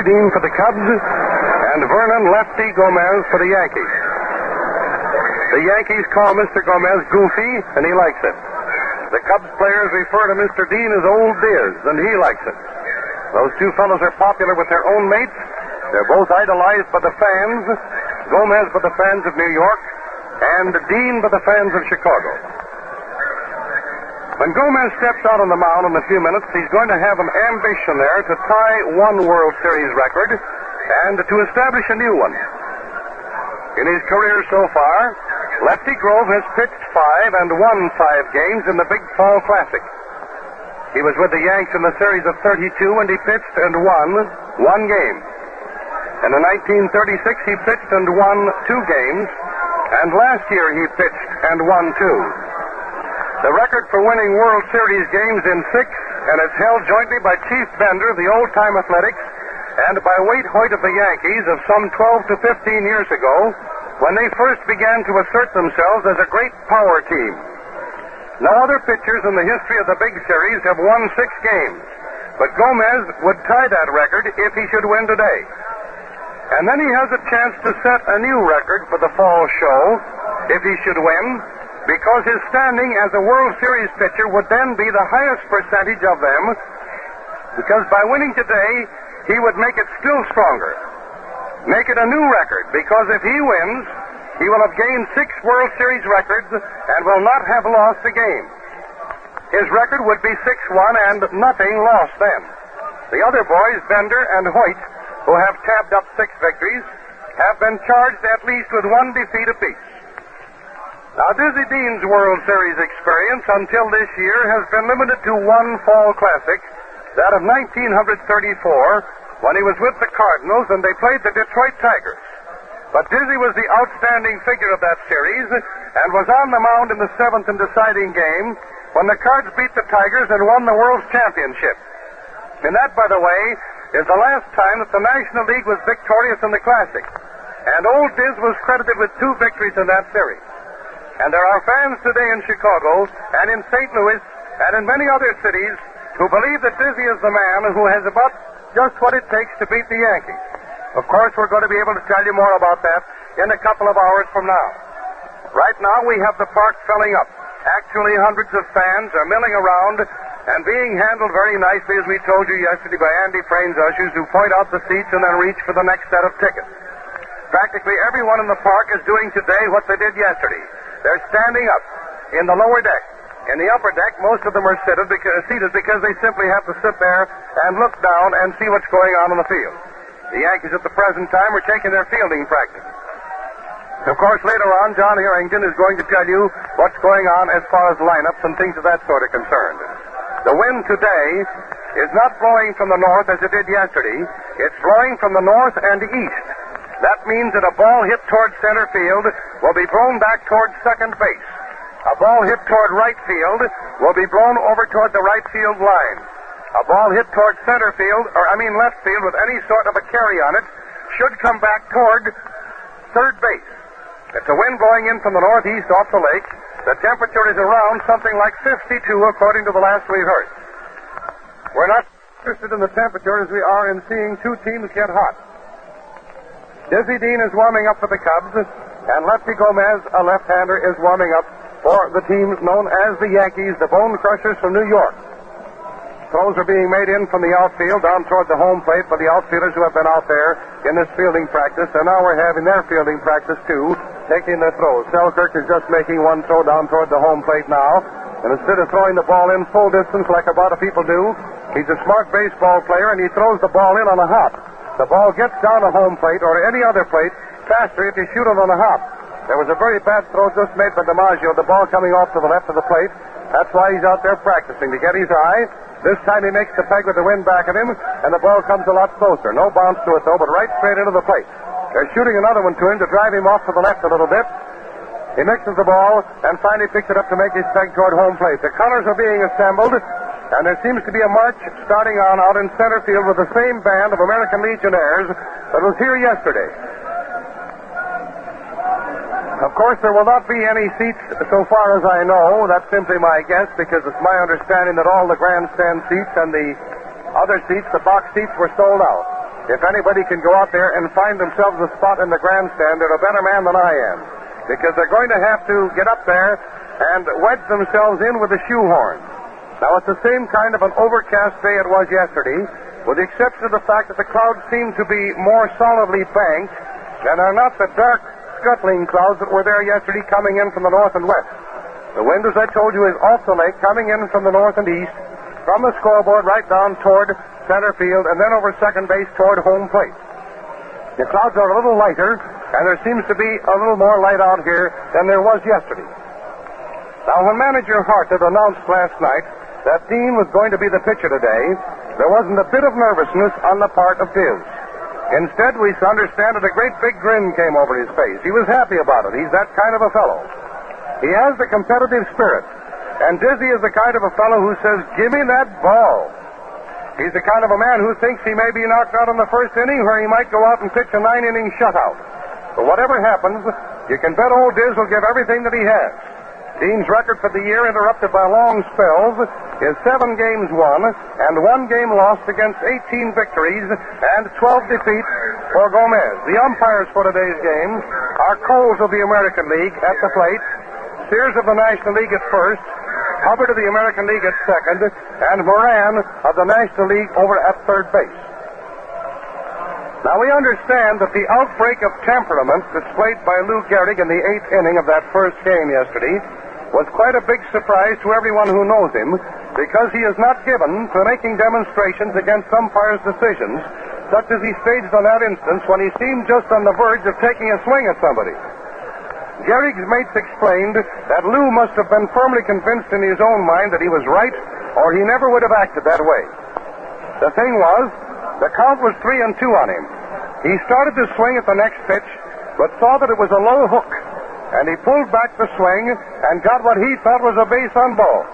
Dean for the Cubs, and Vernon Lefty Gomez for the Yankees. The Yankees call Mr. Gomez Goofy, and he likes it. The Cubs players refer to Mr. Dean as Old Diz, and he likes it. Those two fellows are popular with their own mates. They're both idolized by the fans. Gomez by the fans of New York, and Dean by the fans of Chicago. When Gomez steps out on the mound in a few minutes, he's going to have an ambition there to tie one World Series record and to establish a new one. In his career so far, Lefty Grove has pitched 5 and won 5 games in the Big Fall Classic. He was with the Yanks in the series of 32, and he pitched and won 1 game. And in 1936, he pitched and won 2 games, and last year he pitched and won 2. The record for winning World Series games in 6, and it's held jointly by Chief Bender of the Old Time Athletics and by Wade Hoyt of the Yankees of some 12 to 15 years ago, when they first began to assert themselves as a great power team. No other pitchers in the history of the big series have won 6 games, but Gomez would tie that record if he should win today. And then he has a chance to set a new record for the fall show if he should win, because his standing as a World Series pitcher would then be the highest percentage of them, because by winning today, he would make it still stronger. Make it a new record, because if he wins, he will have gained 6 World Series records and will not have lost a game. His record would be 6-1 and nothing lost then. The other boys, Bender and Hoyt, who have tabbed up 6 victories, have been charged at least with 1 defeat apiece. Now, Dizzy Dean's World Series experience until this year has been limited to 1 fall classic, that of 1934, when he was with the Cardinals and they played the Detroit Tigers. But Dizzy was the outstanding figure of that series and was on the mound in the 7th and deciding game when the Cards beat the Tigers and won the World Championship. And that, by the way, is the last time that the National League was victorious in the Classic. And Old Diz was credited with 2 victories in that series. And there are fans today in Chicago and in St. Louis and in many other cities who believe that Dizzy is the man who has about just what it takes to beat the Yankees. Of course, we're going to be able to tell you more about that in a couple of hours from now. Right now, we have the park filling up. Actually, hundreds of fans are milling around and being handled very nicely, as we told you yesterday, by Andy Frain's ushers, who point out the seats and then reach for the next set of tickets. Practically everyone in the park is doing today what they did yesterday. They're standing up in the lower deck. In the upper deck, most of them are seated because they simply have to sit there and look down and see what's going on in the field. The Yankees at the present time are taking their fielding practice. Of course, later on, John Harrington is going to tell you what's going on as far as lineups and things of that sort are concerned. The wind today is not blowing from the north as it did yesterday. It's blowing from the north and east. That means that a ball hit toward center field will be blown back toward second base. A ball hit toward right field will be blown over toward the right field line. A ball hit toward left field with any sort of a carry on it should come back toward third base. It's a wind blowing in from the northeast off the lake. The temperature is around something like 52 according to the last we heard. We're not interested in the temperature as we are in seeing 2 teams get hot. Dizzy Dean is warming up for the Cubs, and Lefty Gomez, a left-hander, is warming up for the team known as the Yankees, the Bone Crushers from New York. Throws are being made in from the outfield down toward the home plate by the outfielders who have been out there in this fielding practice, and now we're having their fielding practice too, taking their throws. Selkirk is just making one throw down toward the home plate now, and instead of throwing the ball in full distance like a lot of people do, he's a smart baseball player and he throws the ball in on a hop. The ball gets down a home plate or any other plate faster if you shoot it on a hop. There was a very bad throw just made by DiMaggio, the ball coming off to the left of the plate. That's why he's out there practicing to get his eye. This time he makes the peg with the wind back at him, and the ball comes a lot closer. No bounce to it, though, but right straight into the plate. They're shooting another one to him to drive him off to the left a little bit. He mixes the ball and finally picks it up to make his peg toward home plate. The colors are being assembled, and there seems to be a march starting on out in center field with the same band of American Legionnaires that was here yesterday. Of course, there will not be any seats so far as I know. That's simply my guess, because it's my understanding that all the grandstand seats and the other seats, the box seats, were sold out. if anybody can go out there and find themselves a spot in the grandstand, they're a better man than I am. Because they're going to have to get up there and wedge themselves in with a shoehorn. Now, it's the same kind of an overcast day it was yesterday, with the exception of the fact that the clouds seem to be more solidly banked and are not the dark, scuttling clouds that were there yesterday coming in from the north and west. The wind, as I told you, is off the lake, coming in from the north and east, from the scoreboard right down toward center field, and then over second base toward home plate. The clouds are a little lighter, and there seems to be a little more light out here than there was yesterday. Now, when manager Hart had announced last night that Dean was going to be the pitcher today, there wasn't a bit of nervousness on the part of Diz. Instead, we understand that a great big grin came over his face. He was happy about it. He's that kind of a fellow. He has the competitive spirit. And Dizzy is the kind of a fellow who says, "Give me that ball." He's the kind of a man who thinks he may be knocked out in the first inning where he might go out and pitch a 9-inning shutout. But whatever happens, you can bet old Diz will give everything that he has. Dean's record for the year, interrupted by long spells, is 7 games won and 1 game lost against 18 victories and 12 defeats for Gomez. The umpires for today's games are Coles of the American League at the plate, Sears of the National League at first, Hubbard of the American League at second, and Moran of the National League over at third base. Now, we understand that the outbreak of temperament displayed by Lou Gehrig in the 8th inning of that first game yesterday was quite a big surprise to everyone who knows him, because he is not given to making demonstrations against umpires' decisions, such as he staged on that instance when he seemed just on the verge of taking a swing at somebody. Gehrig's mates explained that Lou must have been firmly convinced in his own mind that he was right, or he never would have acted that way. The thing was, the count was 3-2 on him. He started to swing at the next pitch, but saw that it was a low hook, and he pulled back the swing and got what he thought was a base on ball.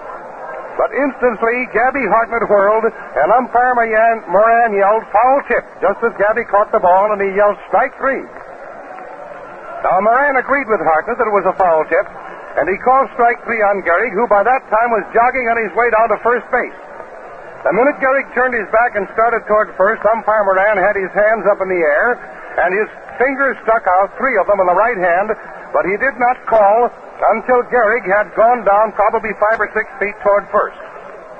But instantly, Gabby Hartnett whirled, and umpire Moran yelled foul tip, just as Gabby caught the ball, and he yelled strike 3. Now, Moran agreed with Hartnett that it was a foul tip, and he called strike 3 on Gehrig, who by that time was jogging on his way down to first base. The minute Gehrig turned his back and started toward first, umpire Moran had his hands up in the air, and his fingers stuck out, 3 of them on the right hand, but he did not call until Gehrig had gone down probably 5 or 6 feet toward first.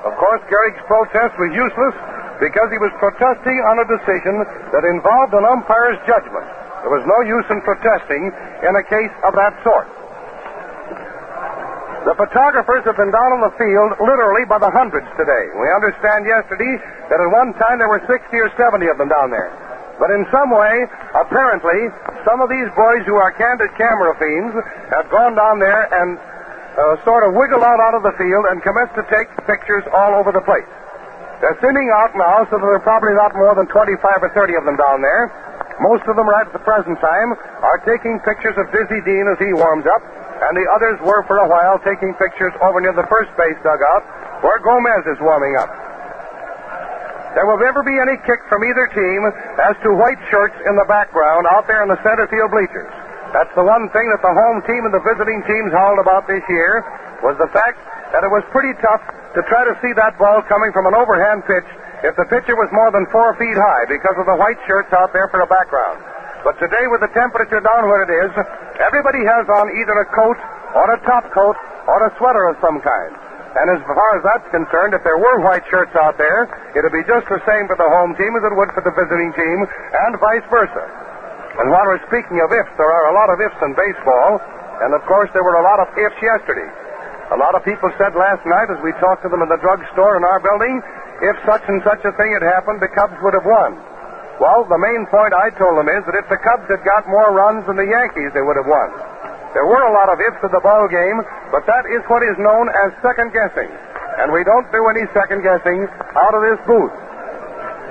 Of course, Gehrig's protest was useless because he was protesting on a decision that involved an umpire's judgment. There was no use in protesting in a case of that sort. The photographers have been down on the field literally by the hundreds today. We understand yesterday that at one time there were 60 or 70 of them down there. But in some way, apparently, some of these boys who are candid camera fiends have gone down there and sort of wiggled out of the field and commenced to take pictures all over the place. They're thinning out now, so that there are probably not more than 25 or 30 of them down there. Most of them right at the present time are taking pictures of Dizzy Dean as he warms up, and the others were for a while taking pictures over near the first base dugout where Gomez is warming up. There will never be any kick from either team as to white shirts in the background out there in the center field bleachers. That's the one thing that the home team and the visiting teams howled about this year, was the fact that it was pretty tough to try to see that ball coming from an overhand pitch if the pitcher was more than 4 feet high because of the white shirts out there for a background. But today, with the temperature down where it is, everybody has on either a coat or a top coat or a sweater of some kind. And as far as that's concerned, if there were white shirts out there, it would be just the same for the home team as it would for the visiting team, and vice versa. And while we're speaking of ifs, there are a lot of ifs in baseball, and of course there were a lot of ifs yesterday. A lot of people said last night, as we talked to them in the drugstore in our building, if such and such a thing had happened, the Cubs would have won. Well, the main point I told them is that if the Cubs had got more runs than the Yankees, they would have won. There were a lot of ifs in the ball game, but that is what is known as second guessing. And we don't do any second guessing out of this booth.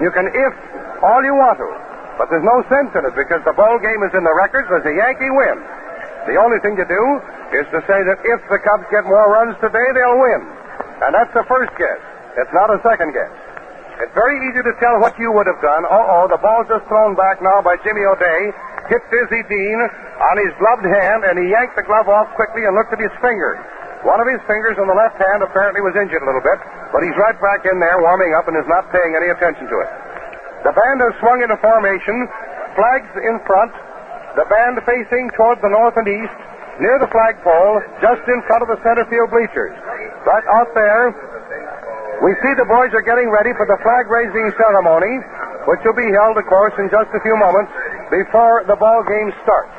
You can if all you want to, but there's no sense in it because the ball game is in the records as a Yankee win. The only thing to do is to say that if the Cubs get more runs today, they'll win. And that's the first guess. It's not a second guess. It's very easy to tell what you would have done. The ball's just thrown back now by Jimmy O'Day. Hit Dizzy Dean on his gloved hand, and he yanked the glove off quickly and looked at his finger. One of his fingers on the left hand apparently was injured a little bit, but he's right back in there warming up and is not paying any attention to it. The band has swung into formation, flags in front, the band facing toward the north and east, near the flagpole, just in front of the center field bleachers. Right out there, we see the boys are getting ready for the flag-raising ceremony, which will be held, of course, in just a few moments before the ball game starts.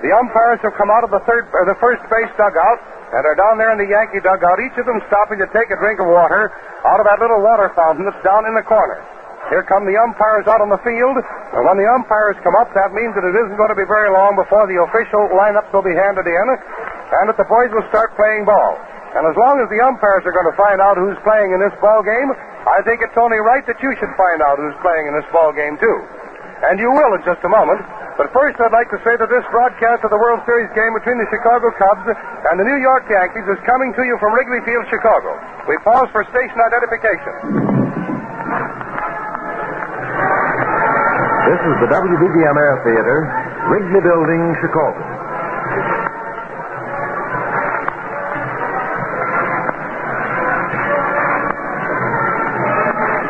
The umpires have come out of the first base dugout and are down there in the Yankee dugout, each of them stopping to take a drink of water out of that little water fountain that's down in the corner. Here come the umpires out on the field, and when the umpires come up, that means that it isn't going to be very long before the official lineups will be handed in, and that the boys will start playing ball. And as long as the umpires are going to find out who's playing in this ball game, I think it's only right that you should find out who's playing in this ball game, too. And you will in just a moment. But first, I'd like to say that this broadcast of the World Series game between the Chicago Cubs and the New York Yankees is coming to you from Wrigley Field, Chicago. We pause for station identification. This is the WBBM Air Theater, Wrigley Building, Chicago.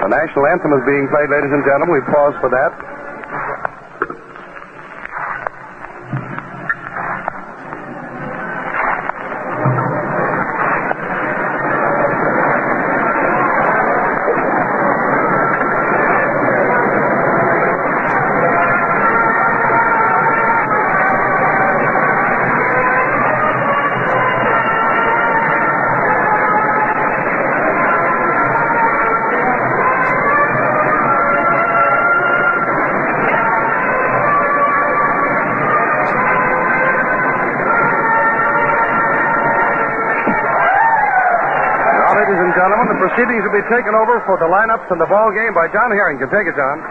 The national anthem is being played, ladies and gentlemen. We pause for that. Proceedings will be taken over for the lineups and the ball game by John Harrington. Take it, John.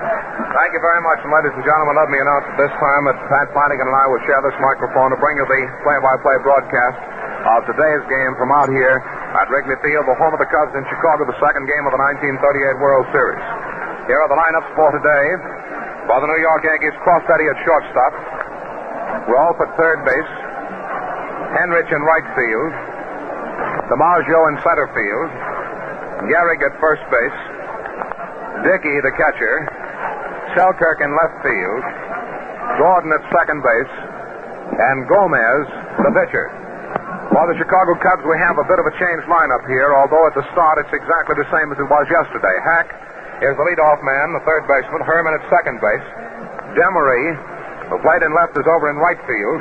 Thank you very much, and ladies and gentlemen, let me announce at this time that Pat Flanagan and I will share this microphone to bring you the play-by-play broadcast of today's game from out here at Wrigley Field, the home of the Cubs in Chicago, the second game of the 1938 World Series. Here are the lineups for today. For the New York Yankees, Crossetti at shortstop, Rolfe at third base, Henrich in right field, DiMaggio in center field, Gehrig at first base, Dickey, the catcher, Selkirk in left field, Gordon at second base, and Gomez, the pitcher. For the Chicago Cubs, we have a bit of a changed lineup here, although at the start it's exactly the same as it was yesterday. Hack is the leadoff man, the third baseman, Herman at second base, Demaree, who played in left, is over in right field,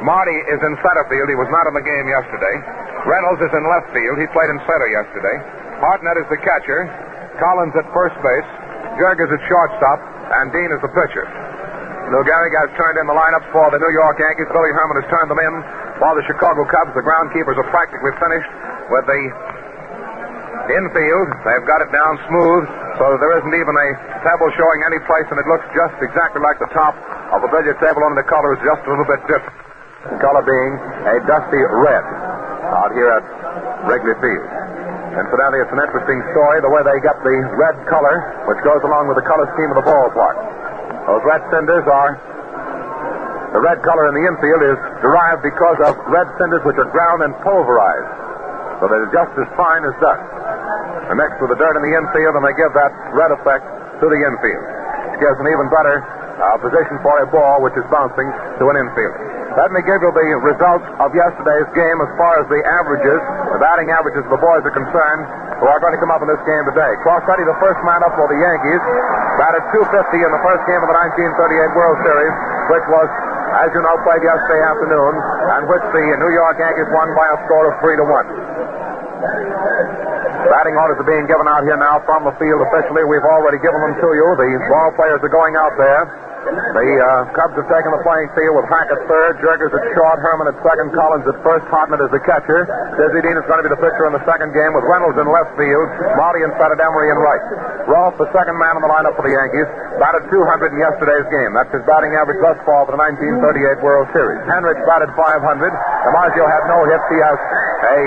Marty is in center field. He was not in the game yesterday. Reynolds is in left field. He played in center yesterday. Hartnett is the catcher, Collins at first base, Gehrig is at shortstop, and Dean is the pitcher. Lou Gehrig has turned in the lineups for the New York Yankees. Billy Herman has turned them in for the Chicago Cubs. The groundkeepers are practically finished with the infield. They've got it down smooth so that there isn't even a pebble showing any place, and it looks just exactly like the top of a billiard table, only the color is just a little bit different. The color being a dusty red out here at Wrigley Field. Incidentally, it's an interesting story, the way they got the red color, which goes along with the color scheme of the ballpark. Those red cinders are, the red color in the infield is derived because of red cinders which are ground and pulverized, so they're just as fine as dust. They're mixed with the dirt in the infield, and they give that red effect to the infield. It gives an even better position for a ball which is bouncing to an infield. Let me give you the results of yesterday's game as far as the averages, the batting averages of the boys are concerned, who are going to come up in this game today. Crossetti, the first man up for the Yankees, batted .250 in the first game of the 1938 World Series, which was, as you know, played yesterday afternoon, and which the New York Yankees won by a score of 3-1. Batting orders are being given out here now from the field officially. We've already given them to you. The ball players are going out there. The Cubs have taken the playing field with Hack at third, Jergers at short, Herman at second, Collins at first, Hartnett as the catcher. Dizzy Dean is going to be the pitcher in the second game with Reynolds in left field, Marty in center, Demaree in right. Rolfe, the second man in the lineup for the Yankees, batted .200 in yesterday's game. That's his batting average thus far for the 1938 World Series. Henrich batted .500. DiMaggio had no hits. He has a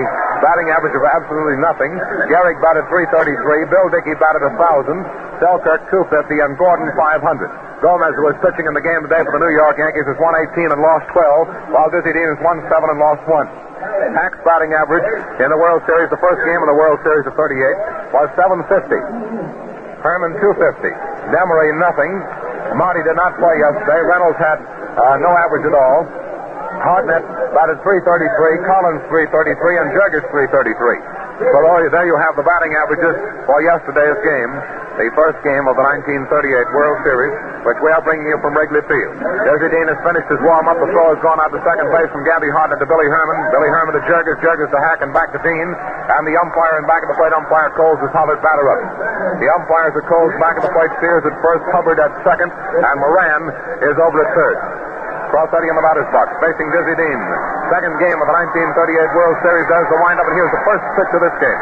batting average of absolutely nothing. Gehrig batted .333. Bill Dickey batted .1,000. Selkirk .250 and Gordon .500. Gomez, who was pitching in the game today for the New York Yankees, has won 18 and lost 12, while Dizzy Dean has won 7 and lost 1. Hack's batting average in the World Series, the first game of the World Series of 38, was .750. Herman .250. Demaree, nothing. Marty did not play yesterday. Reynolds had no average at all. Hartnett batted .333, Collins .333, and Gehrig .333. So there you have the batting averages for yesterday's game, the first game of the 1938 World Series, which we are bringing you from Wrigley Field. Dizzy Dean has finished his warm-up. The throw has gone out to second base from Gabby Hartnett to Billy Herman. Billy Herman to Gehrig. Gehrig to Hack and back to Dean. And the umpire in back of the plate, umpire Coles, has hollered batter up. The umpires at Coles back of the plate, Sears at first, Hubbard at second, and Moran is over at third. Crossetti in the batter's box, facing Dizzy Dean. Second game of the 1938 World Series. There's the windup, and here's the first pitch of this game.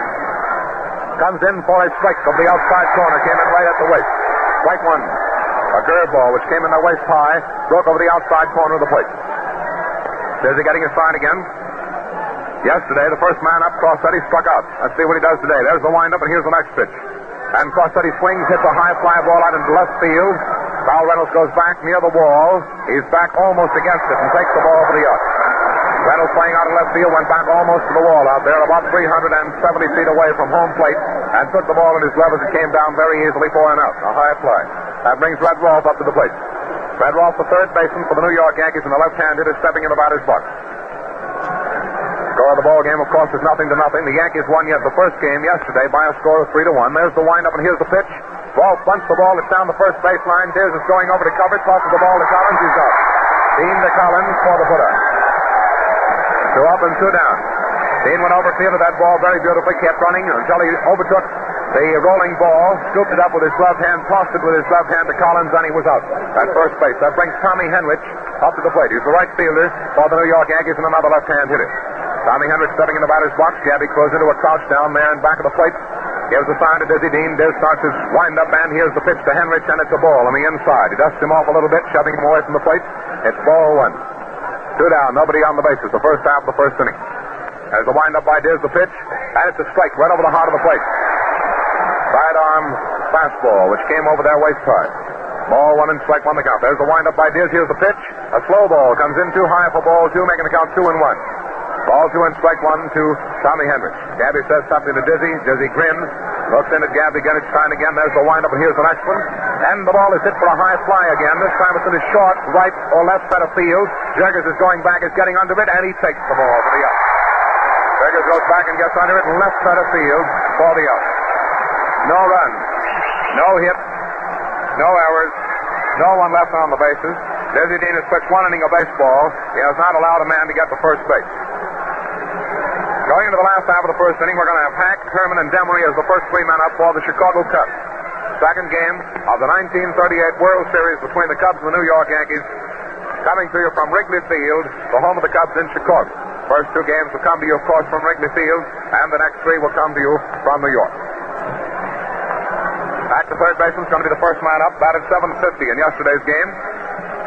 Comes in for a strike of the outside corner. Came in right at the waist. Strike one. A curveball, which came in the waist high, broke over the outside corner of the plate. Dizzy getting his sign again. Yesterday, the first man up, Crossetti, struck out. Let's see what he does today. There's the windup, and here's the next pitch. And Crossetti swings, hits a high fly ball out into left field. Val Reynolds goes back near the wall. He's back almost against it and takes the ball for the out. Reynolds playing out in left field, went back almost to the wall out there, about 370 feet away from home plate, and took the ball in his glove as it came down very easily for an out. A high fly. That brings Red Rolfe up to the plate. Red Rolfe, the third baseman for the New York Yankees, and the left-hand hitter stepping in the batter's box. Score of the ball game, of course, is 0-0. The Yankees won yet the first game yesterday by a score of 3-1. There's the windup, and here's the pitch. Rolfe bunts the ball. It's down the first baseline. Diaz is going over to cover. Tosses the ball to Collins. He's out. Dean to Collins for the putout. 2 up and 2 down. Dean went over, fielded that ball very beautifully, kept running until he overtook the rolling ball, scooped it up with his left hand, tossed it with his left hand to Collins, and he was out at first base. That brings Tommy Henrich up to the plate. He's the right fielder for the New York Yankees and another left-hand hitter. Tommy Henrich stepping in the batter's box. Gabby throws into a crouch down there in back of the plate. Gives a sign to Dizzy Dean. Diz starts his wind-up, and here's the pitch to Henrich, and it's a ball on the inside. He dusts him off a little bit, shoving him away from the plate. It's ball 1. 2 down, nobody on the bases. The first half of the first inning. There's the wind-up by Diz, the pitch, and it's a strike right over the heart of the plate. Sidearm fastball, which came over their waist high. Ball 1 and strike 1 the count. There's the wind-up by Diz. Here's the pitch. A slow ball comes in too high for ball 2, making the count 2-1. Ball 2 and strike 1 to Tommy Henrich. Gabby says something to Dizzy. Dizzy grins. Looks in at Gabby, again it's trying again. There's the wind-up, and here's the next one. And the ball is hit for a high fly again. This time it's in his short right or left side of field. Gehrig is going back, is getting under it, and he takes the ball for the out. Gehrig goes back and gets under it in left side of field for the out. No run, no hit, no errors, no one left on the bases. Dizzy Dean has pitched 1 inning of baseball. He has not allowed a man to get to first base. Going into the last half of the first inning, we're going to have Hack, Herman, and Demaree as the first 3 men up for the Chicago Cubs. Second game of the 1938 World Series between the Cubs and the New York Yankees, coming to you from Wrigley Field, the home of the Cubs in Chicago. First 2 games will come to you, of course, from Wrigley Field, and the next 3 will come to you from New York. Hack, the third baseman, is going to be the first man up, batted .750 in yesterday's game.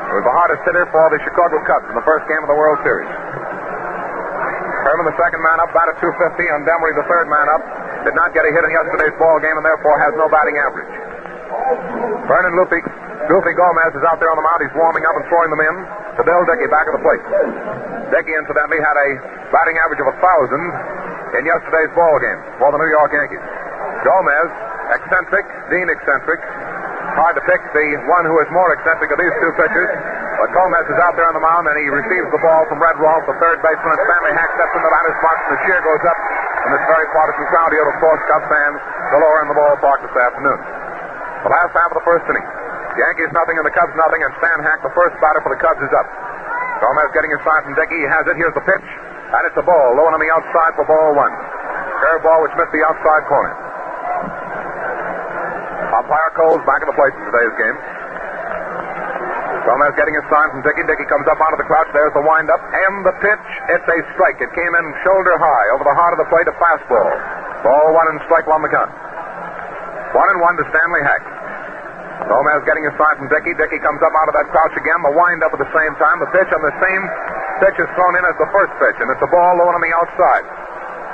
He was the hardest hitter for the Chicago Cubs in the first game of the World Series. Herman, the second man up, batted .250, and Demaree, the third man up, did not get a hit in yesterday's ball game and therefore has no batting average. Vernon Lefty Gomez is out there on the mound. He's warming up and throwing them in to Bill Dickey back of the plate. Dickey, incidentally, had a batting average of 1,000 in yesterday's ball game for the New York Yankees. Gomez, eccentric, Dean eccentric. Hard to pick the one who is more eccentric of these 2 pitchers. But Gomez is out there on the mound, and he receives the ball from Red Rolfe, the third baseman, and Stanley Hack steps in the batter's box, and the cheer goes up in this very partisan crowd here, of course, Cubs fans galore in the ballpark this afternoon. The last half of the first inning. Yankees nothing and the Cubs nothing, and Stan Hack, the first batter for the Cubs, is up. Gomez getting his sign from Dickey. He has it. Here's the pitch, and it's a ball, low and on the outside for ball 1. Curveball which missed the outside corner. Umpire Coles back in the plate in today's game. Gomez getting his sign from Dickey. Dickey comes up onto the crouch. There's the wind-up. And the pitch. It's a strike. It came in shoulder high over the heart of the plate, a fastball. Ball 1 and strike 1 the count. 1-1 to Stanley Hack. Gomez getting his sign from Dickey. Dickey comes up out of that crouch again. The wind-up at the same time. The pitch on the same pitch is thrown in as the first pitch, and it's a ball low on the outside.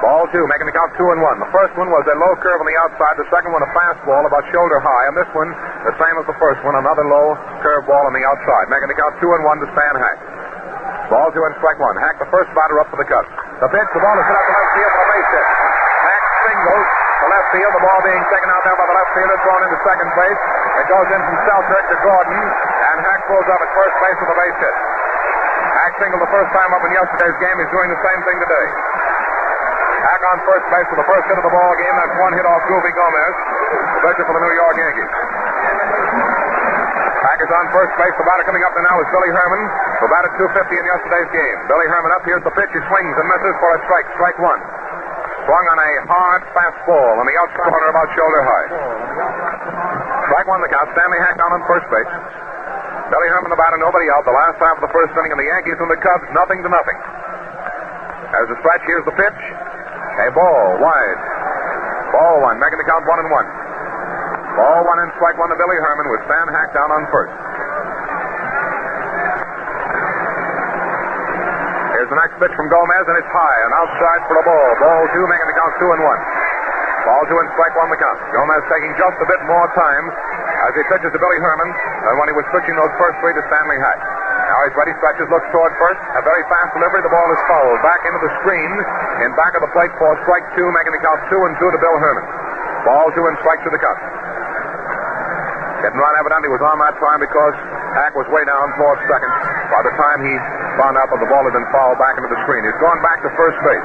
Ball 2, making the count 2-1. The first one was a low curve on the outside. The second one a fastball about shoulder high. And this one, the same as the first one, another low curve ball on the outside. Making the count 2-1 to Stan Hack. Ball 2 and strike 1. Hack, the first batter up for the Cubs. The pitch, the ball is hit up the left field for a base hit. Hack singles to left field. The ball being taken out there by the left fielder, thrown into second base. It goes in from Selkirk to Gordon, and Hack pulls up at first base with a base hit. Hack singled the first time up in yesterday's game. He's doing the same thing today. Hack on first base with the first hit of the ball game. That's one hit off Groovy Gomez, the pitcher for the New York Yankees. Hack is on first base. The batter coming up now is Billy Herman, who batted .250 in yesterday's game. Billy Herman up. Here's the pitch. He swings and misses for a strike. Strike one. Swung on a hard fastball on the outside corner about shoulder high. Strike one the count. Stanley Hack on first base. Billy Herman the batter, nobody out. The last half of the first inning, and the Yankees and the Cubs, 0-0. There's the stretch. Here's the pitch. A ball wide. Ball one, making the count 1-1. Ball one and strike one to Billy Herman with Stan Hack down on first. Here's the next pitch from Gomez, and it's high and outside for a ball. Ball two, making the count 2-1. Ball two and strike one the count. Gomez taking just a bit more time as he pitches to Billy Herman than when he was pitching those first three to Stanley Hack. Now he's ready, stretches, looks toward first. A very fast delivery. The ball is fouled. Back into the screen in back of the plate for strike two, making the count 2-2 to Bill Herman. Ball two and strike to the count. Getting run evidently was on that time because Hack was way down towards second. By the time he found out that the ball had been fouled back into the screen, he's gone back to first base.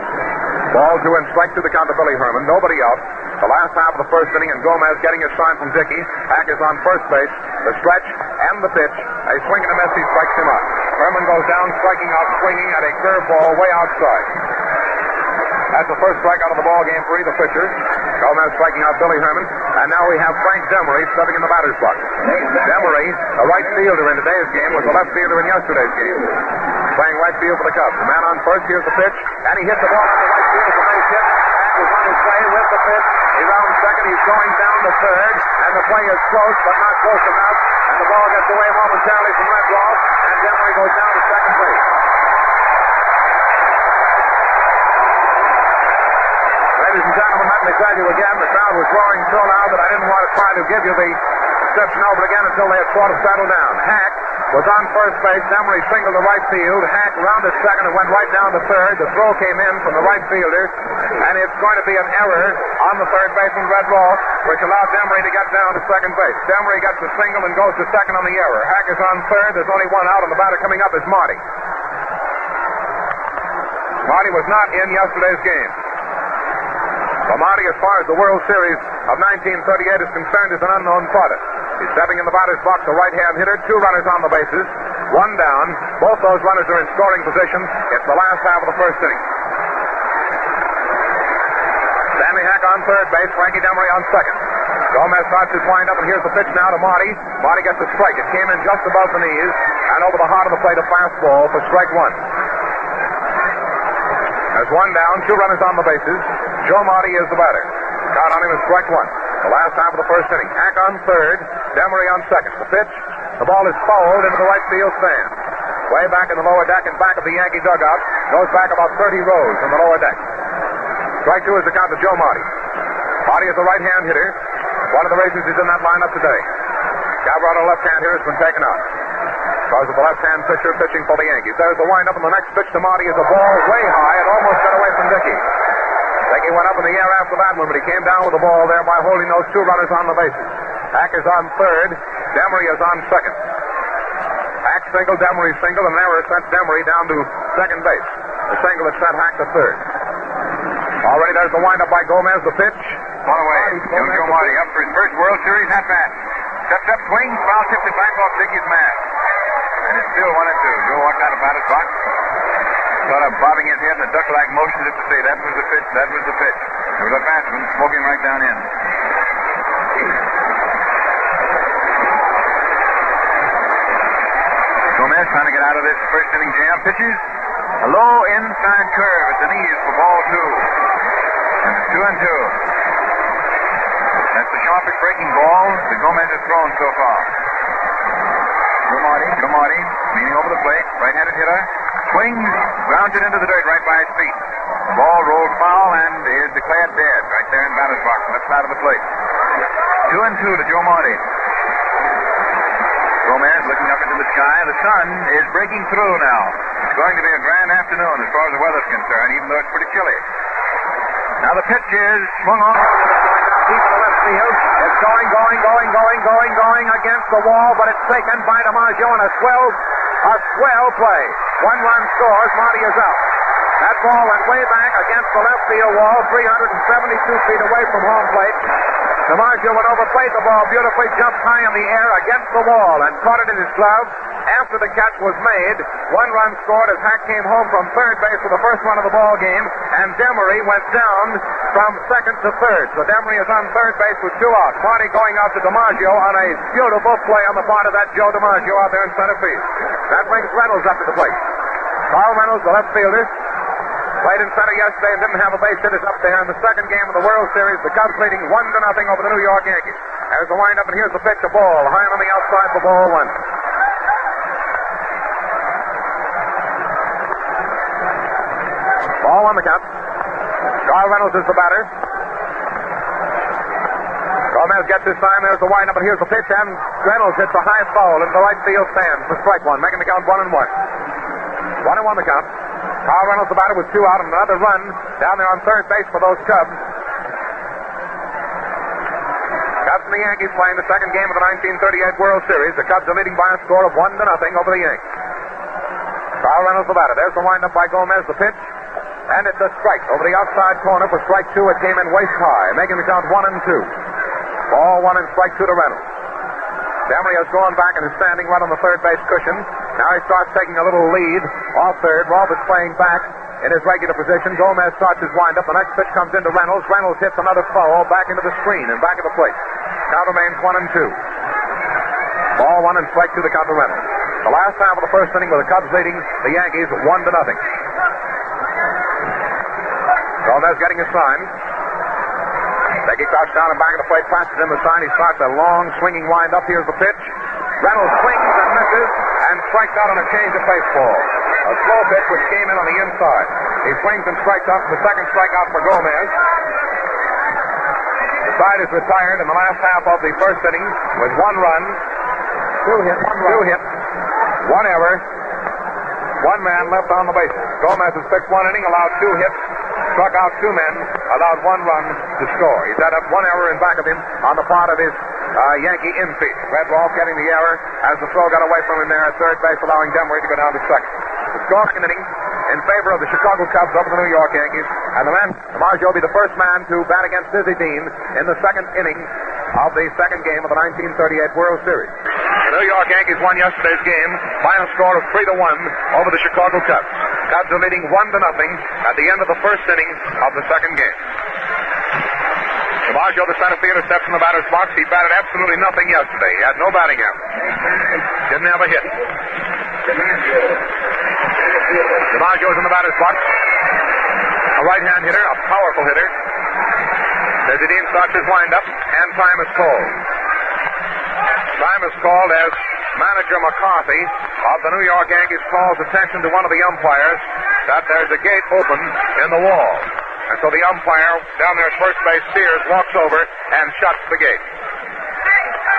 Ball two and strike to the count to Billy Herman. Nobody out. The last half of the first inning, and Gomez getting his sign from Dickey. Hack is on first base. The stretch and the pitch. A swing and a miss. He strikes him out. Herman goes down, striking out, swinging at a curveball way outside. That's the first strikeout of the ball game for either pitcher. Gomez striking out Billy Herman. And now we have Frank Demaree stepping in the batter's box. Demaree, a right fielder in today's game, was a left fielder in yesterday's game. Playing right field for the Cubs. The man on first, here's the pitch. And he hits the ball on the right field. It's a nice hit. Hack was on his way with the pitch. He rounds second. He's going down to third. And the play is close, but not close enough. And the ball gets away momentarily from Redroth. And Demaree goes down to second base. Ladies and gentlemen, let me tell you again, the crowd was roaring so loud that I didn't want to try to give you the description over again until they had sort of settled down. Hack was on first base. Demaree singled to right field. Hack rounded second and went right down to third. The throw came in from the right fielder, and it's going to be an error on the third baseman, Red Roth, which allowed Demaree to get down to second base. Demaree gets the single and goes to second on the error. Hack is on third. There's only one out, and the batter coming up is Marty. Marty was not in yesterday's game. Well, Marty, as far as the World Series of 1938 is concerned, is an unknown product. He's stepping in the batter's box, a right-hand hitter, 2 runners on the bases, 1 down. Both those runners are in scoring position. It's the last half of the first inning. Stanley Hack on third base, Frankie Demaree on second. Gomez starts his wind-up, and here's the pitch now to Marty. Marty gets a strike. It came in just above the knees, and over the heart of the plate, a fastball for strike one. There's 1 down, 2 runners on the bases. Joe Marty is the batter. Count on him is strike one. The last half of the first inning. Hack on third, Demaree on second. The pitch, the ball is fouled into the right field stand. Way back in the lower deck and back of the Yankee dugout. Goes back about 30 rows in the lower deck. Strike two is the count to Joe Marty. Marty is a right-hand hitter. One of the races is in that lineup today. Gavrado, left-hand hitter, has been taken out because of the left-hand pitcher pitching for the Yankees. There's the wind-up, and the next pitch to Marty is a ball way high. It almost got away from Dickey. Dickey went up in the air after that one, but he came down with the ball there by holding those 2 runners on the bases. Hack is on third. Demaree is on second. Hack single, Demaree single, and an error sent Demaree down to second base. The single that sent Hack to third. Already there's the windup by Gomez. The pitch. On away. Young Joe Marty up for his first World Series at bat. Steps up, swings, foul tipped it back off Dickey's mask. And it's still 1-2. Joe walked out of batter's box. Sort of bobbing his head in a duck-like motion as to say, that was the pitch, that was the pitch. There was a fastman smoking right down in. Gomez trying to get out of this first inning jam. Pitches a low inside curve at the knees for ball 2. And it's 2-2. That's the sharpest breaking ball that Gomez has thrown so far. Joe Marty, leaning over the plate, right-handed hitter, swings, grounds it into the dirt right by his feet. The ball rolled foul and is declared dead right there in batter's box, left side of the plate. 2-2 to Joe Marty. Gomez looking up into the sky. The sun is breaking through now. It's going to be a grand afternoon as far as the weather's concerned, even though it's pretty chilly. Now the pitch is swung on. Deep to left field. It's Going against the wall, but it's taken by DiMaggio and a swell play. 1 run scores. Marty is out. That ball went way back against the left field wall, 372 feet away from home plate. DiMaggio went over, played the ball beautifully, jumped high in the air against the wall, and caught it in his glove. After the catch was made, 1 run scored as Hack came home from third base for the first run of the ball game, and Demaree went down from second to third. So Demaree is on third base with 2 outs. Marty going out to DiMaggio on a beautiful play on the part of that Joe DiMaggio out there in center field. That brings Reynolds up to the plate. Carl Reynolds, the left fielder, played in center yesterday and didn't have a base hit, is up there in the second game of the World Series. The Cubs leading 1-0 over the New York Yankees. There's the windup, and here's the pitch, a ball. High on the outside for ball 1. Ball 1 the count. Carl Reynolds is the batter. Gomez gets his sign. There's the windup, and here's the pitch, and Reynolds hits a high foul into the right field stand for strike 1, making the count 1-1. 1-1 the count. Carl Reynolds, the batter, with 2 out, and another run down there on third base for those Cubs. Cubs and the Yankees playing the second game of the 1938 World Series. The Cubs are leading by a score of 1-0 over the Yankees. Carl Reynolds, the batter. There's the windup by Gomez, the pitch, and it's a strike over the outside corner for strike 2. It came in waist high, making the count 1-2. Ball 1 and strike 2 to Reynolds. Demaree has gone back and is standing right on the third base cushion. Now he starts taking a little lead off third. Rolf is playing back in his regular position. Gomez starts his windup. The next pitch comes into Reynolds. Reynolds hits another foul back into the screen and back at the plate. Count remains 1-2. Ball 1 and strike 2 to count to Reynolds. The last half of the first inning with the Cubs leading the Yankees 1-0. Gomez getting his sign. Becky crouched down and back of the plate, passes him the sign. He starts a long swinging wind up. Here's the pitch. Reynolds swings and misses and strikes out on a change of baseball. A slow pitch which came in on the inside. He swings and strikes out for the second strikeout for Gomez. The side is retired in the last half of the first inning with 1 run, 2 hits, 1 error, 1 man left on the bases. Gomez has pitched 1 inning, allowed 2 hits, struck out 2 men, allowed 1 run to score. He's had up 1 error in back of him on the part of his Yankee infield. Red Rolf getting the error as the throw got away from him there at third base, allowing Demaree to go down to second. The scoring inning in favor of the Chicago Cubs over the New York Yankees, and the man, DiMaggio, will be the first man to bat against Dizzy Dean in the second inning of the second game of the 1938 World Series. The New York Yankees won yesterday's game by a score of 3-1 over the Chicago Cubs. Cubs are leading 1-0 at the end of the first inning of the second game. DiMaggio, the center fielder, steps in the batter's box. He batted absolutely nothing yesterday. He had no batting average. Didn't have a hit. DiMaggio is in the batter's box. A right-hand hitter, a powerful hitter. Dizzy Dean starts his windup, and time is called. Time is called as manager McCarthy of the New York Yankees calls attention to one of the umpires that there's a gate open in the wall. And so the umpire down there at first base, Sears, walks over and shuts the gate.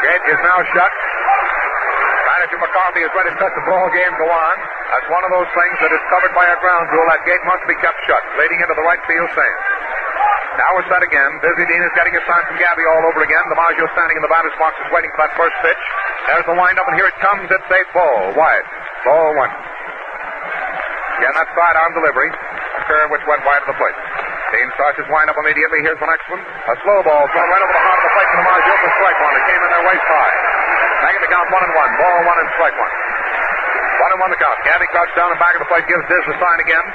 Gate is now shut. Manager McCarthy is ready to let the ball game go on. That's one of those things that is covered by a ground rule. That gate must be kept shut, leading into the right field stand. Now we're set again. Dizzy Dean is getting a sign from Gabby all over again. DiMaggio standing in the batter's box is waiting for that first pitch. There's the windup, and here it comes. It's a ball. Wide. Ball 1. Again, that sidearm delivery. A curve which went wide of the plate. Dean starts his windup immediately. Here's the next one. A slow ball thrown right over the heart of the plate for DiMaggio for strike 1. It came in there waist high. Making the count 1-1. Ball 1 and strike 1. 1-1 the count. Gabby crouched down in back of the plate, gives Diz the sign again.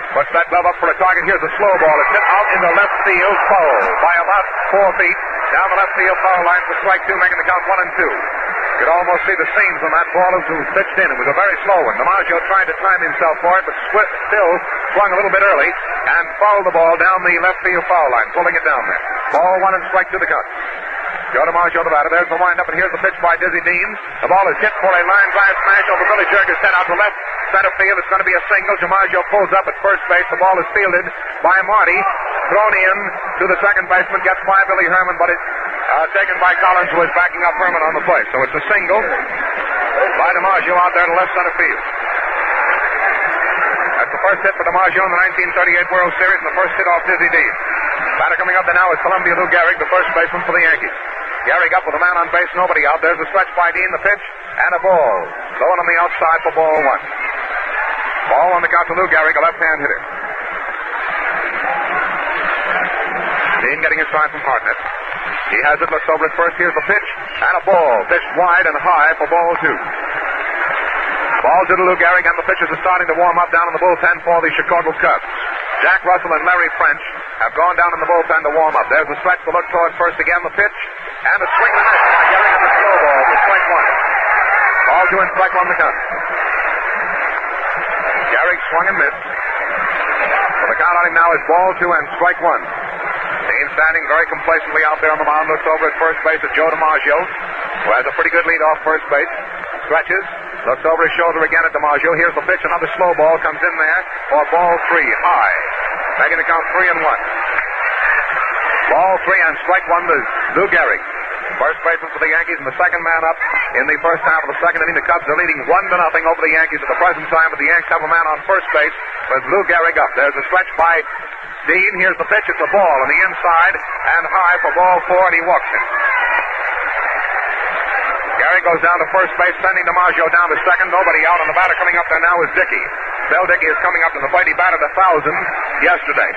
Puts that glove up for a target. Here's a slow ball. It's hit out into left field, foul by about 4 feet. Down the left field foul line for strike 2, making the count 1-2. You could almost see the seams on that ball as it was pitched in. It was a very slow one. DiMaggio tried to time himself for it, but still swung a little bit early and fouled the ball down the left field foul line, pulling it down there. Ball 1 and strike 2 the count. Joe DiMaggio, the batter. There's the windup, and here's the pitch by Dizzy Dean. The ball is hit for a line drive smash over Billy Jerger's head out to left center field. It's going to be a single. DiMaggio pulls up at first base. The ball is fielded by Marty. Thrown in to the second baseman. Gets by Billy Herman, but it's taken by Collins, who is backing up Herman on the plate. So it's a single by DiMaggio out there to left center field. That's the first hit for DiMaggio in the 1938 World Series, and the first hit off Dizzy Dean. Batter coming up there now is Columbia Lou Gehrig, the first baseman for the Yankees. Gehrig up with a man on base, nobody out. There's a stretch by Dean, the pitch, and a ball. Going on the outside for ball one. Ball on the count to Lou Gehrig, a left-hand hitter. Dean getting his sign from Hartnett. He has it, looks over at first. Here's the pitch, and a ball. Pitched wide and high for ball two. Ball to Lou Gehrig, and the pitchers are starting to warm up down in the bullpen for the Chicago Cubs. Jack Russell and Larry French have gone down in the bullpen to warm up. There's a stretch to look toward first again, the pitch, and a swing and a miss by Gehrig on the slow ball for strike one. Ball two and strike one the count. Gehrig swung and missed. So the count on him now is ball two and strike one. Dean standing very complacently out there on the mound, looks over at first base at Joe DiMaggio, who has a pretty good lead off first base. Stretches, looks over his shoulder again at DiMaggio. Here's the pitch, another slow ball comes in there for ball three, high. Making the count 3-1. Ball three and strike one to Lou Gehrig. First baseman for the Yankees and the second man up in the first half of the second inning. The Cubs are leading 1-0 over the Yankees at the present time, but the Yanks have a man on first base with Lou Gehrig up. There's a stretch by Dean. Here's the pitch. It's a ball on the inside and high for ball four, and he walks it. Gehrig goes down to first base, sending DiMaggio down to second. Nobody out, and the batter coming up there now is Dickey. Bill Dickey is coming up to the plate. He batted 1,000 yesterday.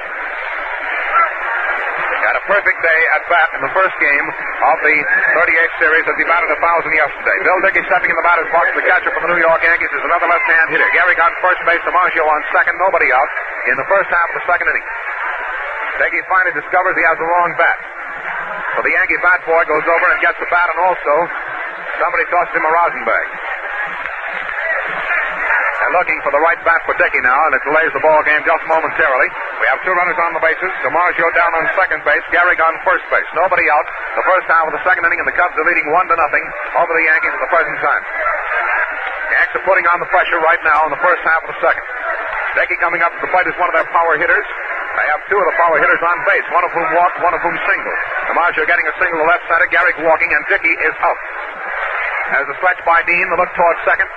He had a perfect day at bat in the first game of the 38th series as he batted 1,000 yesterday. Bill Dickey stepping in the batter's box. The catcher for the New York Yankees is another left-hand hitter. Gehrig on first base, DiMaggio on second. Nobody out in the first half of the second inning. Dickey finally discovers he has the wrong bat. So the Yankee bat boy goes over and gets the bat, and also somebody tossed him a rosin bag. They're looking for the right bat for Dickey now, and it delays the ball game just momentarily. We have two runners on the bases. DiMaggio down on second base. Gehrig on first base. Nobody out. The first half of the second inning, and the Cubs are leading 1-0 over the Yankees at the present time. Yanks are putting on the pressure right now in the first half of the second. Dickey coming up to the plate is one of their power hitters. They have two of the power hitters on base, one of whom walked, one of whom singled. DiMaggio getting a single to left center. Gehrig walking, and Dickey is out. As a stretch by Dean, the look towards second.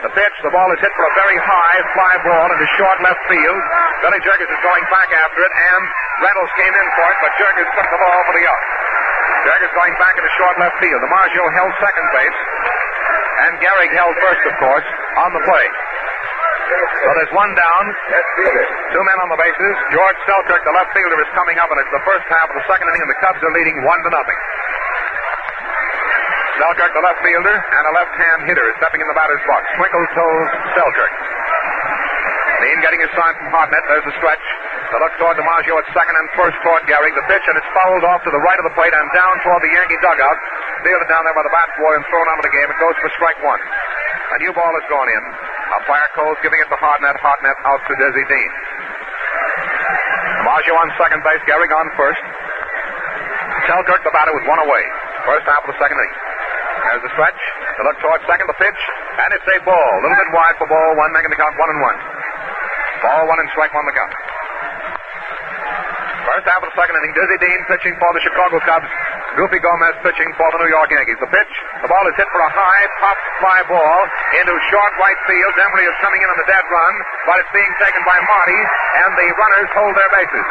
The pitch, the ball is hit for a very high fly ball into short left field. Billy Jurgis is going back after it, and Reynolds came in for it, but Jurgis took the ball for the out. Jurgis going back into short left field. DiMaggio held second base, and Gehrig held first, of course, on the play. So there's one down, two men on the bases. George Selkirk, the left fielder, is coming up, and it's the first half of the second inning, and the Cubs are leading 1-0. Selkirk, the left fielder, and a left-hand hitter is stepping in the batter's box. Twinkle toes Selkirk. Dean getting his sign from Hartnett. There's a stretch. The look toward DiMaggio at second and first toward Gehrig. The pitch, and it's fouled off to the right of the plate and down toward the Yankee dugout. Fielded down there by the bat boy and thrown out of the game. It goes for strike one. A new ball has gone in. Umpire Coles giving it to Hartnett. Hartnett out to Desi Dean. DiMaggio on second base. Gehrig on first. Selkirk, the batter, with one away. First half of the second inning. There's the stretch. The look towards second, the pitch, and it's a ball. A little bit wide for ball one, making the count 1-1. Ball one and strike one the count. First half of the second inning, Dizzy Dean pitching for the Chicago Cubs. Goofy Gomez pitching for the New York Yankees. The pitch, the ball is hit for a high pop fly ball into short right field. Demaree is coming in on the dead run, but it's being taken by Marty, and the runners hold their bases.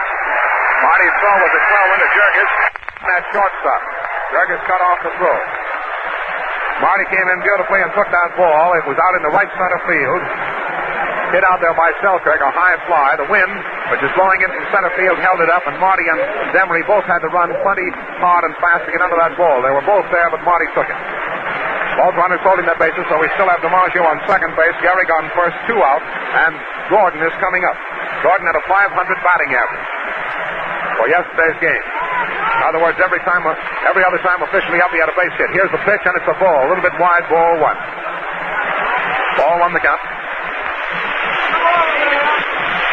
Marty's throw was a throw into Jurgis at shortstop. Jurgis cut off the throw. Marty came in beautifully and took that ball. It was out in the right center field. Hit out there by Selkirk, a high fly. The wind, which is blowing in from center field, held it up, and Marty and Demaree both had to run plenty hard and fast to get under that ball. They were both there, but Marty took it. Both runners holding their bases, so we still have DiMaggio on second base, Gehrig on first, two out, and Gordon is coming up. Gordon had a .500 batting average for yesterday's game. In other words, every other time officially up, he had a base hit. Here's the pitch, and it's a ball. A little bit wide, ball one. Ball one the count.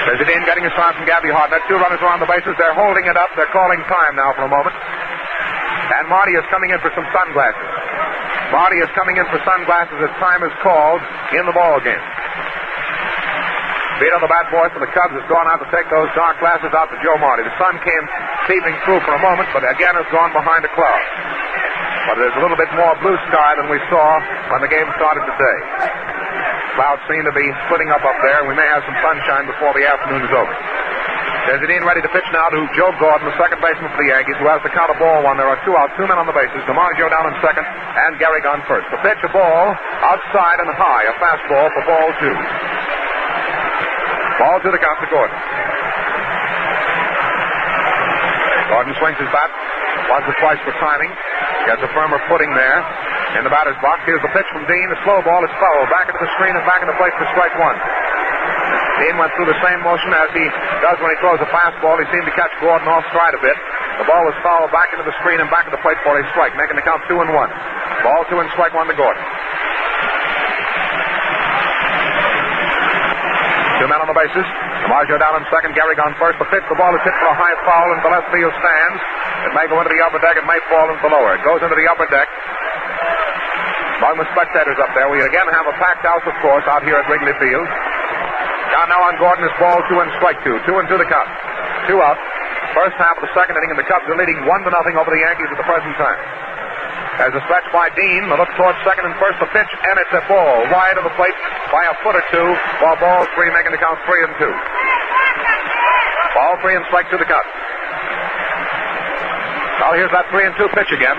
There's Dean getting his sign from Gabby Hartnett. Two runners are on the bases. They're holding it up. They're calling time now for a moment. And Marty is coming in for some sunglasses. Marty is coming in for sunglasses as time is called in the ball game. Beat on the bat boy for the Cubs has gone out to take those dark glasses out to Joe Marty. The sun came seeping through for a moment, but again has gone behind a cloud. But there's a little bit more blue sky than we saw when the game started today. Clouds seem to be splitting up there, and we may have some sunshine before the afternoon is over. Desi Dean ready to pitch now to Joe Gordon, the second baseman for the Yankees, who has to count a ball one. There are 2 out, 2 men on the bases. DiMaggio down in second, and Gehrig on first. The pitch, a ball outside and high, a fastball for ball 2. Ball 2 to count to Gordon. Gordon swings his bat once or twice for timing. Gets a firmer footing there in the batter's box. Here's the pitch from Dean. The slow ball is foul. Back into the screen and back into plate for strike 1. Dean went through the same motion as he does when he throws a fastball. He seemed to catch Gordon off stride a bit. The ball was fouled back into the screen and back into plate for a strike, making the count 2-1. Ball 2 and strike 1 to Gordon. 2 men on the bases. DiMaggio down in second, Gehrig on first. The pitch, the ball is hit for a high foul into left field stands. It may go into the upper deck, it may fall into the lower. It goes into the upper deck. Among the spectators up there, we again have a packed house, of course, out here at Wrigley Field. Count now on Gordon is ball 2 and strike 2. 2 and 2 the count. 2 out. First half of the second inning, and the Cubs are leading 1-0 over the Yankees at the present time. As a stretch by Dean, the look towards second and first, the pitch, and it's a ball wide of the plate by a foot or 2, while ball 3 making the count 3 and 2. Ball 3 and strike 2 the count. Well, here's that 3 and 2 pitch again.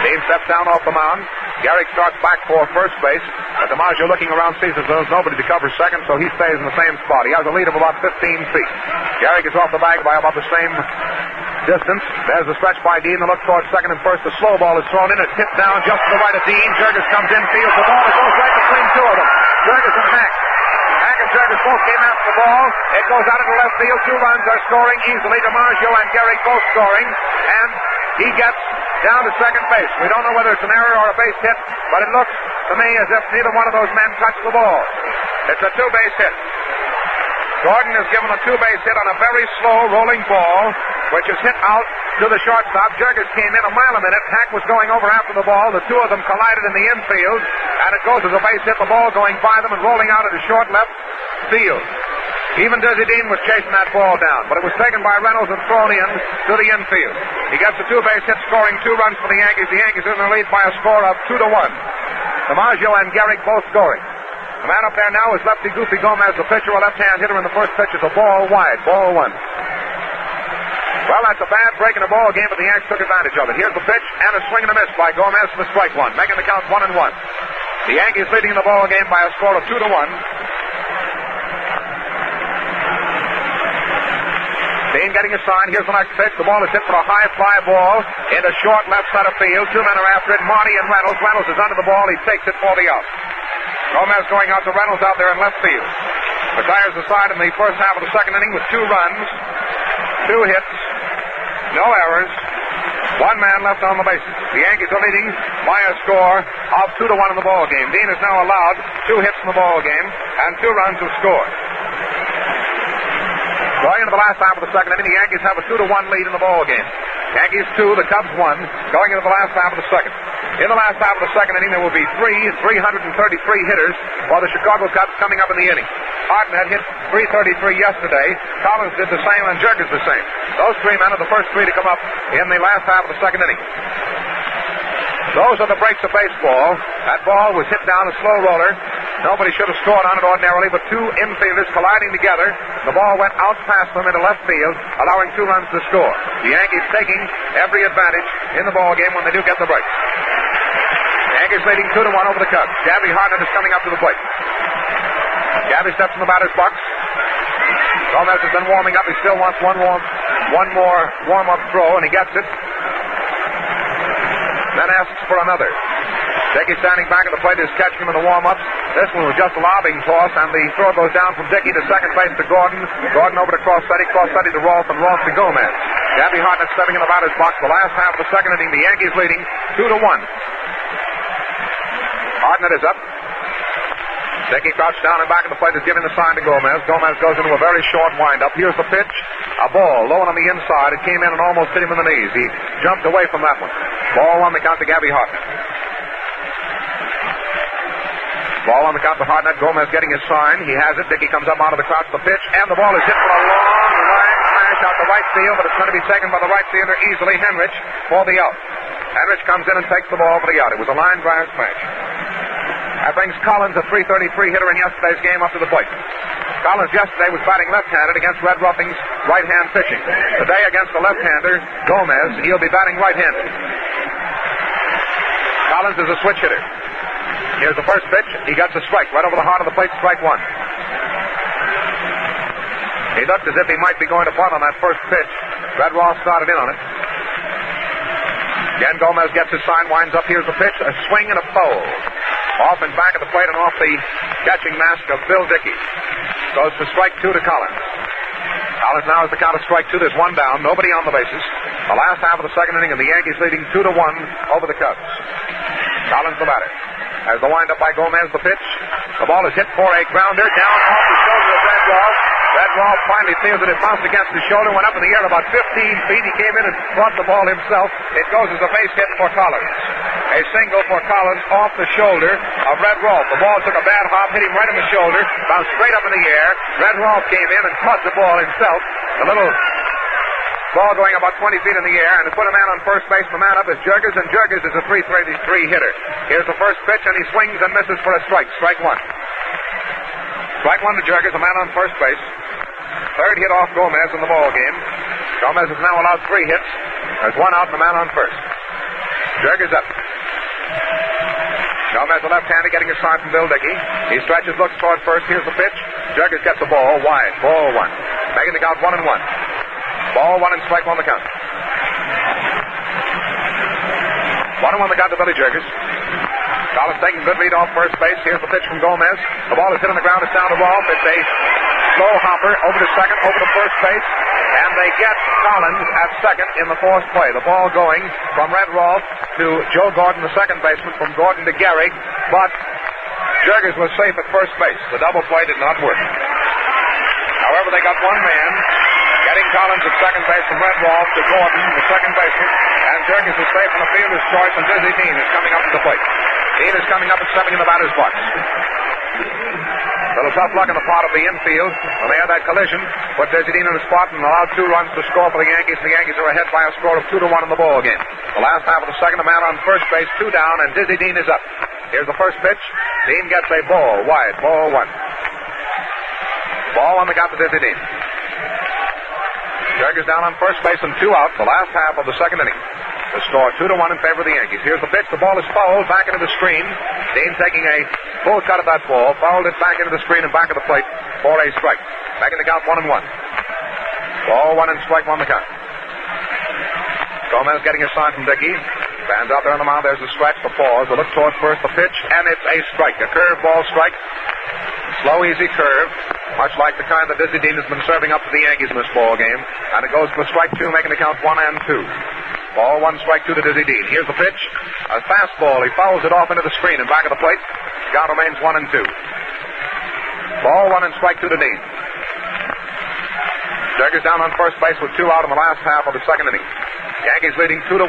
Dean steps down off the mound. Gehrig starts back for first base. But DiMaggio looking around sees that there's nobody to cover second, so he stays in the same spot. He has a lead of about 15 feet. Gehrig is off the bag by about the same distance. There's the stretch by Dean. The look towards second and first. The slow ball is thrown in. It's hit down just to the right of Dean. Jurgis comes in, fields the ball. It goes right between 2 of them. Jurgis and Hack. Hack and Jurgis both came after the ball. It goes out into left field. 2 runs are scoring easily. DiMaggio and Gehrig both scoring. And he gets down to second base. We don't know whether it's an error or a base hit, but it looks to me as if neither one of those men touched the ball. It's a 2-base hit. Gordon is given a 2-base hit on a very slow rolling ball, which is hit out to the shortstop. Jurgis came in a mile a minute. Hack was going over after the ball. The 2 of them collided in the infield, and it goes as a base hit, the ball going by them and rolling out into short left field. Even Desi Dean was chasing that ball down, but it was taken by Reynolds and thrown in to the infield. He gets a 2-base hit, scoring 2 runs for the Yankees. The Yankees are in the lead by a score of 2-1. DiMaggio and Gehrig both scoring. The man up there now is Lefty Goofy Gomez, the pitcher, a left-hand hitter, and the first pitch is a ball wide, ball 1. Well, that's a bad break in the ball game, but the Yanks took advantage of it. Here's the pitch, and a swing and a miss by Gomez for strike 1, making the count 1-1. The Yankees leading the ball game by a score of 2-1. Dean getting a sign. Here's the next pitch. The ball is hit for a high fly ball into short left center field. 2 men are after it. Marty and Reynolds. Reynolds is under the ball. He takes it for the out. Gomez going out to Reynolds out there in left field. Retires the side in the first half of the second inning with 2 runs, 2 hits, no errors, 1 man left on the bases. The Yankees are leading by a score of 2-1 in the ball game. Dean is now allowed 2 hits in the ball game, and 2 runs have scored. Going into the last half of the second inning, the Yankees have a 2-1 lead in the ball game. Yankees 2, the Cubs 1, going into the last half of the second. In the last half of the second inning, there will be 333 hitters for the Chicago Cubs coming up in the inning. Harden had hit 333 yesterday. Collins did the same, and Jurgis the same. Those 3 men are the first 3 to come up in the last half of the second inning. Those are the breaks of baseball. That ball was hit down a slow roller. Nobody should have scored on it ordinarily, but 2 infielders colliding together. The ball went out past them into left field, allowing 2 runs to score. The Yankees taking every advantage in the ball game when they do get the break. Yankees leading 2-1 over the Cubs. Gabby Hartnett is coming up to the plate. Gabby steps in the batter's box. Gomez has been warming up. He still wants one more warm-up throw, and he gets it. Then asks for another. Dickey standing back at the plate is catching him in the warm-ups. This one was just a lobbing toss, and the throw goes down from Dickey to second base to Gordon. Gordon over to Crossetti to Rolfe, and Rolfe to Gomez. Gabby Hartnett stepping in the batter's box. The last half of the second inning, the Yankees leading 2-1. Hartnett is up. Dickey crouched down and back at the plate is giving the sign to Gomez. Gomez goes into a very short windup. Here's the pitch. A ball low on the inside. It came in and almost hit him in the knees. He jumped away from that one. Ball on the count to Gabby Hartnett. Ball on the count to Hartnett. Gomez getting his sign. He has it. Dickey comes up out of the crouch. The pitch, and the ball is hit for a long line smash out to right field, but it's going to be taken by the right fielder easily, Henrich, for the out. Henrich comes in and takes the ball for the out. It was a line drive smash. That brings Collins, a .333 hitter in yesterday's game, up to the plate. Collins yesterday was batting left-handed against Red Ruffing's right-hand pitching. Today against the left-hander, Gomez, he'll be batting right-handed. Collins is a switch hitter. Here's the first pitch. He gets a strike right over the heart of the plate, strike one. He looked as if he might be going to bunt on that first pitch. Red Rolfe started in on it. Again, Gomez gets his sign, winds up. Here's the pitch. A swing and a foul. Off and back of the plate and off the catching mask of Bill Dickey. Goes to strike two to Collins. Collins now has the count of strike two. There's one down. Nobody on the bases. The last half of the second inning, and the Yankees leading 2-1 over the Cubs. Collins the batter. As the windup by Gomez, the pitch. The ball is hit for a grounder down off the shoulder of Red Rolfe. Red Rolfe finally feels that it bounced against his shoulder, went up in the air about 15 feet. He came in and brought the ball himself. It goes as a base hit for Collins. A single for Collins off the shoulder of Red Rolfe. The ball took a bad hop, hit him right in the shoulder, bounced straight up in the air. Red Rolfe came in and caught the ball himself. The little ball going about 20 feet in the air, and to put a man on first base, the man up is Gehrig, and Gehrig is a 3-3 hitter. Here's the first pitch, and he swings and misses for a strike. Strike one. Strike one to Gehrig, a man on first base. Third hit off Gomez in the ball game. Gomez has now allowed 3 hits. There's one out and a man on first. Gehrig is up. Gomez, the left-hander, getting a sign from Bill Dickey. He stretches, looks toward first. Here's the pitch. Gehrig gets the ball wide. Ball one. Making the count 1-1. Ball one and strike one the count. 1-1 the count to Billy Gehrig. Collins taking good lead off first base. Here's the pitch from Gomez. The ball is hit on the ground. It's down to Rolfe. It's a slow hopper over to second, over to first base. And they get Collins at second in the fourth play. The ball going from Red Rolfe to Joe Gordon, the second baseman, from Gordon to Gehrig. But Gehrig was safe at first base. The double play did not work. However, they got one man getting Collins at second base from Red Rolfe to Gordon, the second baseman. And Gehrig is safe on the fielder's choice, and Dizzy Dean is coming up to the plate. Dean is coming up and stepping in the batter's box. A little tough luck on the part of the infield when they had that collision. Put Dizzy Dean in the spot and allowed 2 runs to score for the Yankees. The Yankees are ahead by a score of 2-1 in the ball game. The last half of the second, a man on first base, 2 down, and Dizzy Dean is up. Here's the first pitch. Dean gets a ball wide, ball one. Ball on the count to Dizzy Dean. Gehrig is down on first base and 2 out. The last half of the second inning. The score 2-1 in favor of the Yankees. Here's the pitch. The ball is fouled back into the screen. Dean taking a full cut of that ball, fouled it back into the screen and back of the plate for a strike. Back in the count 1-1. Ball one and strike one the count. Gomez getting a sign from Dickey. Fans out there on the mound. There's the scratch, the pause. The look toward first, the pitch, and it's a strike. A curveball strike. Slow, easy curve. Much like the kind that Dizzy Dean has been serving up to the Yankees in this ball game. And it goes for strike 2, making the count 1 and 2. Ball one, strike 2 to Dizzy Dean. Here's the pitch. A fastball. He fouls it off into the screen and back of the plate. Count remains 1 and 2. Ball one and strike 2 to Dean. Gehrig is down on first base with 2 out in the last half of the second inning. Yankees leading 2-1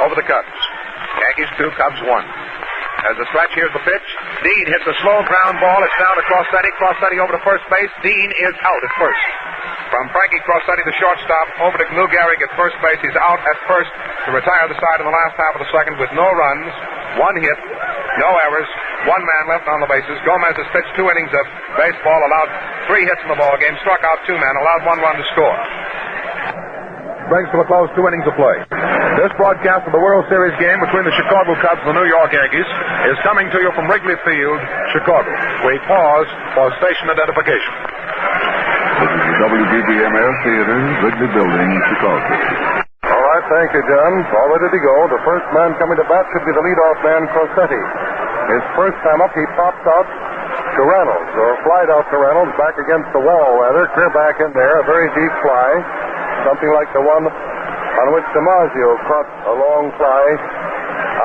over the Cubs. Yankees 2, Cubs 1. As the stretch, here's the pitch. Dean hits a slow ground ball. It's down to Crossetti. Crossetti over to first base. Dean is out at first. From Frankie Crossetti, the shortstop, over to Lou Gehrig at first base. He's out at first to retire the side in the last half of the second with no runs, 1 hit, no errors, 1 man left on the bases. Gomez has pitched 2 innings of baseball, allowed 3 hits in the ball game, struck out 2 men, allowed 1 run to score. Brings to a close 2 innings of play. This broadcast of the World Series game between the Chicago Cubs and the New York Yankees is coming to you from Wrigley Field, Chicago. We pause for station identification. This is the WBBMF Theater, Wrigley Building, Chicago. All right, thank you, John. All ready to go. The first man coming to bat should be the leadoff man, Crossetti. His first time up, he pops out to Reynolds, or flied out to Reynolds, back against the wall, rather. Clear back in there, a very deep fly. Something like the one on which DiMaggio caught a long fly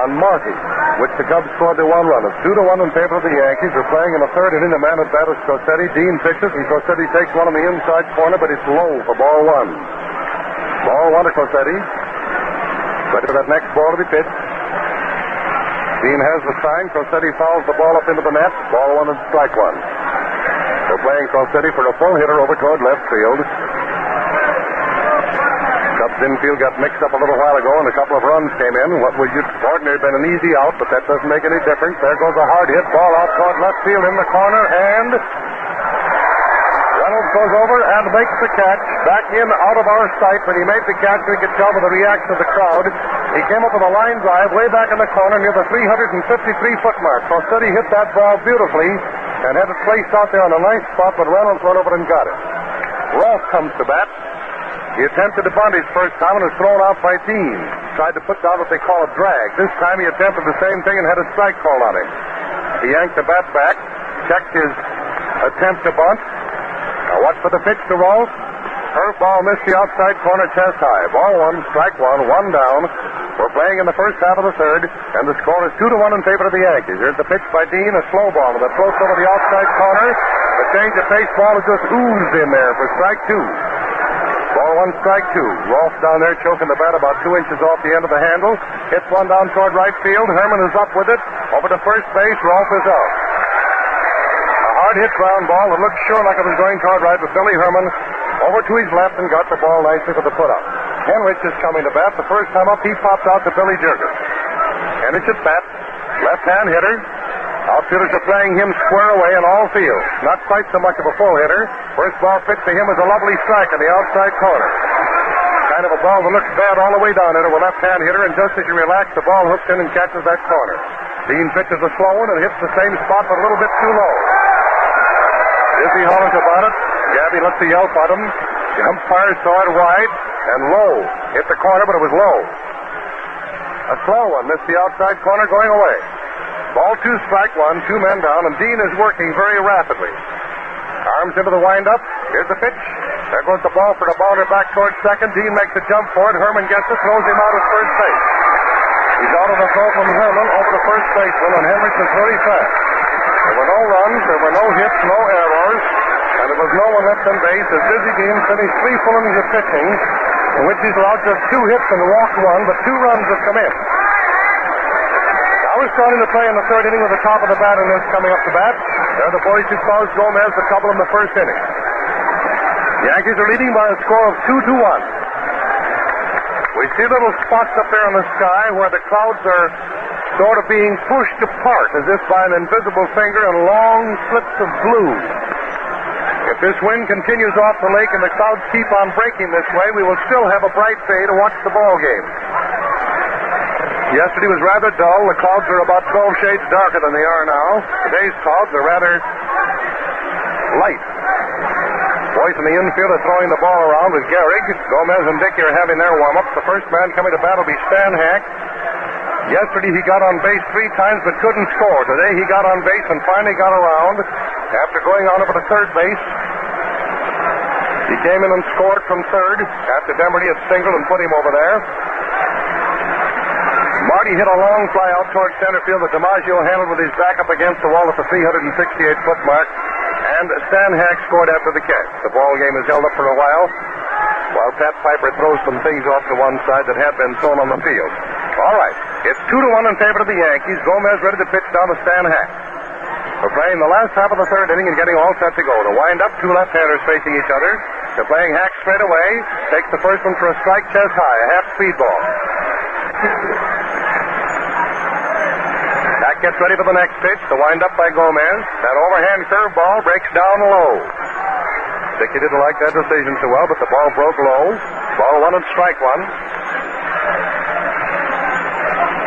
on Marty, which the Cubs scored their 1 run. It's 2-1 in favor of the Yankees. They're playing in the third inning. The man at bat is Crossetti. Dean pitches, and Crossetti takes one on the inside corner, but it's low for ball 1. Ball 1 to Crossetti. Ready for that next ball to be pitched. Dean has the sign. Crossetti fouls the ball up into the net. Ball 1 and strike 1. They're playing Crossetti for a full hitter over toward left field. Cubs infield got mixed up a little while ago, and a couple of runs came in. What would ordinarily been an easy out, but that doesn't make any difference. There goes a hard hit ball out toward left field in the corner, and Reynolds goes over and makes the catch. Back in, out of our sight. When he made the catch, we could tell by the reaction of the crowd. He came up with a line drive way back in the corner near the 353-foot mark. Rossetti hit that ball beautifully and had it placed out there on a nice spot, but Reynolds went over and got it. Rolfe comes to bat. He attempted to bunt his first time and was thrown out by Dean. Tried to put down what they call a drag. This time he attempted the same thing and had a strike called on him. He yanked the bat back, checked his attempt to bunt. Now watch for the pitch to Rolfe. Curveball missed the outside corner chest high. Ball one, strike one, one down. We're playing in the first half of the third, and the score is 2-1 in favor of the Yankees. Here's the pitch by Dean, a slow ball that floats over the outside corner. The change of pace ball has just oozed in there for strike two. Ball one, strike two. Rolfe down there choking the bat about 2 inches off the end of the handle. Hits one down toward right field. Herman is up with it. Over to first base. Rolfe is out. A hard hit ground ball that looked sure like it was going toward right, but Billy Herman over to his left and got the ball nicely for the put-up. Henrich is coming to bat. The first time up, he popped out to Billy Jurgen. Henrich at bat. Left-hand hitter. Outfielders are playing him square away in all fields. Not quite so much of a full hitter. First ball pitched to him was a lovely strike in the outside corner. Kind of a ball that looks bad all the way down into a left-hand hitter, and just as you relax, the ball hooks in and catches that corner. Dean pitches a slow one and hits the same spot, but a little bit too low. Dizzy hollers about it. Gabby lets the yelp at him. The umpire saw it wide and low. Hit the corner, but it was low. A slow one missed the outside corner going away. Ball two, strike one, 2 men down, and Dean is working very rapidly. Arms into the windup. Here's the pitch. There goes the ball for the bounder back towards second. Dean makes a jump for it. Herman gets it, throws him out at first base. He's out of the throw from Herman over to first baseman, and Henrich is very fast. There were no runs, there were no hits, no errors, and there was no one left on base as Dizzy Dean finished 3 full innings of pitching, in which he's allowed just 2 hits and walked 1, but 2 runs have come in. We're starting to play in the third inning with the top of the batter coming up to bat. They're the boys who caused Gomez the trouble in the first inning. The Yankees are leading by a score of 2-1. We see little spots up there in the sky where the clouds are sort of being pushed apart as if by an invisible finger in long slips of blue. If this wind continues off the lake and the clouds keep on breaking this way, we will still have a bright day to watch the ball game. Yesterday was rather dull. The clouds are about 12 shades darker than they are now. Today's clouds are rather light. Boys in the infield are throwing the ball around with Gehrig. Gomez and Dickey are having their warm-ups. The first man coming to bat will be Stan Hack. Yesterday he got on base 3 times but couldn't score. Today he got on base and finally got around. After going on over to third base, he came in and scored from third after Demaree had singled and put him over there. Marty hit a long fly out towards center field that DiMaggio handled with his back up against the wall at the 368-foot mark, and Stan Hack scored after the catch. The ball game is held up for a while Pat Piper throws some things off to one side that had been thrown on the field. All right, it's 2-1 in favor of the Yankees. Gomez ready to pitch down to Stan Hack. We're playing the last half of the third inning and getting all set to go. To wind up, 2 left-handers facing each other. They're playing Hack straight away. Takes the first one for a strike chest high, a half-speed ball. Hack gets ready for the next pitch. The wind up by Gomez. That overhand curveball breaks down low. Dickey didn't like that decision so well, but the ball broke low. Ball 1 and strike 1.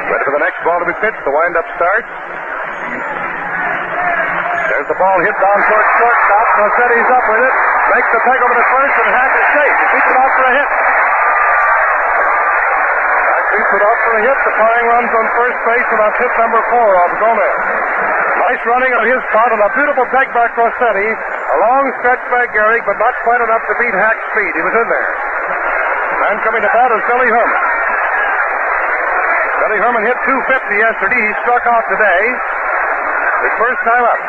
Ready for the next ball to be pitched. The wind up starts. There's the ball hit down towards shortstop. Rossetti's up with it. Makes the peg over to first, and Hack is safe. He keeps it out for a hit. Hack keeps it out for a hit. The tying runs on first base, and that's hit number 4 off Gomez. Nice running on his part, and a beautiful peg by Rossetti. A long stretch by Gehrig, but not quite enough to beat Hack's speed. He was in there. Man coming to bat is Billy Herman. Billy Herman hit .250 yesterday. He struck out today. His first time up.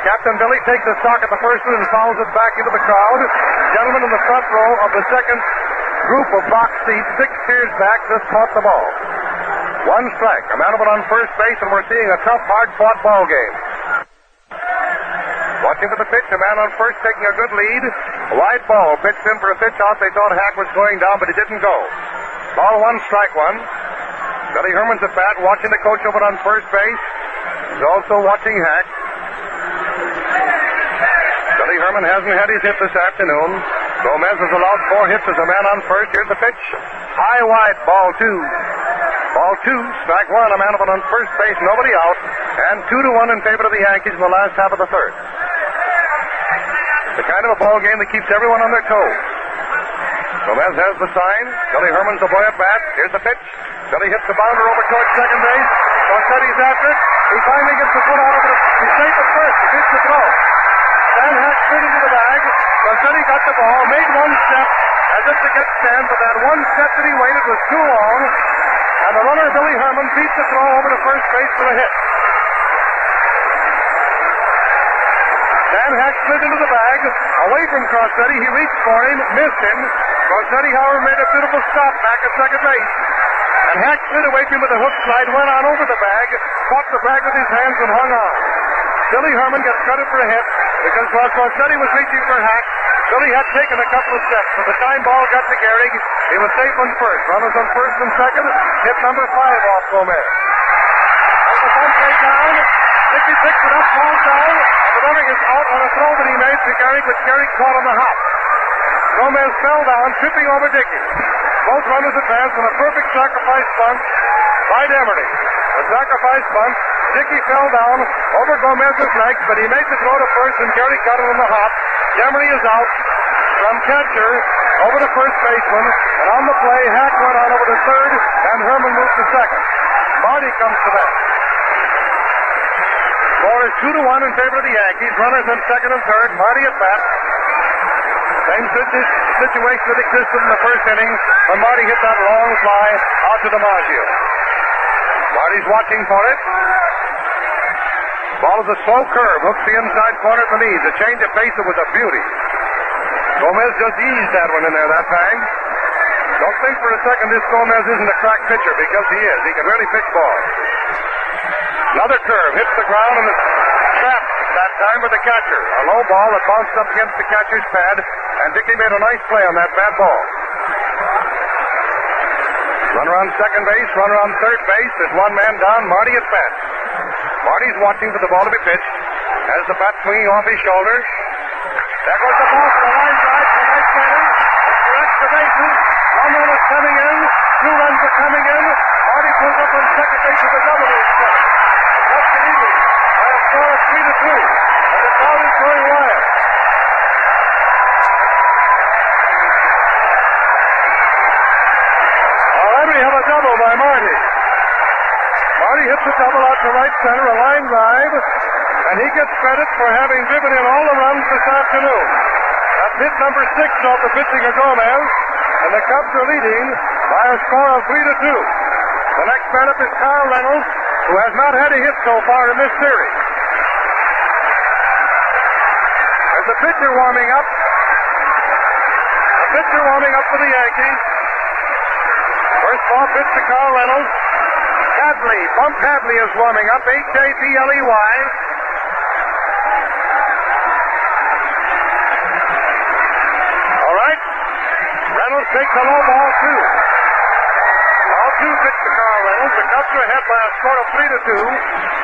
Captain Billy takes a stock at the first one and fouls it back into the crowd. Gentlemen in the front row of the second group of box seats, 6 tiers back, just caught the ball. 1 strike. A man on first base, and we're seeing a tough, hard-fought ball game. Watching for the pitch, a man on first taking a good lead. A wide ball pitched in for a pitch out. They thought Hack was going down, but he didn't go. Ball 1, strike 1. Billy Herman's at bat, watching the coach over on first base. He's also watching Hack. Billy Billy Herman hasn't had his hit this afternoon. Gomez has allowed 4 hits as a man on first. Here's the pitch. High wide, ball 2. Ball 2, strike 1, a man up on first base, nobody out, and 2-1 in favor of the Yankees in the last half of the third. The kind of a ball game that keeps everyone on their toes. Gomez has the sign. Billy Herman's the boy at bat. Here's the pitch. Billy hits the bounder over towards second base. Garcetti's after it. He finally gets the foot out of it. He's safe at first. He hits the throw. Stan Hack slid into the bag. Garcetti got the ball, made one step as if to get Stan, but that one step that he waited was too long. And the runner, Billy Herman, beat the throw over to first base for a hit. Stan Hack slid into the bag, away from Garcetti. He reached for him, missed him. Garcetti, however, made a beautiful stop back at second base. And Hack slid away from him with a hook slide, went on over the bag, caught the bag with his hands and hung on. Billy Herman gets credit for a hit because while Garcetti was reaching for Hack, Billy had taken a couple of steps. By the time ball got to Gehrig, he was safe on first. Runners on first and second. Hit number 5 off Gomez. As the bunt way down, Dickey picks it up, falls down. The runner is out on a throw that he made to Gehrig, which Gehrig caught on the hop. Gomez fell down, tripping over Dickey. Both runners advanced on a perfect sacrifice bunt by Demaree. A sacrifice bunt. Dickey fell down over Gomez's legs, but he made the throw to first, and Gehrig got it on the hop. Demaree is out from catcher over to first baseman, and on the play, Hack went on over to third, and Herman moved to second. Marty comes to bat. Score is 2-1 in favor of the Yankees. Runners in second and third. Marty at bat. Same situation that existed in the first inning when Marty hit that long fly out to DiMaggio. Marty's watching for it. Ball is a slow curve, hooks the inside corner at the knees. A change of pace that was a beauty. Gomez just eased that one in there that time. Don't think for a second this Gomez isn't a crack pitcher, because he is. He can really pitch balls. Another curve, hits the ground and is trapped that time with the catcher. A low ball that bounced up against the catcher's pad, and Dickey made a nice play on that bad ball. Runner on second base, runner on third base. There's one man down, Marty at bat. Marty's watching for the ball to be pitched. Has the bat swinging off his shoulder. There goes the ball for the line drive from right center. It corrects the bases. One run is coming in. 2 runs are coming in. Marty pulls up on second base with a double base hit. That's the evening by a score of 3-2. And the crowd is going wild. Already have a double by Marty. Marty hits a double out to right center, a line drive, and he gets credit for having driven in all the runs this afternoon. That's hit number 6 off the pitching of Gomez, and the Cubs are leading by a score of 3-2. The next man up is Carl Reynolds, who has not had a hit so far in this series. There's the pitcher warming up. The pitcher warming up for the Yankees. First ball pitch to Carl Reynolds. Hadley, Bump Hadley is warming up. Hadley. All right. Reynolds takes a low ball, 2. Ball 2 pitch to Carl Reynolds. The Cubs are ahead by a score of 3-2.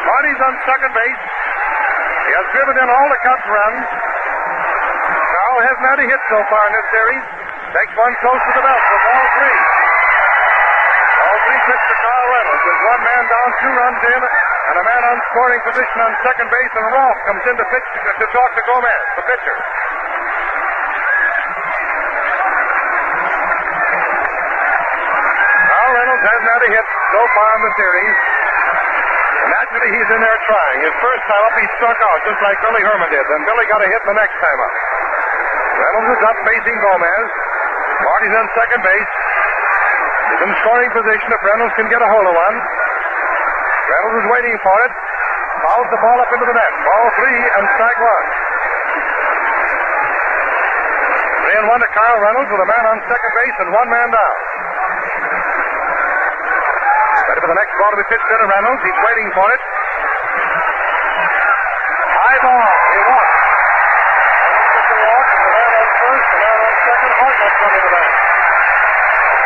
Marty's on second base. He has driven in all the Cubs runs. Carl hasn't had a hit so far in this series. Takes one close to the belt for ball 3. Ball 3 pitch to Carl Reynolds. With one man down, 2 runs in, and a man on scoring position on second base, and Rolfe comes in to pitch to talk to Gomez, the pitcher. Carl Reynolds hasn't had a hit so far in the series. Naturally, he's in there trying. His first time up, he struck out, just like Billy Herman did. Then Billy got a hit the next time up. Reynolds is up facing Gomez. Marty's on second base. He's in scoring position if Reynolds can get a hold of one. Reynolds is waiting for it. Fouls the ball up into the net. Ball 3 and strike 1. 3-1 to Carl Reynolds with a man on second base and one man down. Ready for the next ball to be pitched into Reynolds. He's waiting for it. High ball. He walks. The walk. The man on first. The man on second. Hartnett coming to that.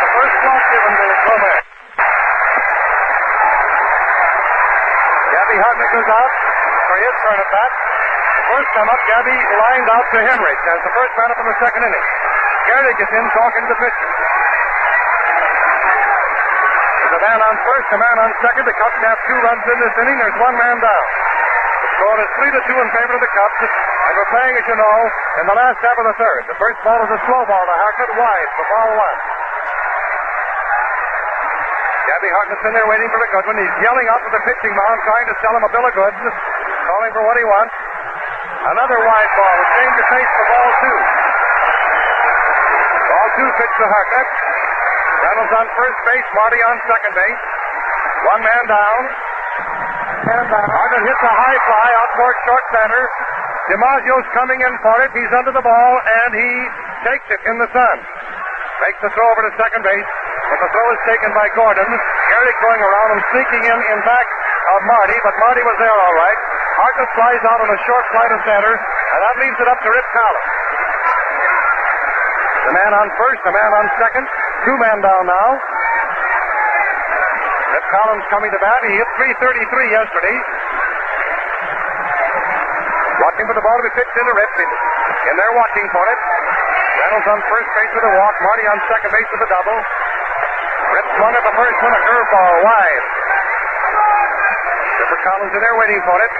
The first walk given to Gomez. Gabby Hartnett goes out for his turn at bat. The first time up, Gabby lined out to Henrich as the first man up in the second inning. Gehrig is in talking to the pitcher. There's a man on first, a man on second. The Cubs have 2 runs in this inning. There's 1 man down. The score is 3-2 in favor of the Cubs. And we're playing, as you know, in the last half of the third. The first ball is a slow ball to Hartnett, wide for ball 1. Gabby Hartnett's in there waiting for the good one. He's yelling out to the pitching mound, trying to sell him a bill of goods, calling for what he wants. Another wide ball. A change of pace for ball 2. Ball 2 pitch to Hartnett. Reynolds on first base, Marty on second base. 1 man down. Hartnett hits a high fly out toward short center. DiMaggio's coming in for it. He's under the ball, and he takes it in the sun. Makes the throw over to second base, but the throw is taken by Gordon. Gehrig going around and sneaking in back of Marty, but Marty was there all right. Hartnett flies out on a short fly to center, and that leaves it up to Rip Collins. The man on first, the man on second. 2 men down now. Rip Collins coming to bat. He hit .333 yesterday. Watching for the ball to be pitched into Rip. In there watching for it. Reynolds on first base with a walk. Marty on second base with a double. Rip swung at the first one, a curveball wide. Ripper Collins in there waiting for it.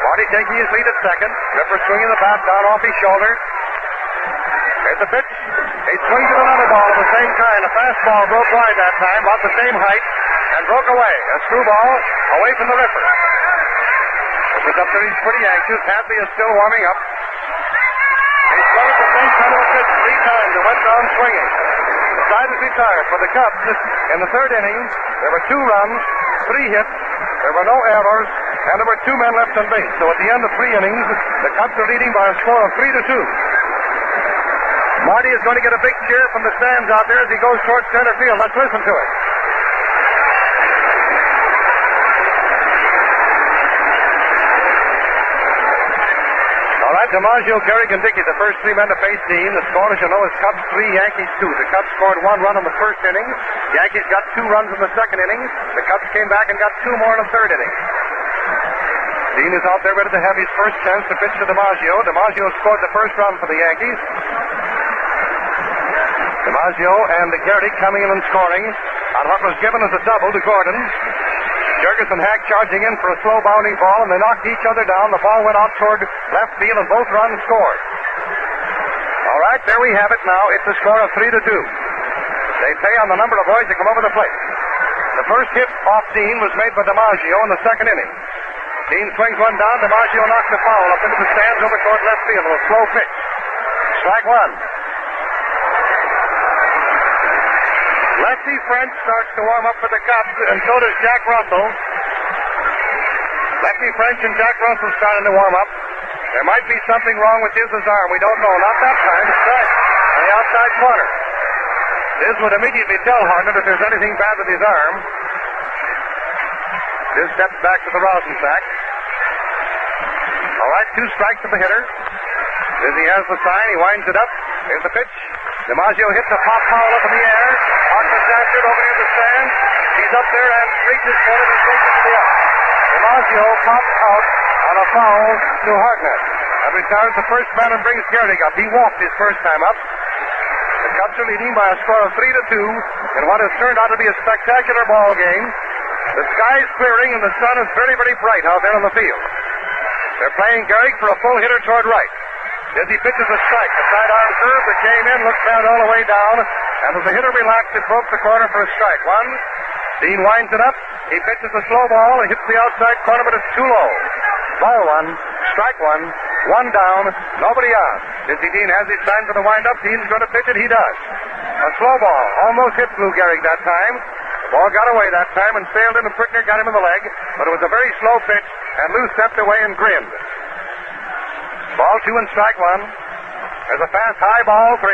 Marty taking his lead at second. Ripper swinging the bat down off his shoulder. Here's the pitch. He swings at another ball of the same kind. A fastball broke wide that time, about the same height, and broke away. A screwball away from the Ripper. Ripper's up there. He's pretty anxious. Hadley is still warming up. He swung at the same kind of a pitch 3 times and went down swinging. The side is retired for the Cubs. In the third inning, there were 2 runs, 3 hits, there were no errors, and there were 2 men left on base. So at the end of 3 innings, the Cubs are leading by a score of 3-2. Marty is going to get a big cheer from the stands out there as he goes towards center field. Let's listen to it. All right, DiMaggio, Gehrig, and Dickey, the first 3 men to face Dean. The score, as you know, is Cubs 3, Yankees 2. The Cubs scored 1 run in the first inning. The Yankees got 2 runs in the second inning. The Cubs came back and got 2 more in the third inning. Dean is out there ready to have his first chance to pitch to DiMaggio. DiMaggio scored the first run for the Yankees. DiMaggio and Gehrig coming in and scoring on what was given as a double to Gordon. Jurgens and Hack charging in for a slow bounding ball, and they knocked each other down. The ball went out toward left field, and both runs scored. All right, there we have it now. It's a score of 3-2. They pay on the number of boys that come over the plate. The first hit off Dean was made by DiMaggio in the second inning. Dean swings one down. DiMaggio knocks the foul up into the stands over toward left field with a slow pitch. Strike 1. Lefty French starts to warm up for the Cubs, and so does Jack Russell. Lefty French and Jack Russell starting to warm up. There might be something wrong with Diz's arm. We don't know. Not that time. Strike on the outside corner. Diz would immediately tell Hartnett if there's anything bad with his arm. Diz steps back to the rosin sack. All right, 2 strikes to the hitter. Dizzy has the sign. He winds it up. Here's the pitch. DiMaggio hits a pop foul up in the air. Hartnett's after it over near the stand. He's up there and reaches for it and takes it to the out. DiMaggio pops out on a foul to Hartnett. That retires the first man and brings Gehrig up. He walked his first time up. The Cubs are leading by a score of 3-2 in what has turned out to be a spectacular ball game. The sky is clearing and the sun is very, very bright out there on the field. They're playing Gehrig for a full hitter toward right. Dizzy pitches a strike. The sidearm curve that came in looked bad all the way down, and as the hitter relaxed, it broke the corner for a strike. 1. Dean winds it up. He pitches a slow ball and hits the outside corner, but it's too low. Ball 1, strike 1, 1 down, nobody on. Dizzy Dean has his sign for the windup. Dean's going to pitch it. He does. A slow ball almost hit Lou Gehrig that time. The ball got away that time and sailed in, and Prickner got him in the leg, but it was a very slow pitch, and Lou stepped away and grinned. Ball 2 and strike 1. There's a fast high ball 3.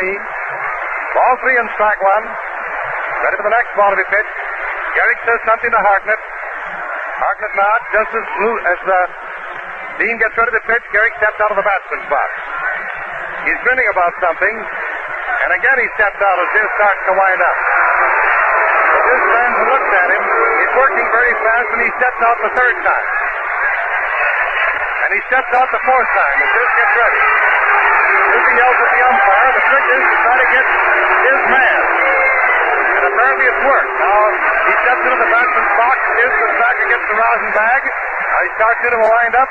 Ball 3 and strike 1. Ready for the next ball to be pitched. Gehrig says something to Hartnett. Hartnett nods just as Dean gets ready to pitch. Gehrig steps out of the batsman's box. He's grinning about something, and again he steps out as Diz starts to wind up. Diz stands and looks at him. He's working very fast, and he steps out the third time. And he steps out the fourth time as this gets ready. Dizzy yells at the umpire. The trick is to try to get his man. And apparently it's worked. Now he steps into the batsman's box, gives the back against the rosin bag. Now he starts into a wind-up.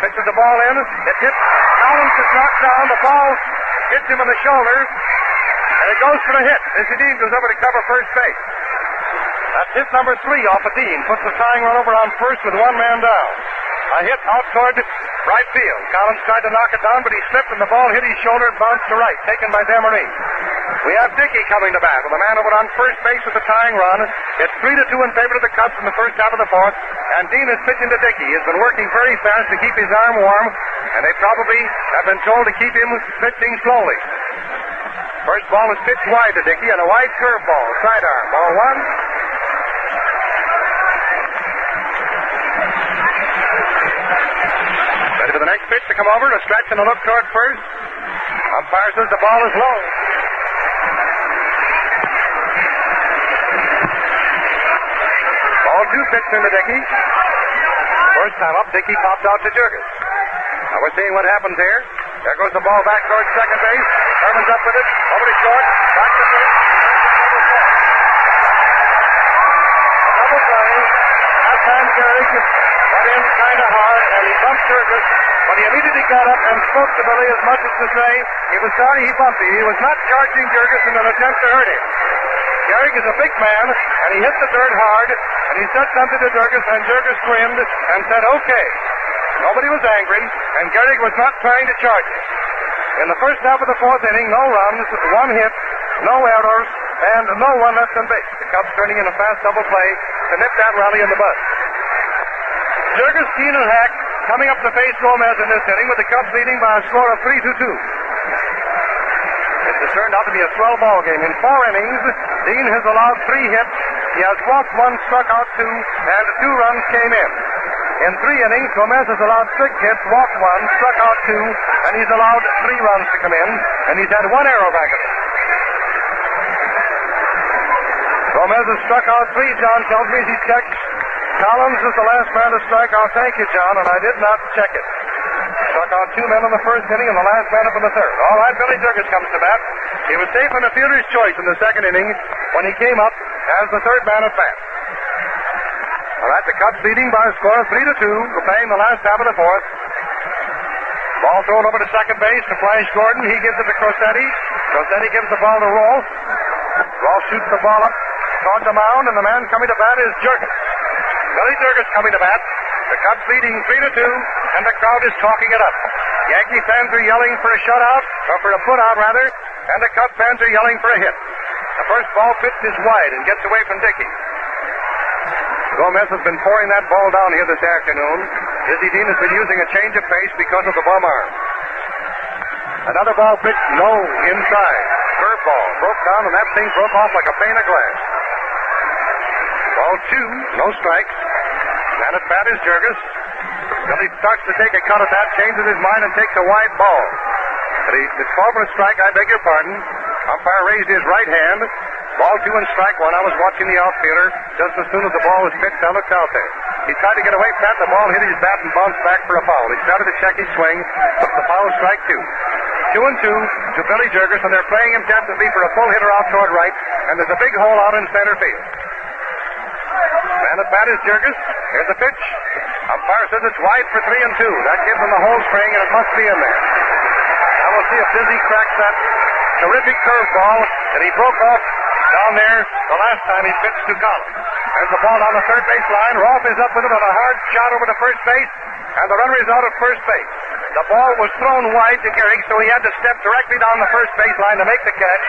Pitches the ball in. It hits. Collins is knocked down. The ball hits him in the shoulder. And it goes for a hit. Dizzy Dean goes over to cover first base. That's hit number 3 off of Dean. Puts the tying run over on first with one man down. A hit out toward right field. Collins tried to knock it down, but he slipped and the ball hit his shoulder and bounced to right, taken by Demaree. We have Dickey coming to bat with a man over on first base with the tying run. It's 3-2 in favor of the Cubs in the first half of the fourth, and Dean is pitching to Dickey. He has been working very fast to keep his arm warm, and they probably have been told to keep him pitching slowly. First ball is pitched wide to Dickey, and a wide curveball, sidearm. Ball 1. Ready for the next pitch to come over, a stretch and a look toward first. Umpire says the ball is low. Ball 2 pitched into Dickey. First time up, Dickey popped out to Jurgens. Now we're seeing what happens here. There goes the ball back towards second base. Herman's up with it, over to short, back to first. Double play. That time Gehrig got in kind of hard, and he bumped Jurgens, but he immediately got up and spoke to Billy as much as to say he was sorry he bumped him. He was not charging Jurgens in an attempt to hurt him. Gehrig is a big man, and he hit the dirt hard, and he said something to Jurgens, and Jurgens grinned and said, okay. Nobody was angry, and Gehrig was not trying to charge him. In the first half of the fourth inning, no runs, 1 hit, no errors, and no one left on base. The Cubs turning in a fast double play to nip that rally in the bud. Jurgens, Dean, and Hack coming up to face Gomez in this inning with the Cubs leading by a score of 3-2. It has turned out to be a 12-ball game. In 4 innings, Dean has allowed 3 hits. He has walked 1, struck out 2, and 2 runs came in. In 3 innings, Gomez has allowed 6 hits, walked 1, struck out 2, and he's allowed 3 runs to come in, and he's had 1 error back at him. Gomez has struck out 3, John tells me. He checked. Collins is the last man to strike out. Thank you, John, and I did not check it. Struck out 2 men in the first inning and the last man up in the third. All right, Billy Jurgens comes to bat. He was safe in the fielder's choice in the second inning when he came up as the third man at bat. All right, the Cubs leading by a score of 3-2. We're playing the last half of the fourth. Ball thrown over to second base to Flash Gordon. He gives it to Crosetti. Crosetti gives the ball to Rolfe. Rolfe shoots the ball up toward the mound, and the man coming to bat is Jurgens. Billy Jurgens coming to bat. The Cubs leading 3-2, and the crowd is talking it up. Yankee fans are yelling for a shutout, or for a put-out rather, and the Cubs fans are yelling for a hit. The first ball pitched is wide and gets away from Dickey. Gomez has been pouring that ball down here this afternoon. Dizzy Dean has been using a change of pace because of the bum arm. Another ball pitched low inside. Curveball broke down, and that thing broke off like a pane of glass. Ball 2, no strikes. And at bat is Jurgens. Billy starts to take a cut at that, changes his mind, and takes a wide ball. But it's called for a strike, I beg your pardon. Umpire raised his right hand. Ball 2 and strike 1. I was watching the outfielder. Just as soon as the ball was pitched, I looked out there. He tried to get away from that. The ball hit his bat and bounced back for a foul. He started to check his swing, but the foul was strike 2. 2-2 to Billy Jurgens, and they're playing him tentatively for a full hitter out toward right, and there's a big hole out in center field. Man at bat is Jurgens. Here's the pitch. Umpire says it's wide for 3-2. That gives him the whole string, and it must be in there. Now we'll see if Dizzy cracks that terrific curveball that he broke off down there the last time he pitched to Collins. There's the ball down the third base line. Rolfe is up with it on a hard shot over to first base, and the runner is out at first base. The ball was thrown wide to Gehrig, so he had to step directly down the first base line to make the catch.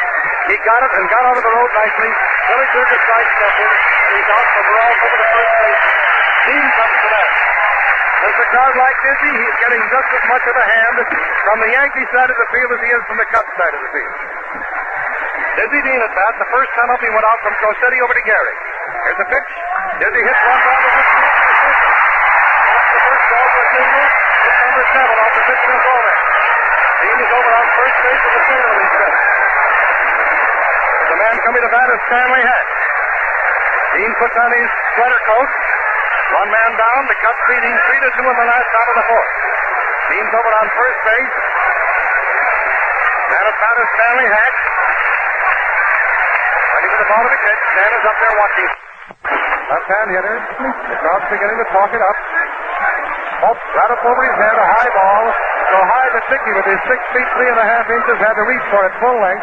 He got it and got out of the road nicely. Billy Jurgens sidestepped it. He's out for Rolfe over to first base. Dean comes to that. There's a crowd like Dizzy. He's getting just as much of a hand from the Yankee side of the field as he is from the Cubs side of the field. Dizzy Dean at bat. The first time up he went out from Crosetti over to Gehrig. Here's a pitch. Dizzy hits one down the left field. That's the first ball for a single. It's number 7 off the pitch of Gomez. Dean is over on first base with a single in his stretch. The man coming to bat is Stanley Hack. Dean puts on his sweater coat. One man down. The Cubs leading 3-2 in the last out of the fourth. Dean's over on first base. And at bat is Stanley Hack. Ready for the ball to be kicked. Stan is up there watching. Left-hand hitter. The crowd's beginning to talk it up. Oh, right up over his head, a high ball. So high that Dickey, with his 6 feet 3.5 inches, had to reach for it full length.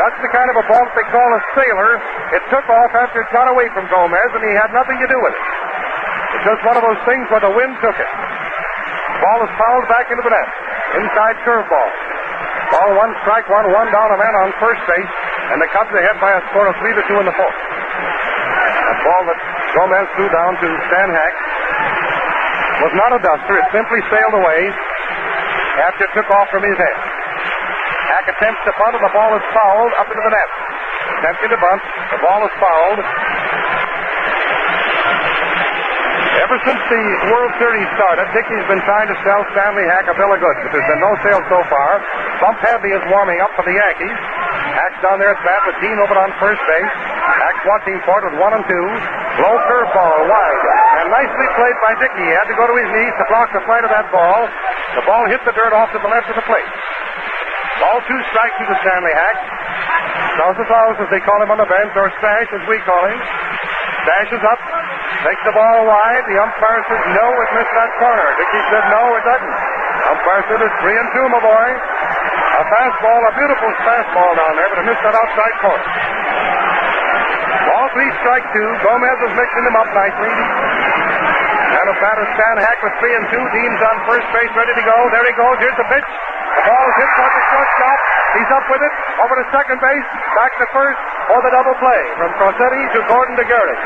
That's the kind of a ball that they call a sailor. It took off after it got away from Gomez, and he had nothing to do with it. It's just one of those things where the wind took it. Ball is fouled back into the net. Inside curveball. Ball one, strike one down, a man on first base, and the Cubs ahead by a score of 3-2 in the fourth. That ball that Gomez threw down to Stan Hack was not a duster. It simply sailed away after it took off from his head. Hack attempts to bunt, and the ball is fouled up into the net. Attempting to bunt, the ball is fouled. Ever since the World Series started, Dickey's been trying to sell Stanley Hack a bill of goods, but there's been no sale so far. Bump Hadley is warming up for the Yankees. Hack's down there at bat with Dean over on first base. Hack's watching for it with 1 and 2. Low curveball, wide. And nicely played by Dickey. He had to go to his knees to block the flight of that ball. The ball hit the dirt off to the left of the plate. Ball 2 strikes to the Stanley Hack. House, as they call him on the bench, or Stash as we call him. Stash is up. Takes the ball wide. The umpire says no, it missed that corner. Dickey said no, it doesn't. Umpire said it's 3 and 2, my boy. A fastball, a beautiful fastball down there, but it missed that outside corner. Ball 3, strike 2. Gomez is mixing them up nicely. And a batter Stan Hack with 3 and 2. Dean's on first base, ready to go. There he goes. Here's the pitch. The ball is hit toward the shortstop. He's up with it. Over to second base. Back to first for the double play. From Crosetti to Gordon to Gehrig.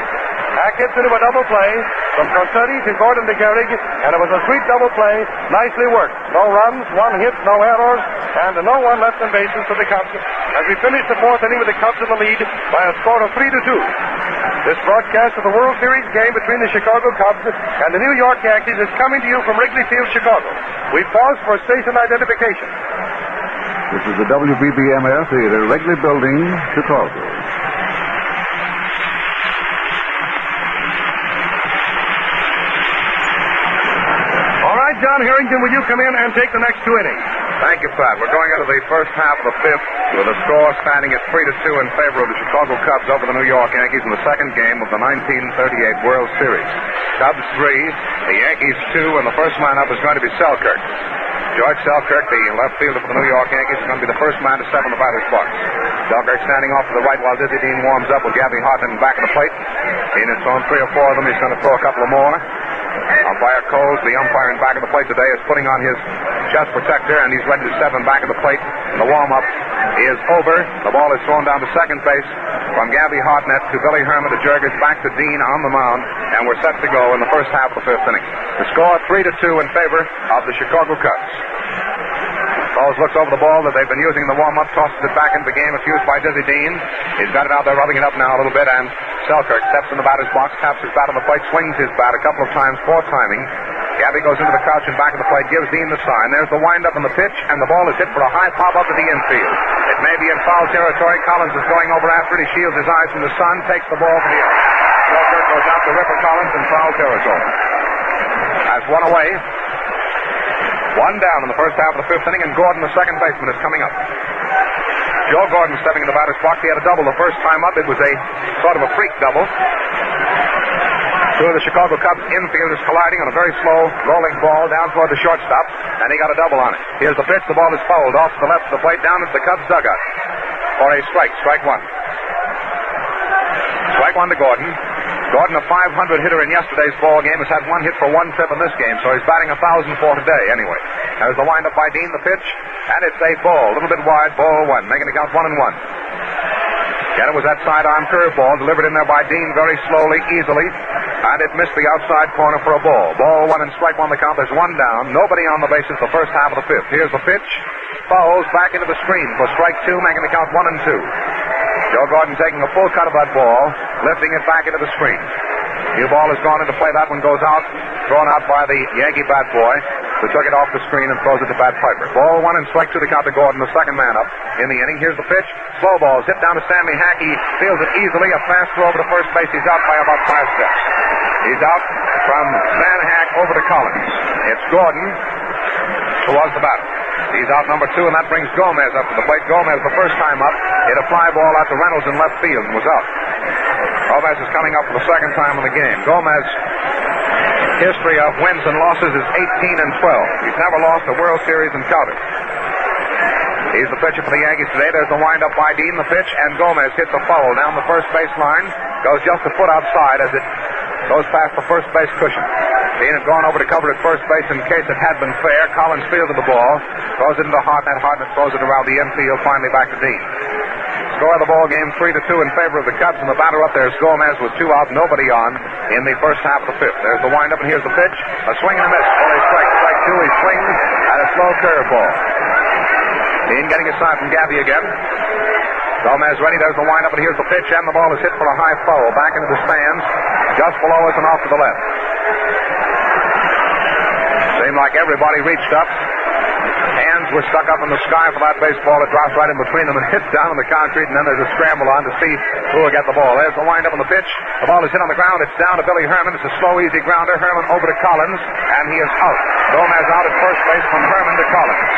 Hack hits into a double play from Crosetti to Gordon to Gehrig, and it was a sweet double play. Nicely worked. No runs, 1 hit, no errors, and no one left in bases for the Cubs. As we finish the fourth inning with the Cubs in the lead by a score of 3-2. This broadcast of the World Series game between the Chicago Cubs and the New York Yankees is coming to you from Wrigley Field, Chicago. We pause for station identification. This is the WBBM-Air Theater, Wrigley Building, Chicago. All right, John Harrington, will you come in and take the next 2 innings? Thank you, Pat. We're going into the first half of the fifth with a score standing at 3-2 in favor of the Chicago Cubs over the New York Yankees in the second game of the 1938 World Series. Cubs 3, the Yankees 2, and the first man up is going to be Selkirk. George Selkirk, the left fielder for the New York Yankees, is going to be the first man to step on the batter's box. Selkirk standing off to the right while Dizzy Dean warms up with Gabby Hartman back of the plate. Dean has thrown 3 or 4 of them. He's going to throw a couple of more. Umpire Coles, the umpire in back of the plate today, is putting on his chest protector, and he's ready to step in back of the plate. The warm-up is over. The ball is thrown down to second base from Gabby Hartnett to Billy Herman to Jurgens, back to Dean on the mound, and we're set to go in the first half of the fifth inning. The score 3-2 in favor of the Chicago Cubs. Coles looks over the ball that they've been using in the warm-up, tosses it back into the game. It's used by Dizzy Dean. He's got it out there, rubbing it up now a little bit, and Selkirk steps in the batter's box, taps his bat on the plate, swings his bat a couple of times, poor timing. Gabby goes into the crouch and back of the plate, gives Dean the sign. There's the windup and the pitch, and the ball is hit for a high pop up to the infield. It may be in foul territory. Collins is going over after it. He shields his eyes from the sun, takes the ball to the air. Selkirk goes out to Ripper Collins in foul territory. Has 1 away. 1 down in the first half of the fifth inning, and Gordon, the second baseman, is coming up. Joe Gordon stepping in the batter's box. He had a double the first time up. It was a sort of a freak double. 2 of the Chicago Cubs infielders colliding on a very slow rolling ball down toward the shortstop, and he got a double on it. Here's the pitch. The ball is fouled off to the left of the plate down into the Cubs dugout for a strike. Strike 1. Strike 1 to Gordon. Gordon, a 500 hitter in yesterday's ball game, has had 1 hit for 1 trip in this game, so he's batting 1,004 today anyway. There's the windup by Dean, the pitch, and it's a ball, a little bit wide, ball 1, making it count 1-1. Again, it was that sidearm curveball delivered in there by Dean very slowly, easily, and it missed the outside corner for a ball. Ball 1 and strike 1 the count. There's 1 down, nobody on the bases the first half of the fifth. Here's the pitch, fouls back into the screen for strike 2, making the count 1 and 2. Joe Gordon taking a full cut of that ball, lifting it back into the screen. New ball has gone into play. That one goes out, thrown out by the Yankee bat boy, who took it off the screen and throws it to Bat Piper. Ball 1 and strike 2 to count to Gordon, the second man up in the inning. Here's the pitch. Slow ball hit down to Sammy Hack. He fields it easily. A fast throw over to first base. He's out by about 5 steps. He's out. from Van Hack over to Collins. It's Gordon who was the batter. He's out number 2, and that brings Gomez up to the plate. Gomez, the first time up, hit a fly ball out to Reynolds in left field and was out. Gomez is coming up for the second time in the game. Gomez, history of wins and losses is 18-12. He's never lost a World Series encounter. He's the pitcher for the Yankees today. There's the windup by Dean, the pitch, and Gomez hits a foul down the first base line. Goes just a foot outside as it goes past the first base cushion. Dean had gone over to cover at first base in case it had been fair. Collins fielded the ball, throws it into Hartnett. Hartnett throws it around the infield, finally back to Dean. Score of the ball game 3-2 in favor of the Cubs, and the batter up there is Gomez with 2 out, nobody on in the first half of the 5th. There's the windup, and here's the pitch. A swing and a miss. Well, strike 2. He swings at a slow curveball. Dean getting a sign from Gabby again. Gomez ready. There's the windup, and here's the pitch, and the ball is hit for a high foul back into the stands, just below us and off to the left. Seemed like everybody reached up. Hands were stuck up in the sky for that baseball. It drops right in between them and hits down on the concrete, and then there's a scramble on to see who will get the ball. There's the windup on the pitch. The ball is hit on the ground. It's down to Billy Herman. It's a slow, easy grounder. Herman over to Collins, and he is out. Gomez out at first base from Herman to Collins.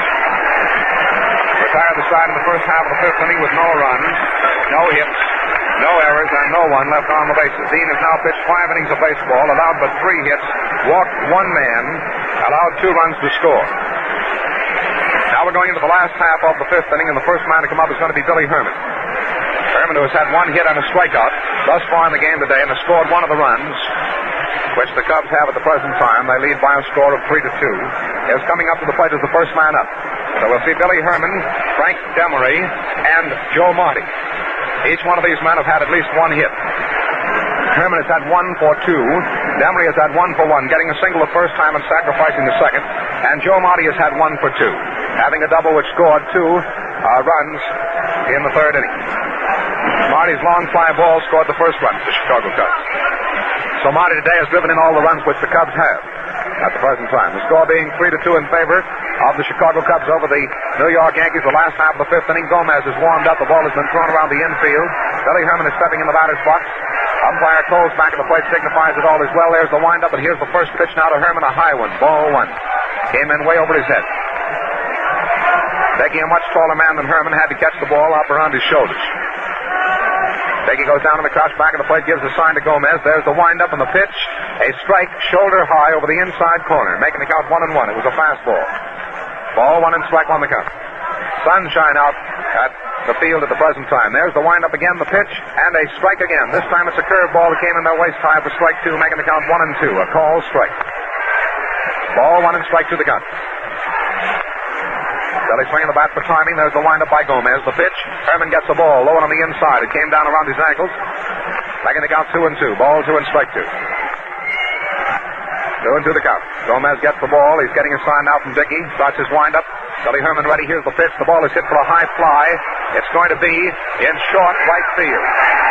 Retired the side in the first half of the 5th inning with no runs, no hits, no errors, and no one left on the bases. Dean has now pitched 5 innings of baseball, allowed but 3 hits, walked 1 man, allowed 2 runs to score. Now we're going into the last half of the 5th inning, and the first man to come up is going to be Billy Herman. Herman, who has had 1 hit and a strikeout thus far in the game today, and has scored 1 of the runs, which the Cubs have at the present time. They lead by a score of 3-2. Is coming up to the plate as the first man up. So we'll see Billy Herman, Frank Demaree, and Joe Marty. Each one of these men have had at least 1 hit. Herman has had 1 for 2. Demaree has had 1 for 1, getting a single the first time and sacrificing the second. And Joe Marty has had 1 for 2, having a double which scored 2 runs in the 3rd inning. Marty's long fly ball scored the first run for the Chicago Cubs. So Marty today has driven in all the runs which the Cubs have at the present time. The score being 3-2 in favor of the Chicago Cubs over the New York Yankees. The last half of the 5th inning, Gomez is warmed up. The ball has been thrown around the infield. Billy Herman is stepping in the batter's box. Umpire Coles back at the plate signifies that all is well. There's the windup, and here's the first pitch now to Herman, a high one, ball 1. Came in way over his head. Becky, a much taller man than Herman, had to catch the ball up around his shoulders. Becky goes down to the crouch back of the plate, gives a sign to Gomez. There's the windup and the pitch. A strike shoulder high over the inside corner, making the count 1-1. It was a fastball. Ball 1 and strike 1 the count. Sunshine out at the field at the present time. There's the windup again, the pitch, and a strike again. This time it's a curveball that came in their waist high for strike 2, making the count 1-2. A call strike. Ball 1 and strike 2 the count. Billy swinging the bat for timing. There's the windup by Gomez. The pitch. Herman gets the ball low and on the inside. It came down around his ankles. Making the count 2-2. Ball 2 and strike 2. 2-2 the count. Gomez gets the ball. He's getting a sign now from Dickey. Starts his windup. Billy Herman ready. Here's the pitch. The ball is hit for a high fly. It's going to be in short right field.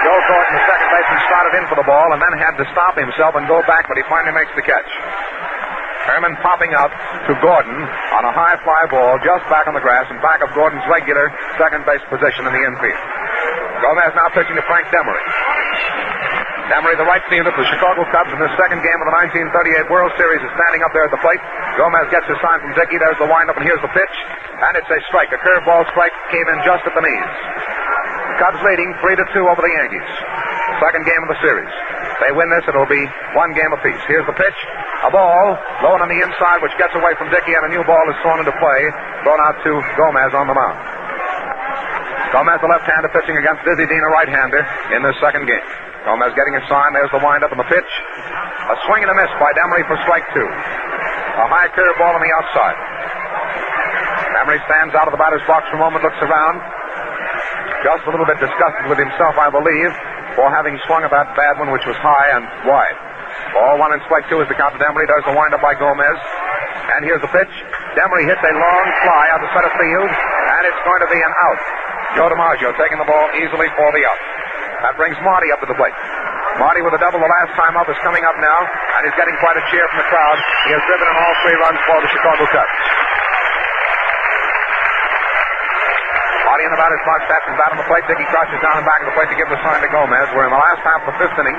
Joe Thornton, the second baseman, started in for the ball and then had to stop himself and go back, but he finally makes the catch. Herman popping out to Gordon on a high fly ball just back on the grass and back of Gordon's regular second base position in the infield. Gomez now pitching to Frank Demaree. Demaree, the right fielder for the Chicago Cubs in the second game of the 1938 World Series, is standing up there at the plate. Gomez gets his sign from Dickey. There's the windup, and here's the pitch. And it's a strike. A curveball strike came in just at the knees. The Cubs leading 3-2 over the Yankees. Second game of the series. If they win this, it'll be 1 game apiece. Here's the pitch. A ball low on the inside, which gets away from Dickey, and a new ball is thrown into play. Thrown out to Gomez on the mound. Gomez, the left-hander, pitching against Dizzy Dean, a right-hander, in this second game. Gomez getting a sign. There's the windup and the pitch. A swing and a miss by Demaree for strike 2. A high curveball on the outside. Demaree stands out of the batter's box for a moment, looks around. Just a little bit disgusted with himself, I believe, for having swung a that bad one, which was high and wide. Ball 1 and strike 2 is the count to Demaree. There's the windup by Gomez. And here's the pitch. Demaree hits a long fly out to center field, and it's going to be an out. Joe DiMaggio taking the ball easily for the out. That brings Marty up to the plate. Marty with a double the last time up is coming up now, and he's getting quite a cheer from the crowd. He has driven in all 3 runs for the Chicago Cubs. Marty in the batter's box, taps his bat on the plate. Dickey crouches down and back of the plate to give the sign to Gomez. We're in the last half of the 5th inning.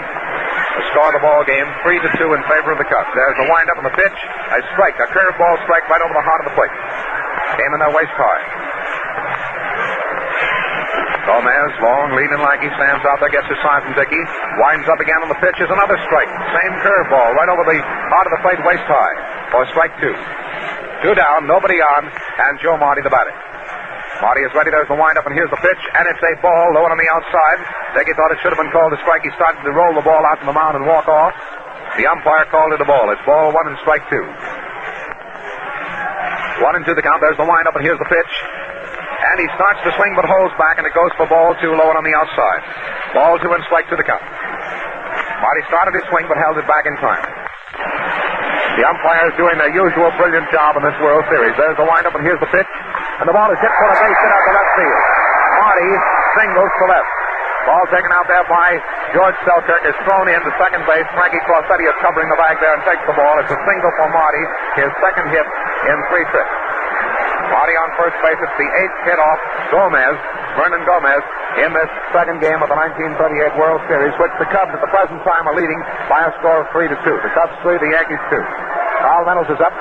The score of the ball game, 3-2 in favor of the Cubs. There's the windup on the pitch. A strike, a curveball strike right over the heart of the plate. Came in there waist high. Gomez, long, lean and lanky, stands out there, gets his sign from Dickey. Winds up again on the pitch is another strike. Same curveball right over the heart of the plate, waist high. For strike 2. 2 down, nobody on, and Joe Marty the batter. Marty is ready. There's the windup, and here's the pitch, and it's a ball low on the outside. Dickey thought it should have been called a strike. He started to roll the ball out to the mound and walk off. The umpire called it a ball. It's ball 1 and strike 2. 1-2 the count. There's the windup, and here's the pitch. And he starts to swing but holds back, and it goes for ball 2 low and on the outside. Ball 2 and strike 2 the count. Marty started his swing but held it back in time. The umpire is doing their usual brilliant job in this World Series. There's the windup, and here's the pitch. And the ball is hit for a base hit out to left field. Marty singles to left. Ball taken out there by George Selkirk is thrown in to second base. Frankie Crossetti is covering the bag there and takes the ball. It's a single for Marty, his second hit in 3 trips. Marty on first base. It's the 8th hit off Vernon Gomez, in this second game of the 1938 World Series, which the Cubs at the present time are leading by a score of 3-2. The Cubs 3, the Yankees 2. Carl Reynolds is up.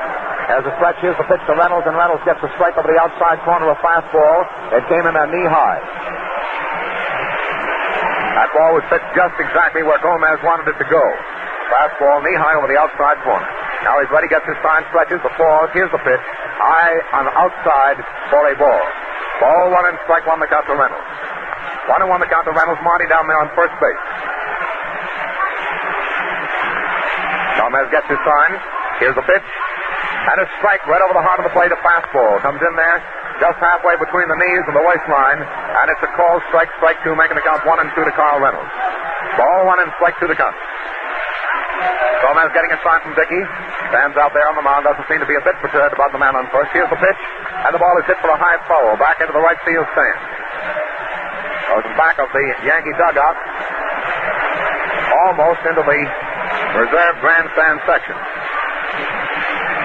As a stretch, here's the pitch to Reynolds, and Reynolds gets a strike over the outside corner of fastball. It came in there knee high. That ball was pitched just exactly where Gomez wanted it to go. Fastball knee high over the outside corner. Now he's ready, gets his sign, stretches, the pause. Here's the pitch. High on the outside for a ball. Ball 1 and strike 1 the count to Reynolds. 1-1 the count to Reynolds. Marty down there on first base. Gomez gets his sign. Here's the pitch. And a strike right over the heart of the plate. A fastball comes in there just halfway between the knees and the waistline. And it's a called strike, strike 2, making the count 1-2 to Carl Reynolds. Ball 1 and strike 2 to count. Gomez getting a sign from Dickey. Stands out there on the mound. Doesn't seem to be a bit perturbed about the man on first. Here's the pitch. And the ball is hit for a high foul. Back into the right field stand. Goes back of the Yankee dugout. Almost into the reserve grandstand section.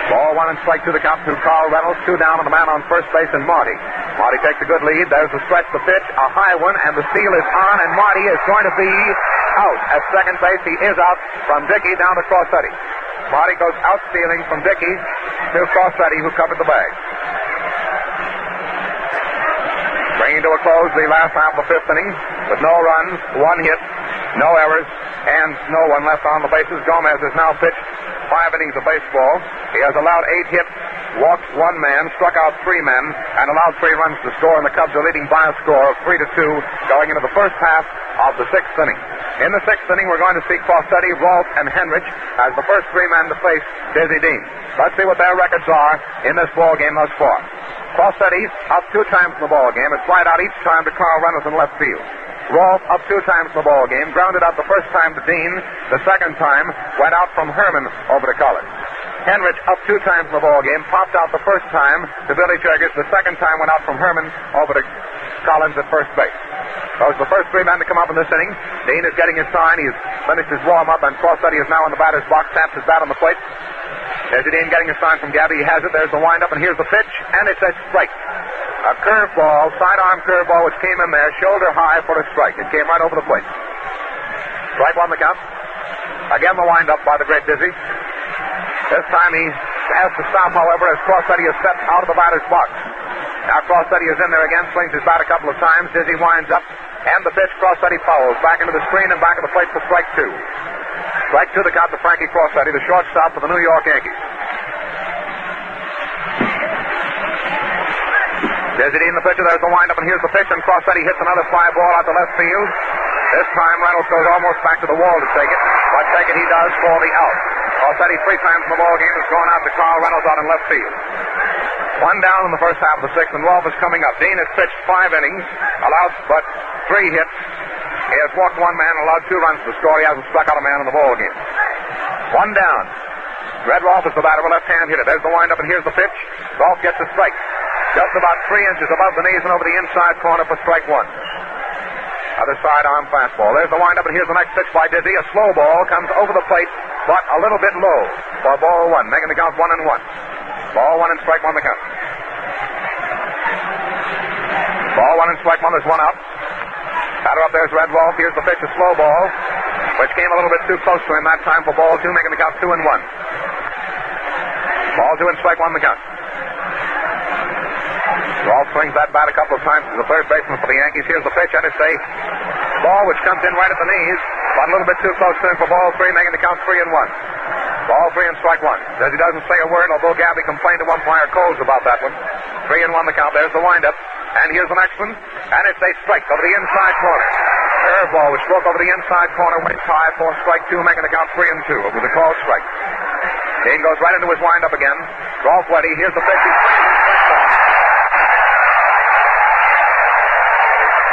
Ball 1 and strike 2 the count to Carl Reynolds. 2 down on the man on first base and Marty. Marty takes a good lead. There's the stretch, the pitch, a high one, and the steal is on, and Marty is going to be out at second base. He is out from Dickey down to Crossetti. Marty goes out stealing from Dickey to Crossetti, who covered the bag. Bringing to a close the last half of the 5th inning with no runs, 1 hit, no errors, and no one left on the bases. Gomez has now pitched 5 innings of baseball. He has allowed 8 hits, walked 1 man, struck out 3 men, and allowed 3 runs to score, and the Cubs are leading by a score of 3-2 going into the first half of the 6th inning. In the 6th inning, we're going to see Crossetti, Rolfe, and Henrich as the first 3 men to face Dizzy Dean. Let's see what their records are in this ball game thus far. Crossetti up 2 times in the ball game. It's flied out each time to Carl Reynolds in left field. Rolfe up 2 times in the ball game, grounded out the first time to Dean. The second time went out from Herman over to Collins. Henrich up 2 times in the ball game, popped out the first time to Billy Jurgis. The second time went out from Herman over to Collins at first base. Those are the first 3 men to come up in this inning. Dean is getting his sign. He's finished his warm-up, and Crossetti is now in the batter's box, taps his bat on the plate. There's Dean getting his sign from Gabby. He has it. There's the wind-up, and here's the pitch, and it's a strike. A curveball, sidearm curveball, which came in there, shoulder high for a strike. It came right over the plate. Strike 1 the count. Again the wind-up by the great Dizzy. This time he has to stop, however, as Crossetti is stepped out of the batter's box. Now Crossetti is in there again, swings his bat a couple of times. Dizzy winds up, and the pitch, Crossetti fouls. Back into the screen and back of the plate for strike 2. Strike 2 the count to Frankie Crossetti, the shortstop for the New York Yankees. Dizzy Dean, the pitcher, there's the windup, and here's the pitch, and Crossetti hits another fly ball out to left field. This time Reynolds goes almost back to the wall to take it, but take it he does for the out. Crossetti 3 times in the ball game has gone out to Carl Reynolds out in left field. 1 down in the first half of the 6th, and Rolfe is coming up. Dean has pitched 5 innings, allowed but 3 hits. He has walked 1 man and allowed 2 runs to score. He hasn't struck out a man in the ball game. 1 down. Red Rolfe is the batter, a left-hand hitter. There's the windup, and here's the pitch. Rolfe gets a strike. Just about 3 inches above the knees and over the inside corner for strike 1. Other sidearm fastball. There's the windup, and here's the next pitch by Dizzy. A slow ball comes over the plate, but a little bit low for ball 1, making the count 1-1. Ball 1 and strike 1 the count. Ball 1 and strike 1. There's 1 out. Batter up there's Red Rolfe. Here's the pitch, a slow ball. which came a little bit too close to him that time for ball 2, making the count 2-1. Ball 2 and strike 1 the count. Rolf swings that bat a couple of times to the third baseman for the Yankees. Here's the pitch, and it's a ball which comes in right at the knees, but a little bit too close to him for ball 3, making the count 3-1. Ball 3 and strike 1. Says he doesn't say a word, although Gabby complained to umpire Coles about that one. 3-1 the count. There's the windup. And here's the next one. And it's a strike over the inside corner. Curveball which broke over the inside corner, went high for strike 2, making the count 3-2. It was a called strike. Dean goes right into his windup again. Rolf ready. Here's the pitch.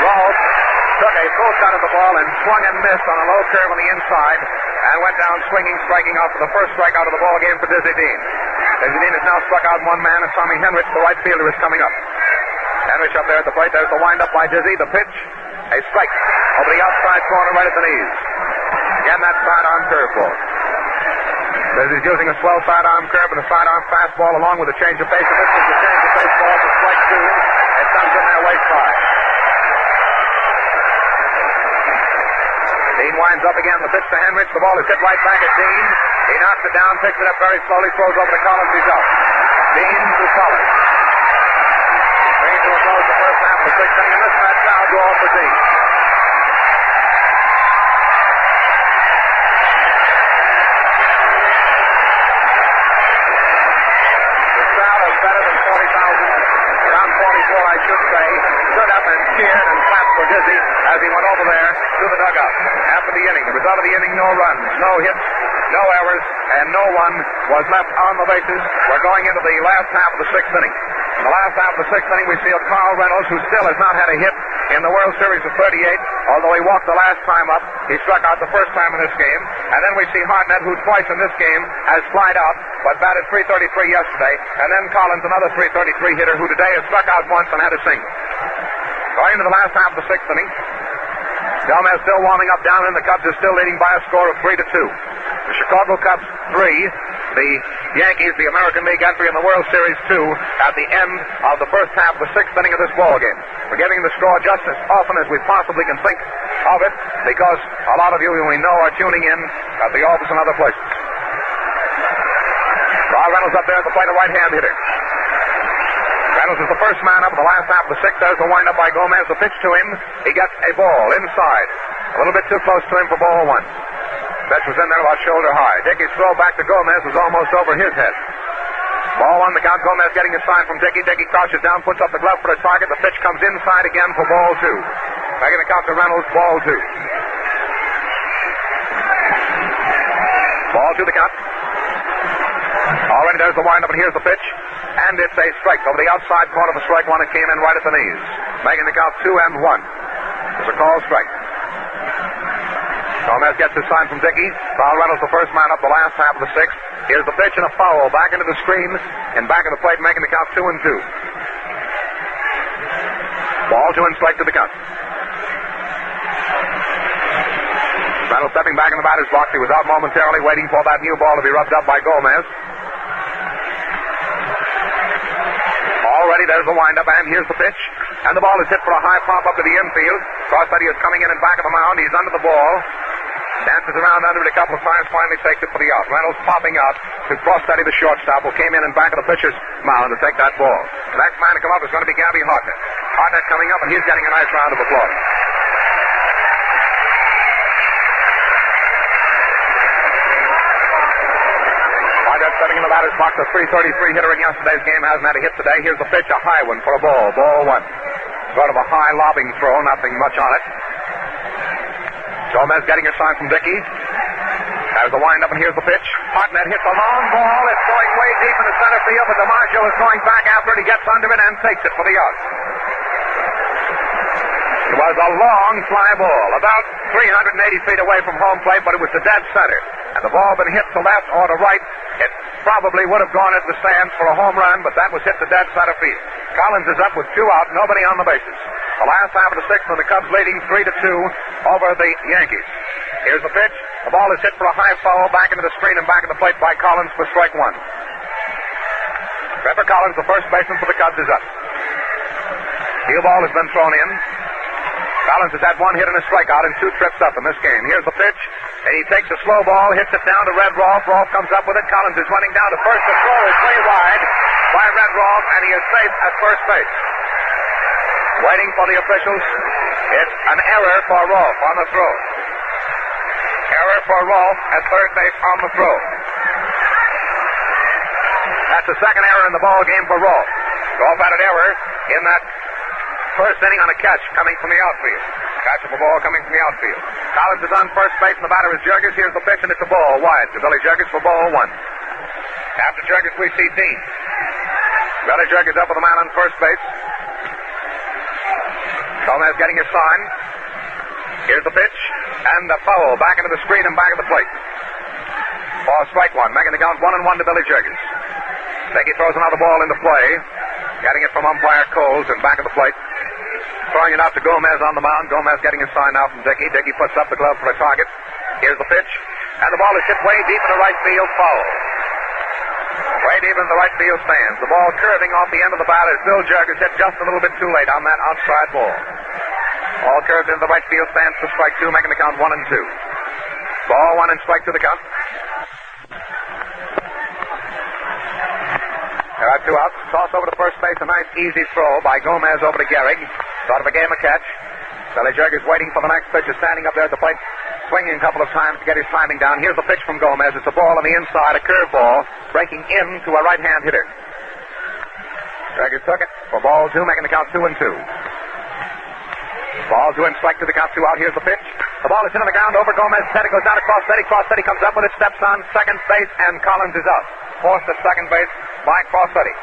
Rolf took a full cut of the ball and swung and missed on a low curve on the inside and went down swinging, striking out for the first strikeout of the ball game for Dizzy Dean. Dizzy Dean has now struck out one man, and Tommy Henrich, the right fielder, is coming up. Henrich up there at the plate. There's the windup by Dizzy. The pitch, a strike over the outside corner right at the knees. Again, that sidearm curveball. Dizzy's using a swell sidearm curve and a sidearm fastball along with a change of pace. And this is the change of pace ball for strike 2. It comes in there waist high. Dean winds up again. The pitch to Henrich. The ball is hit right back at Dean. He knocks it down, picks it up very slowly, throws over to Collins. He's out. Dean to Collins. Dean to a close the first half of the 6th inning, and this match now draw for Dean. The crowd is better than 40,000. Around 44, I should say. Stood up and cheered and clapped for Dizzy as he went over there to the dugout. After the inning, the result of the inning, no runs, no hits, no errors, and no one was left on the bases. We're going into the last half of the 6th inning. In the last half of the 6th inning, we see Carl Reynolds, who still has not had a hit in the World Series of 38, although he walked the last time up. He struck out the first time in this game. And then we see Hartnett, who twice in this game has flied out, but batted .333 yesterday. And then Collins, another .333 hitter, who today has struck out once and had a single. Going into the last half of the 6th inning, Gomez still warming up down in. The Cubs are still leading by a score of 3-2. The Chicago Cubs 3, the Yankees, the American League entry in the World Series 2 at the end of the first half of the 6th inning of this ball game. We're giving the score just as often as we possibly can think of it, because a lot of you we know are tuning in at the office and other places. Carl Reynolds up there at the plate, a right-hand hitter. Reynolds is the first man up in the last half of the 6th. There's the windup by Gomez. The pitch to him. He gets a ball inside. A little bit too close to him for ball 1. Pitch was in there about shoulder high. Dickey's throw back to Gomez was almost over his head. Ball 1 the count. Gomez getting a sign from Dickey. Dickey crouches down, puts up the glove for a target. The pitch comes inside again for ball 2. Making the count to Reynolds, ball 2. Ball 2 the count. Already there's the windup, and here's the pitch. And it's a strike over the outside corner for strike 1. It came in right at the knees, making the count 2-1. It's a called strike. Gomez gets his sign from Dickey. Carl Reynolds, the first man up the last half of the 6th. Here's the pitch and a foul back into the screen and back of the plate, making the count 2-2. Ball 2 and strike to the count. Reynolds stepping back in the batter's box. He was out momentarily waiting for that new ball to be rubbed up by Gomez. Already there's the windup, and here's the pitch. And the ball is hit for a high pop up to the infield. Crossteady is coming in back of the mound. He's under the ball. Dances around under it a couple of times, finally takes it for the out. Reynolds popping out to Crossteady, the shortstop, who came in back of the pitcher's mound to take that ball. The next man to come up is going to be Gabby Hartnett. Hartnett coming up, and he's getting a nice round of applause. Setting in the batter's box, a .333 hitter in yesterday's game, hasn't had a hit today. Here's the pitch, a high one for a ball. Ball 1. Sort of a high lobbing throw, nothing much on it. Gomez getting a sign from Dickey. There's the windup, and here's the pitch. Hartnett hits a long ball. It's going way deep in the center field, but DiMaggio is going back after it. He gets under it and takes it for the out. It was a long fly ball, about 380 feet away from home plate, but it was to dead center. And the ball been hit to left or to right, it probably would have gone into the stands for a home run, but that was hit to dead center field. Collins is up with 2 out, nobody on the bases. The last half of the 6th, and the Cubs leading 3-2 over the Yankees. Here's the pitch. The ball is hit for a high foul back into the screen and back of the plate by Collins for strike 1. Trevor Collins, the first baseman for the Cubs, is up. Heel ball has been thrown in. Collins has had 1 hit and a strikeout and 2 trips up in this game. Here's the pitch. And he takes a slow ball, hits it down to Red Rolfe. Rolfe comes up with it. Collins is running down to first. The throw is way wide by Red Rolfe, and he is safe at first base. Waiting for the officials. It's an error for Rolfe on the throw. Error for Rolfe at third base on the throw. That's the second error in the ball game for Rolfe. Rolfe had an error in that first inning on a catch coming from the outfield. Catch of a ball coming from the outfield. Collins is on first base, and the batter is Jurgis. Here's the pitch, and it's a ball wide to Billy Jurgis for ball one. After Jurgis, we see Dean. Billy Jurgis up with the man on first base. Gomez getting his sign. Here's the pitch, and the foul back into the screen and back of the plate. For strike one, making the count 1-1 to Billy Jurgis. Dickey throws another ball into play, getting it from umpire Coles and back of the plate. Throwing it out to Gomez on the mound. Gomez getting his sign out from Dickey. Dickey puts up the glove for a target. Here's the pitch, and the ball is hit way deep into right field, foul. Way deep in the right field stands. The ball curving off the end of the bat as Bill Jurgis hit just a little bit too late on that outside ball. Ball curved into the right field stands for strike two, making the count 1-2. Ball one and strike to the count. There are two outs. Toss over to first base. A nice easy throw by Gomez over to Gehrig. Sort of a game of catch. Billy Jurgis waiting for the next pitch. Is standing up there at the plate, swinging a couple of times to get his timing down. Here's the pitch from Gomez. It's a ball on the inside, a curveball, breaking into a right-hand hitter. Jurgis took it for ball two, making the count 2-2. Ball two and strike to the count, two out. Here's the pitch. The ball is hit on the ground over Gomez's head. It goes down to Crossetti. Crossetti comes up with it, steps on second base, and Collins is out. Forced at second base by Crossetti.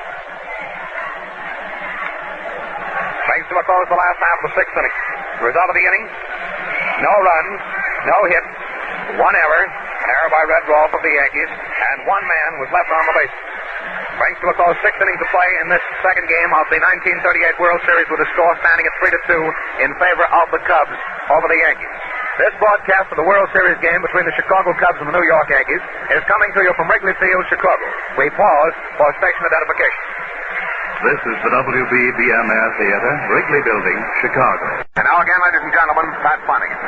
Brings to a close the last half of the sixth inning. The result of the inning, no runs, no hits, one error by Red Rolfe of the Yankees, and one man was left on the base. Brings to a close 6 innings of play in this second game of the 1938 World Series, with the score standing at 3-2 in favor of the Cubs over the Yankees. This broadcast of the World Series game between the Chicago Cubs and the New York Yankees is coming to you from Wrigley Field, Chicago. We pause for station identification. This is the WBBMR Theater, Wrigley Building, Chicago. And now again, ladies and gentlemen, Pat Flanagan.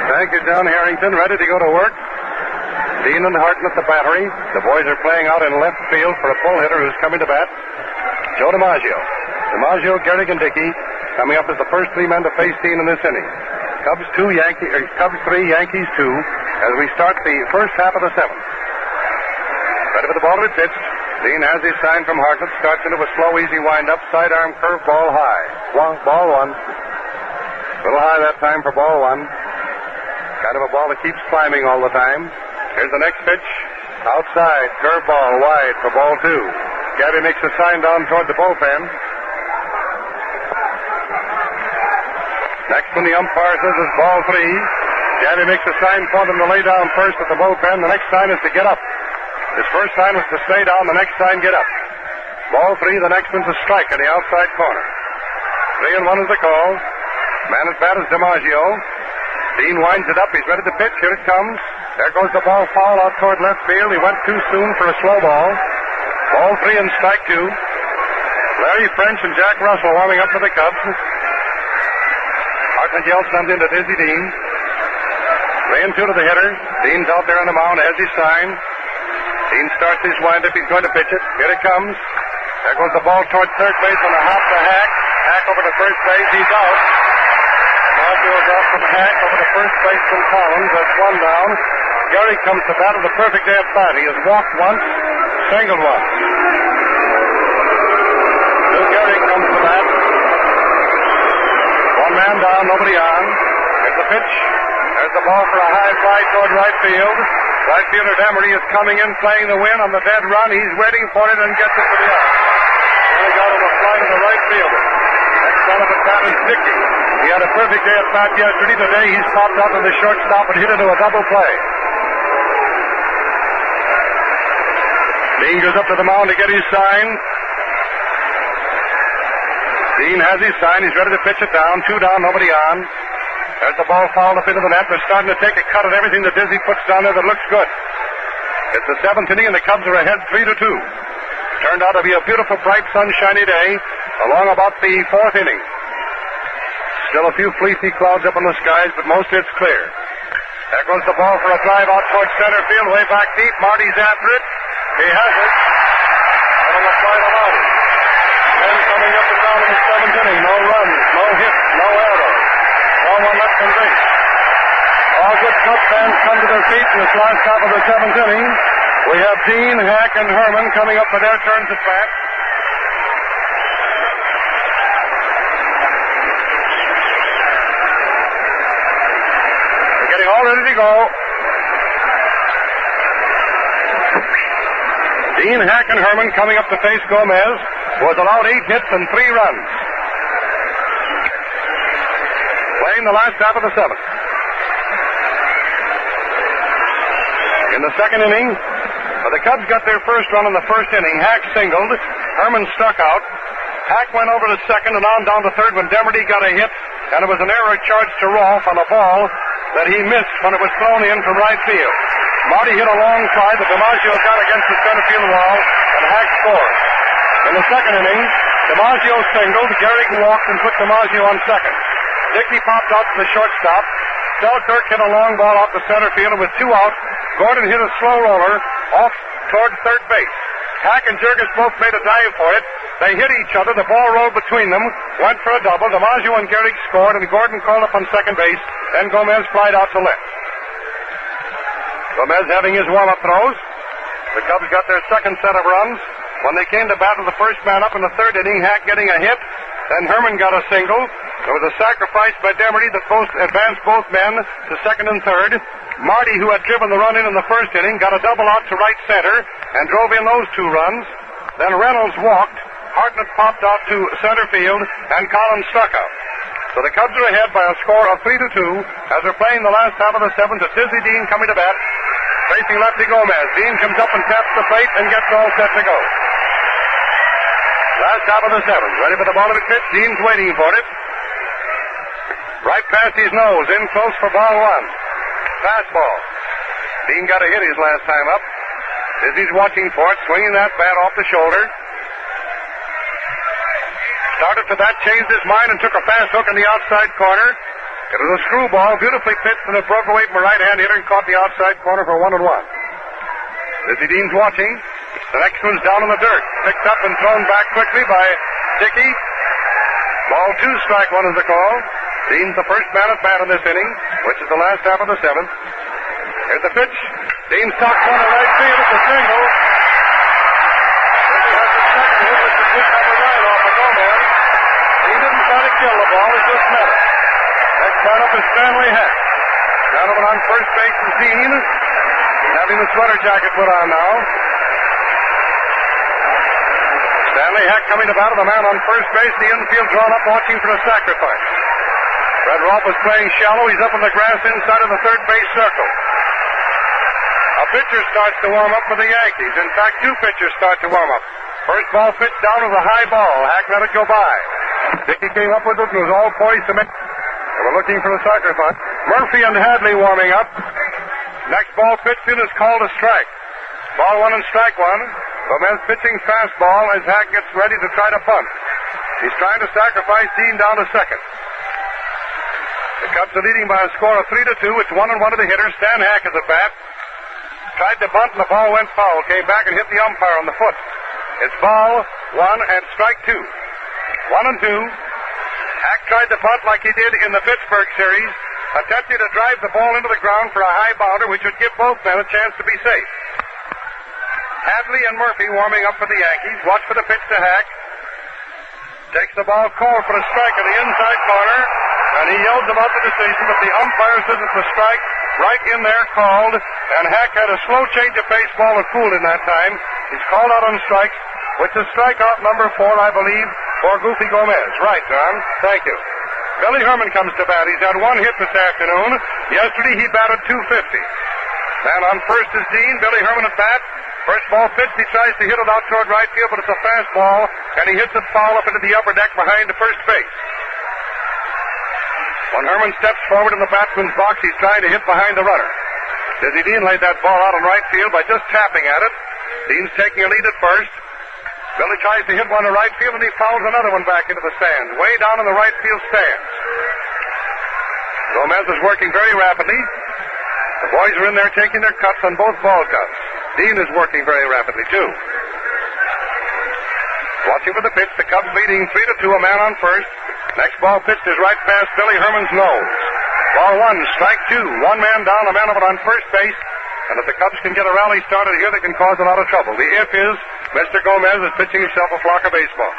Thank you, John Harrington. Ready to go to work? Dean and Harton at the battery. The boys are playing out in left field for a pull hitter who's coming to bat. Joe DiMaggio. DiMaggio, Gehrig, and Dickey coming up as the first three men to face Dean in this inning. Cubs 3, Yankees 2, as we start the first half of the seventh. Ready for the ball to be pitched. Dean has his sign from Hartnett. Starts into a slow, easy wind-up. Sidearm curveball high. Ball one. A little high that time for ball one. Kind of a ball that keeps climbing all the time. Here's the next pitch. Outside. Curveball wide for ball two. Gabby makes a sign down toward the bullpen. Next one the umpire says is ball three. Gabby makes a sign for them to lay down first at the bullpen. The next sign is to get up. His first sign was to stay down. The next sign, get up. Ball three. The next one's a strike in the outside corner. 3-1 is the call. Man at bat is DiMaggio. Dean winds it up. He's ready to pitch. Here it comes. There goes the ball foul out toward left field. He went too soon for a slow ball. Ball three and strike two. Larry French and Jack Russell warming up for the Cubs. Hartnett yells something to Dizzy Dean. 3-2 to the hitter. Dean's out there on the mound, has his sign. Dean starts his windup. He's going to pitch it. Here it comes. There goes the ball toward third base on a hop to Hack. Hack over to first base. He's out. Marshall is out from Hack over to first base from Collins. That's one down. Gehrig comes to bat with a perfect day at bat. He has walked once, singled once. Bill Gehrig comes to bat. One man down, nobody on. Here's the pitch. There's the ball for a high fly toward right field. Right fielder Demaree is coming in, playing the win on the dead run. He's waiting for it and gets it to the out. Really got him a fly to the right fielder. Next son of a bat is Dickey. He had a perfect day at bat yesterday. Today he's popped out to the shortstop and hit into a double play. Dean goes up to the mound to get his sign. Dean has his sign. He's ready to pitch it down. 2 down, nobody on. There's the ball fouled up into the net. They're starting to take a cut at everything that Dizzy puts down there that looks good. It's the 7th inning, and the Cubs are ahead 3-2. Turned out to be a beautiful, bright, sunshiny day along about the 4th inning. Still a few fleecy clouds up in the skies, but mostly it's clear. There goes the ball for a drive out towards center field, way back deep. Marty's after it. He has it. And on the fly to Marty. Then coming up and down in the seventh inning. No runs, no hits, no errors. No one left on base. All good Cubs fans come to their feet in this last half of the seventh inning. We have Dean, Hack, and Herman coming up for their turns at bat. They're getting all ready to go. Dean, Hack, and Herman coming up to face Gomez, who has allowed 8 hits and 3 runs. Playing the last half of the seventh. In the second inning, the Cubs got their first run in the first inning. Hack singled. Herman struck out. Hack went over to second and on down to third when Demaree got a hit, and it was an error charged to Rolfe on a ball that he missed when it was thrown in from right field. Marty hit a long fly that DiMaggio got against the center field wall, and Hack scored. In the second inning, DiMaggio singled. Gehrig walked and put DiMaggio on second. Dickey popped out to the shortstop. Selkirk hit a long ball out to center field, and with 2 out, Gordon hit a slow roller off toward third base. Hack and Jurgis both made a dive for it. They hit each other. The ball rolled between them, went for a double. DiMaggio and Gehrig scored, and Gordon called up on second base. Then Gomez flied out to left. Gomez having his warm-up throws. The Cubs got their second set of runs. When they came to bat with the first man up in the third inning, Hack getting a hit. Then Herman got a single. There was a sacrifice by Demaree that advanced both men to second and third. Marty, who had driven the run in the first inning, got a double out to right center and drove in those 2 runs. Then Reynolds walked. Hartnett popped out to center field, and Collins struck out. So the Cubs are ahead by a score of 3-2 as they're playing the last half of the seventh. It's Dizzy Dean coming to bat, facing Lefty Gomez. Dean comes up and taps the plate and gets all set to go. Last half of the seventh. Ready for the ball to be pitched. Dean's waiting for it. Right past his nose. In close for ball 1. Fastball. Dean got a hit his last time up. Dizzy's watching for it, swinging that bat off the shoulder. Started for that, changed his mind, and took a fast hook in the outside corner. It was a screwball, beautifully pitched, and it broke away from a right-hand hitter and caught the outside corner for 1-1. Dizzy Dean's watching. The next one's down in the dirt. Picked up and thrown back quickly by Dickey. Ball 2, strike 1 is the call. Dean's the first man at bat in this inning, which is the last half of the seventh. Here's the pitch. Dean stocks one to right field. It's a single. Dizzy has the second hit, which is hit number 9 off of Gomez. He didn't try to kill the ball, he just met it. Next man up is Stanley Hack. Gentleman on first base is Dean. He's having the sweater jacket put on now. Stanley Hack coming to bat with a man on first base. The infield drawn up, watching for a sacrifice. Fred Rolfe is playing shallow. He's up on the grass inside of the third base circle. A pitcher starts to warm up for the Yankees. In fact, 2 pitchers start to warm up. First ball pitched down was a high ball. Hack let it go by. Dickey came up with it and was all poised to make. They were looking for a sacrifice. Murphy and Hadley warming up. Next ball pitched in is called a strike. Ball 1 and strike 1. Gomez pitching fastball as Hack gets ready to try to bunt. He's trying to sacrifice Dean down to second. The Cubs are leading by a score of 3-2. It's 1-1 to the hitter. Stan Hack is at bat. Tried to bunt and the ball went foul. Came back and hit the umpire on the foot. It's ball 1 and strike 2. 1-2. Hack tried to bunt like he did in the Pittsburgh series, attempting to drive the ball into the ground for a high bounder, which would give both men a chance to be safe. Hadley and Murphy warming up for the Yankees. Watch for the pitch to Hack. Takes the ball, called for a strike in the inside corner, and he yells about the decision, but the umpire says it's a strike right in there called, and Hack had a slow change of pace. Ball was fooled in that time. He's called out on strikes, which is strikeout number 4, I believe, for Goofy Gomez. Right, John. Thank you. Billy Herman comes to bat. He's had 1 hit this afternoon. Yesterday he batted .250. Man on first is Dean. Billy Herman at bat. First ball pitched. He tries to hit it out toward right field, but it's a fastball, and he hits it foul up into the upper deck behind the first base. When Herman steps forward in the batsman's box, he's trying to hit behind the runner. Dizzy Dean laid that ball out in right field by just tapping at it. Dean's taking a lead at first. Billy tries to hit one to right field, and he fouls another one back into the stands, way down in the right field stands. Gomez is working very rapidly. The boys are in there taking their cuts on both ball cuts. Dean is working very rapidly, too. Watching for the pitch. The Cubs leading 3-2, a man on first. Next ball pitched is right past Billy Herman's nose. Ball one, strike two. One man down, a man of it on first base. And if the Cubs can get a rally started here, they can cause a lot of trouble. The if is Mr. Gomez is pitching himself a flock of baseball.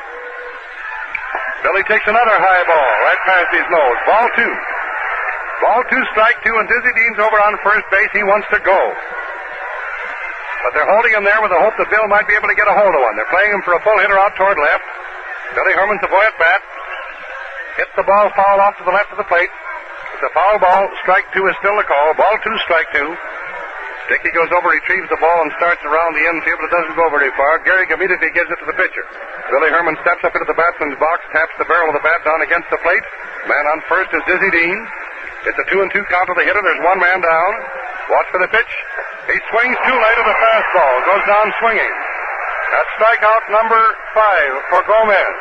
Billy takes another high ball right past his nose. Ball two. Ball two, strike two, and Dizzy Dean's over on first base. He wants to go. But they're holding him there with the hope that Bill might be able to get a hold of one. They're playing him for a pull hitter out toward left. Billy Herman's the boy at bat. Hits the ball foul off to the left of the plate. It's a foul ball. Strike two is still the call. Ball two, strike two. Dickey goes over, retrieves the ball, and starts around the infield, but it doesn't go very far. Gehrig immediately gives it to the pitcher. Billy Herman steps up into the batsman's box, taps the barrel of the bat down against the plate. Man on first is Dizzy Dean. It's a 2-2 count to the hitter. There's one man down. Watch for the pitch. He swings too late at the fastball. Goes down swinging. That's strikeout number 5 for Gomez.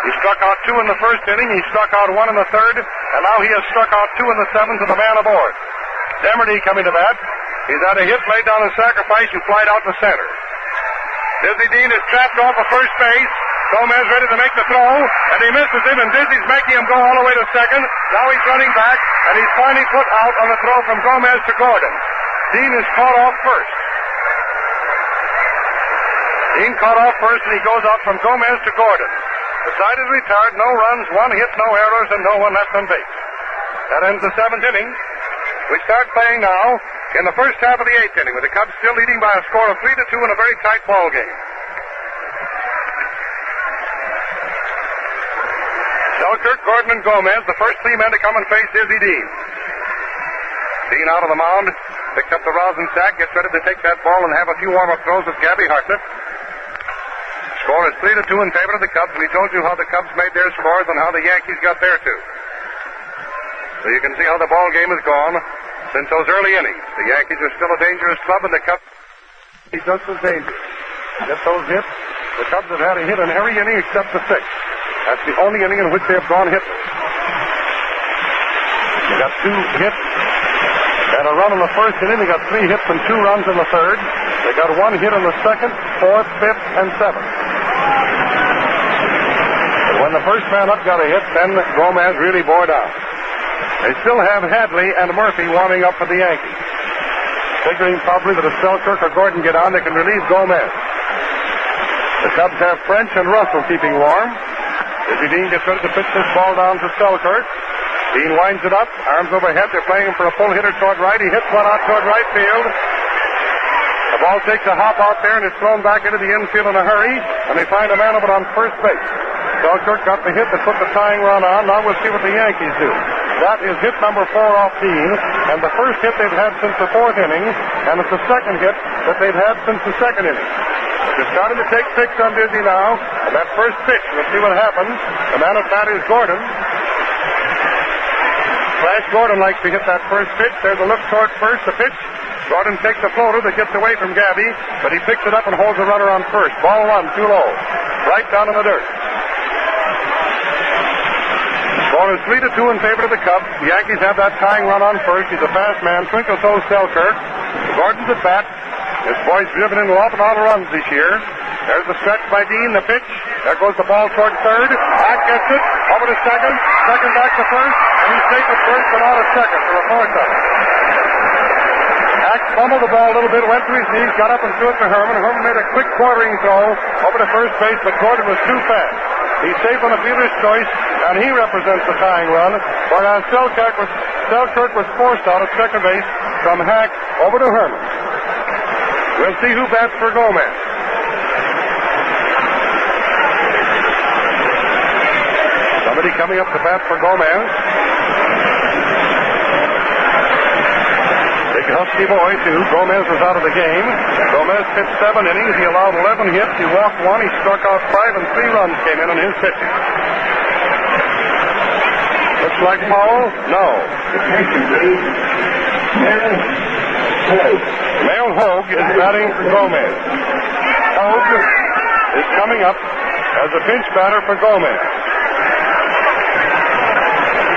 He struck out 2 in the first inning. He struck out 1 in the third. And now he has struck out 2 in the seventh with the man aboard. Demaree coming to bat. He's had a hit laid down in sacrifice and flied out to center. Dizzy Dean is trapped off of first base. Gomez ready to make the throw, and he misses him, and Dizzy's making him go all the way to second. Now he's running back, and he's finally put out on the throw from Gomez to Gordon. Dean is caught off first. Dean caught off first, and he goes out from Gomez to Gordon. The side is retired, no runs, 1 hit, no errors, and no one left on base. That ends the 7th inning. We start playing now in the first half of the 8th inning, with the Cubs still leading by a score of 3-2 in a very tight ball game. Selkirk, Gordon, and Gomez, the first 3 men to come and face Dizzy Dean. Dean out of the mound, picks up the rosin sack, gets ready to take that ball and have a few warm-up throws with Gabby Hartnett. Score is 3-2 in favor of the Cubs. We told you how the Cubs made their scores and how the Yankees got their two. So you can see how the ball game has gone since those early innings. The Yankees are still a dangerous club, and the Cubs are just as dangerous. Get those hits. The Cubs have had a hit in every inning except the 6th. That's the only inning in which they have gone hitless. They got 2 hits and a run in the first inning. They got 3 hits and 2 runs in the third. They got 1 hit in the 2nd, 4th, 5th, and 7th. But when the first man up got a hit, then Gomez really bore down. They still have Hadley and Murphy warming up for the Yankees, figuring probably that if Selkirk or Gordon get on, they can relieve Gomez. The Cubs have French and Russell keeping warm. Dizzy Dean gets ready to pitch this ball down to Selkirk. Dean winds it up, arms overhead. They're playing him for a pull hitter toward right. He hits one out toward right field. The ball takes a hop out there and is thrown back into the infield in a hurry, and they find a man of it on first base. Selkirk got the hit that put the tying run on. Now we'll see what the Yankees do. That is hit number 4 off Dean, and the first hit they've had since the 4th inning, and it's the second hit that they've had since the 2nd inning. They're starting to take picks on Dizzy now, and that first pitch, we'll see what happens. The man at bat is Gordon. Flash Gordon likes to hit that first pitch. There's a look toward first, the pitch. Gordon takes a floater that gets away from Gabby, but he picks it up and holds the runner on first. Ball 1, too low. Right down in the dirt. Score is 3-2 in favor of the Cubs. The Yankees have that tying run on first. He's a fast man. Twinkle toes Selkirk. Gordon's at bat. This boy's driven in an awful lot of runs this year. There's the stretch by Dean, the pitch. There goes the ball toward third. Hack gets it. Over to second. Second back to first. And he's safe at first and out at second for a fourth out. Hack fumbled the ball a little bit, went to his knees, got up and threw it to Herman. Herman made a quick quartering throw over to first base, but Gordon was too fast. He's safe on the fielder's choice, and he represents the tying run. Whereas Selkirk was forced out at second base from Hack over to Herman. We'll see who bats for Gomez. Somebody coming up to bat for Gomez. Big husky boy, too. Gomez was out of the game. Gomez pitched 7 innings. He allowed 11 hits. He walked 1. He struck out 5, and 3 runs came in on his pitching. Looks like Powell? No. Mel Hogue is batting for Gomez. Hogue is coming up as a pinch batter for Gomez.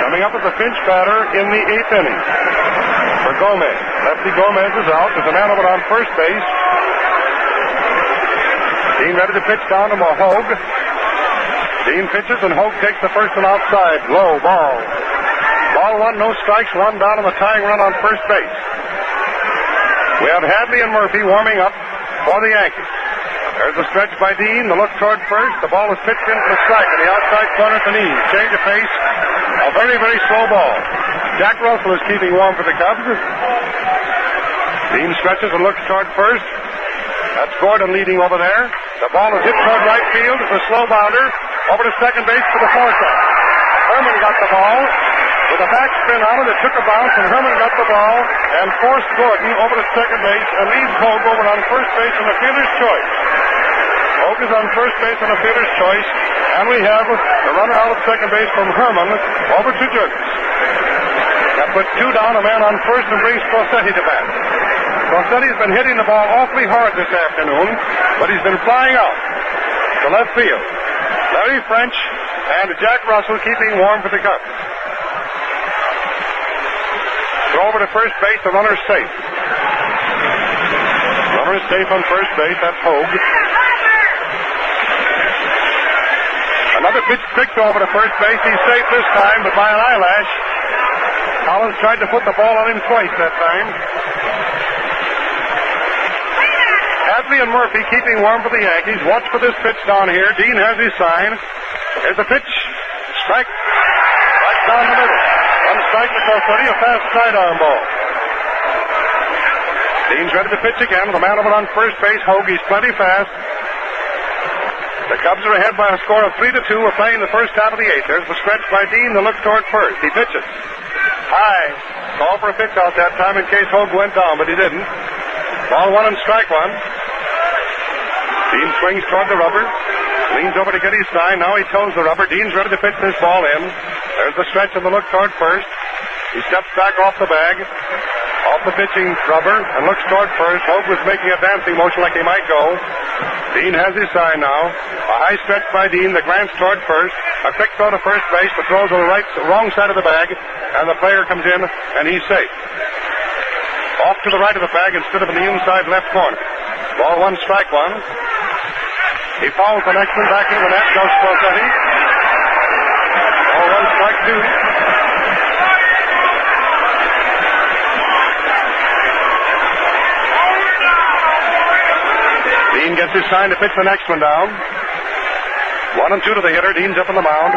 Coming up as a pinch batter in the 8th inning. for Gomez. Lefty Gomez is out. There's a man over on first base. Dean ready to pitch down to Hogue. Dean pitches and Hogue takes the first one outside. Low ball. Ball one, no strikes, one down on the tying run on first base. We have Hadley and Murphy warming up for the Yankees. There's a stretch by Dean, the look toward first. The ball is pitched in for a strike in the outside corner at the knees. Change of pace. A very, very slow ball. Jack Russell is keeping warm for the Cubs. Dean stretches and looks toward first. That's Gordon leading over there. The ball is hit toward right field. It's a slow bounder. Over to second base for the fourth out. Herman got the ball. With a backspin on it, it took a bounce, and Herman got the ball and forced Gordon over to second base and leaves Hogue over on first base on the fielder's choice. Hogue is on first base on the fielder's choice, and we have the runner out of second base from Herman over to Jurgens. That puts two down, a man on first, and brings Crosetti to bat. Crossetti's been hitting the ball awfully hard this afternoon, but he's been flying out to left field. Larry French and Jack Russell keeping warm for the Cubs. Throw over to first base, the runner's safe. Runner is safe on first base, that's Hogue. Another pitch picked over to first base, he's safe this time, but by an eyelash. Collins tried to put the ball on him twice that time. Hadley and Murphy keeping warm for the Yankees. Watch for this pitch down here. Dean has his sign. Here's the pitch. Strike. Right down the middle. One strike to Crosetti, a fast sidearm ball. Dean's ready to pitch again. The man over on first base, Hogue. He's plenty fast. The Cubs are ahead by a score of 3-2. We're playing the first half of the eighth. There's the stretch by Dean. The look toward first. He pitches. High. Call for a pitch out that time in case Hogue went down, but he didn't. Ball one and strike one. Dean swings toward the rubber. Leans over to get his sign. Now he toes the rubber. Dean's ready to pitch this ball in. There's the stretch and the look toward first. He steps back off the bag, off the pitching rubber, and looks toward first. Hogue was making a dancing motion like he might go. Dean has his sign now. A high stretch by Dean. The glance toward first. A quick throw to first base. The throw's on the wrong side of the bag, and the player comes in, and he's safe. Off to the right of the bag instead of in the inside left corner. Ball one, strike one. He fouls the next one back into the net. Goes Crosetti. Ball one, strike two. Dean gets his sign to pitch the next one down. 1-2 to the hitter. Dean's up on the mound.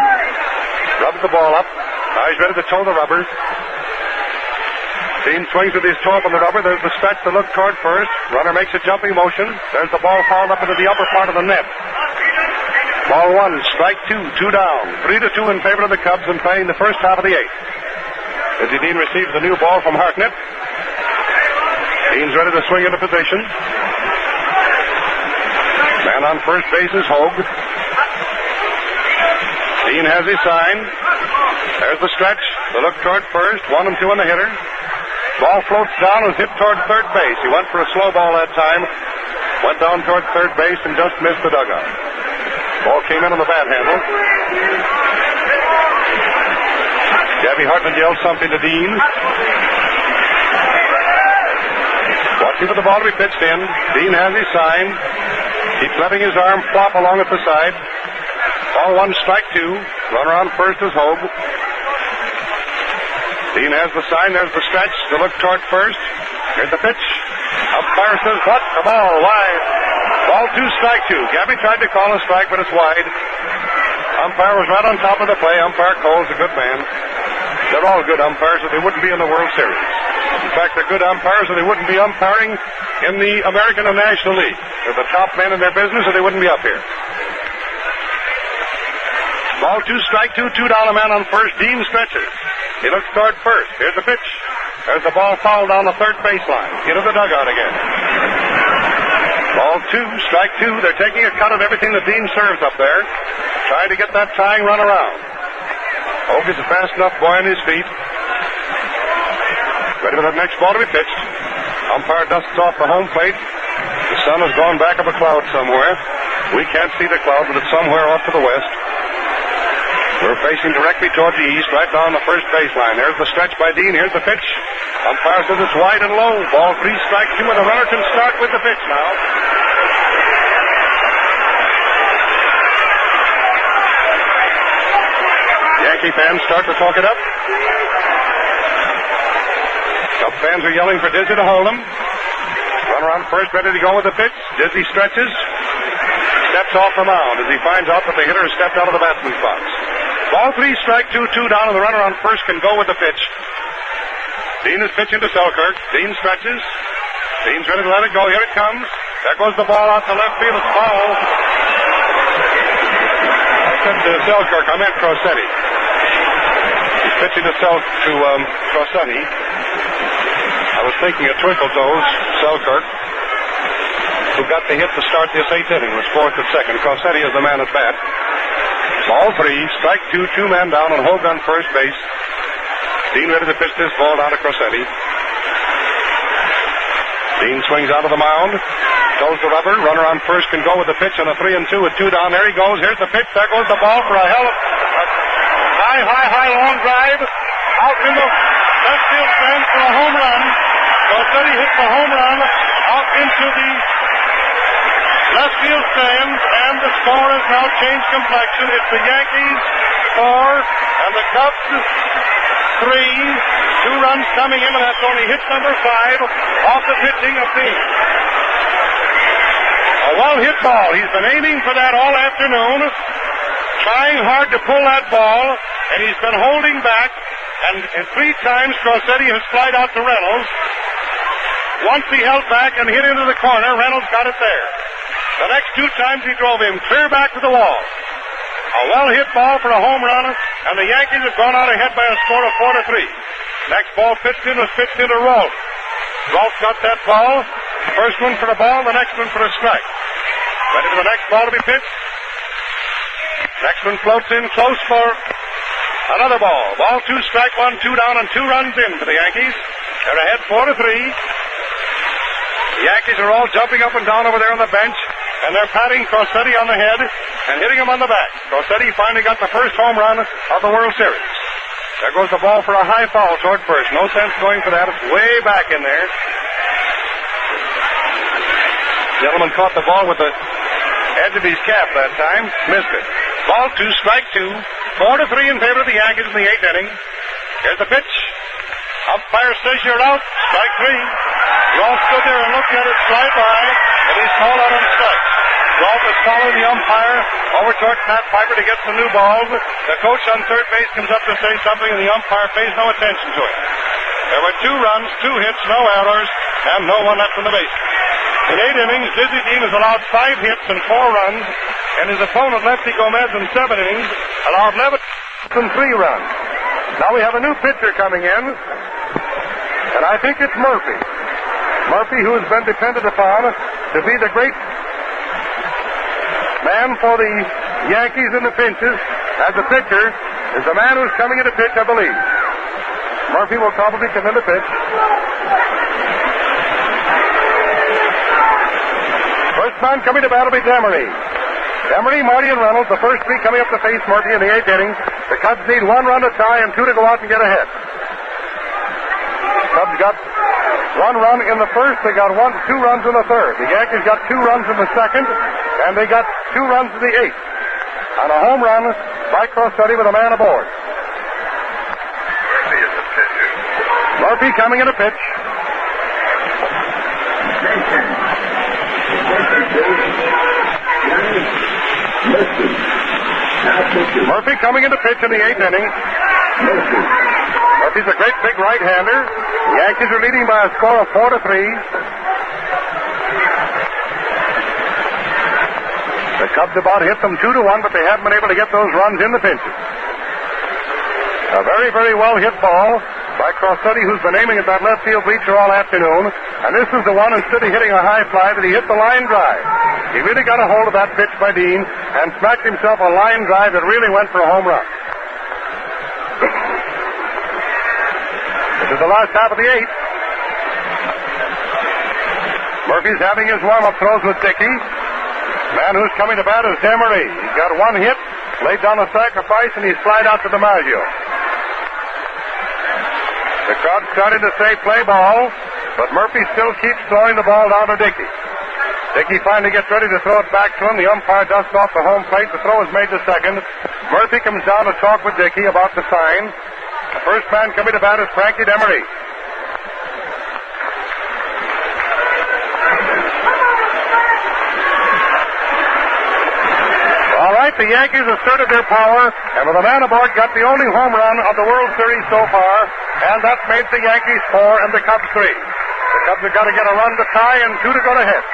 Rubs the ball up. Now he's ready to toe the rubber. Dean swings with his toe up on the rubber. There's the stretch to look toward first. Runner makes a jumping motion. There's the ball fouled up into the upper part of the net. Ball one, strike two, two down. 3-2 in favor of the Cubs in playing the first half of the eighth. Dizzy Dean receives the new ball from Hartnett. Dean's ready to swing into position. Man on first base is Hogue. Dean has his sign. There's the stretch. The look toward first. 1-2 on the hitter. Ball floats down and is hit toward third base. He went for a slow ball that time. Went down toward third base and just missed the dugout. Ball came in on the bat handle. Gabby Hartman yelled something to Dean. Watching for the ball to be pitched in. Dean has his sign. Keeps letting his arm flop along at the side. Ball one, strike two. Runner on first is Hogue. Dean has the sign. There's the stretch. The look toward first. Here's the pitch. Umpire says, what? The ball wide. Ball two, strike two. Gabby tried to call a strike, but it's wide. Umpire was right on top of the play. Umpire Cole's a good man. They're all good umpires, or they wouldn't be in the World Series. In fact, they're good umpires, or they wouldn't be umpiring in the American and National League. They're the top men in their business, or they wouldn't be up here. Ball two, strike two, two down, a man on first. Dean stretches. He looks toward first. Here's the pitch. There's the ball fouled down the third baseline. Into the dugout again. Ball two, strike two. They're taking a cut of everything that Dean serves up there. Trying to get that tying run around. Hogue is a fast enough boy on his feet. Ready for that next ball to be pitched. Umpire dusts off the home plate. The sun has gone back up a cloud somewhere. We can't see the cloud, but it's somewhere off to the west. We're facing directly toward the east, right down the first baseline. There's the stretch by Dean. Here's the pitch. Umpire says it's wide and low. Ball 3, strike 2, and the runner can start with the pitch now. Yankee fans start to talk it up. Cub fans are yelling for Dizzy to hold him. Runner on first, ready to go with the pitch. Dizzy stretches. Steps off the mound as he finds out that the hitter has stepped out of the batsman's box. Ball 3, strike 2, 2 down, and the runner on first can go with the pitch. Dean is pitching to Selkirk. Dean stretches. Dean's ready to let it go. Here it comes. There goes the ball out to left field. It's foul. I said to Selkirk. I meant Crosetti. He's pitching to Crosetti. I was thinking of Twinkletoes, Selkirk, who got the hit to start this 8th inning. Was 4th and 2nd. Crosetti is the man at bat. Ball 3, strike 2, 2 men down, and Hogue on first base. Dean ready to pitch this ball down to Crosetti. Dean swings out of the mound. Throws the rubber. Runner on first can go with the pitch on a 3 and 2 with 2 down. There he goes. Here's the pitch. There goes the ball for a high, long drive. Out in the left field stands for a home run. Crosetti hits the home run out into the left field stands, and the score has now changed complexion. It's the Yankees 4 and the Cubs 3. 2 runs coming in, and that's only hit number 5 off the pitching of Dean. A well-hit ball. He's been aiming for that all afternoon, trying hard to pull that ball, and he's been holding back, and 3 times Crosetti has flied out to Reynolds. Once he held back and hit into the corner, Reynolds got it there. The next 2 times he drove him clear back to the wall. A well-hit ball for a home run, and the Yankees have gone out ahead by a score of 4-3. Next ball pitched in was pitched into Rolfe. Rolfe got that ball. First one for the ball, the next one for a strike. Ready for the next ball to be pitched. Next one floats in close for another ball. Ball 2, strike 1, 2 down, and 2 runs in for the Yankees. They're ahead 4-3. The Yankees are all jumping up and down over there on the bench, and they're patting Crosetti on the head and hitting him on the back. Crosetti finally got the first home run of the World Series. There goes the ball for a high foul toward first. No sense going for that. It's way back in there. Gentleman caught the ball with the edge of his cap that time. Missed it. Ball 2, strike 2. 4-3 in favor of the Yankees in the 8th inning. Here's the pitch. Umpire says you're out. Strike 3. You all stood there and looked at it slide by, and he's called out on strike. Rolfe is following the umpire over toward Pat Piper to get some new balls. The coach on third base comes up to say something, and the umpire pays no attention to it. There were 2 runs, 2 hits, no errors, and no one left in the base. In 8 innings, Dizzy Dean has allowed 5 hits and 4 runs, and his opponent, Lefty Gomez, in 7 innings, allowed 11 and 3 runs. Now we have a new pitcher coming in, and I think it's Murphy. Murphy, who has been depended upon to be the great man for the Yankees in the pinches as a pitcher, is the man who's coming in to pitch, I believe. Murphy will probably come in to pitch. First man coming to bat will be Demaree. Demaree, Marty, and Reynolds, the first 3 coming up to face Murphy in the 8th inning. The Cubs need 1 run to tie and 2 to go out and get ahead. Cubs got 1 run in the first. They got 2 runs in the third. The Yankees got 2 runs in the second, and they got 2 runs in the 8th. On a home run by Crosetti with a man aboard. Murphy is the pitcher. Murphy coming in to pitch. Murphy coming in to pitch in the 8th inning. Murphy's a great big right-hander. The Yankees are leading by a score of 4-3. The Cubs about hit them 2-1, but they haven't been able to get those runs in the pinches. A very, very well hit ball by Crosetti, who's been aiming at that left field bleacher all afternoon. And this is the one, instead of hitting a high fly, that he hit the line drive. He really got a hold of that pitch by Dean and smacked himself a line drive that really went for a home run. This is the last half of the 8th. Murphy's having his warm-up throws with Dickey. Man who's coming to bat is Demaree. He's got 1 hit, laid down a sacrifice, and he's flied out to DiMaggio. The crowd started to say play ball, but Murphy still keeps throwing the ball down to Dickey. Dickey finally gets ready to throw it back to him. The umpire dusts off the home plate. The throw is made to second. Murphy comes down to talk with Dickey about the sign. The first man coming to bat is Frankie Demaree. All right, the Yankees asserted their power, and with a man aboard, got the only home run of the World Series so far, and that made the Yankees 4 and the Cubs 3. The Cubs have got to get a run to tie and 2 to go to hit.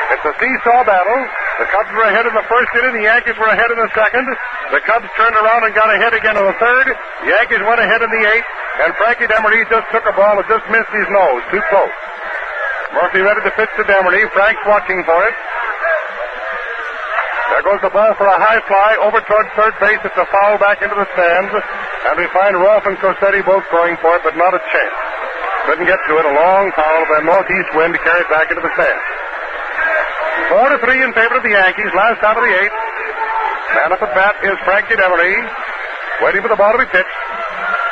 It's a seesaw battle. The Cubs were ahead in the first inning. The Yankees were ahead in the second. The Cubs turned around and got ahead again in the third. The Yankees went ahead in the eighth, and Frankie Demaree just took a ball that just missed his nose. Too close. Murphy ready to pitch to Demaree. Frank's watching for it. There goes the ball for a high fly over towards third base. It's a foul back into the stands. And we find Rolfe and Cossetti both going for it, but not a chance. Couldn't get to it. A long foul by a northeast wind to carry it back into the stands. 4-3 in favor of the Yankees. Last out of the eighth. Man up at bat is Frankie Demaree. Waiting for the ball to be pitched.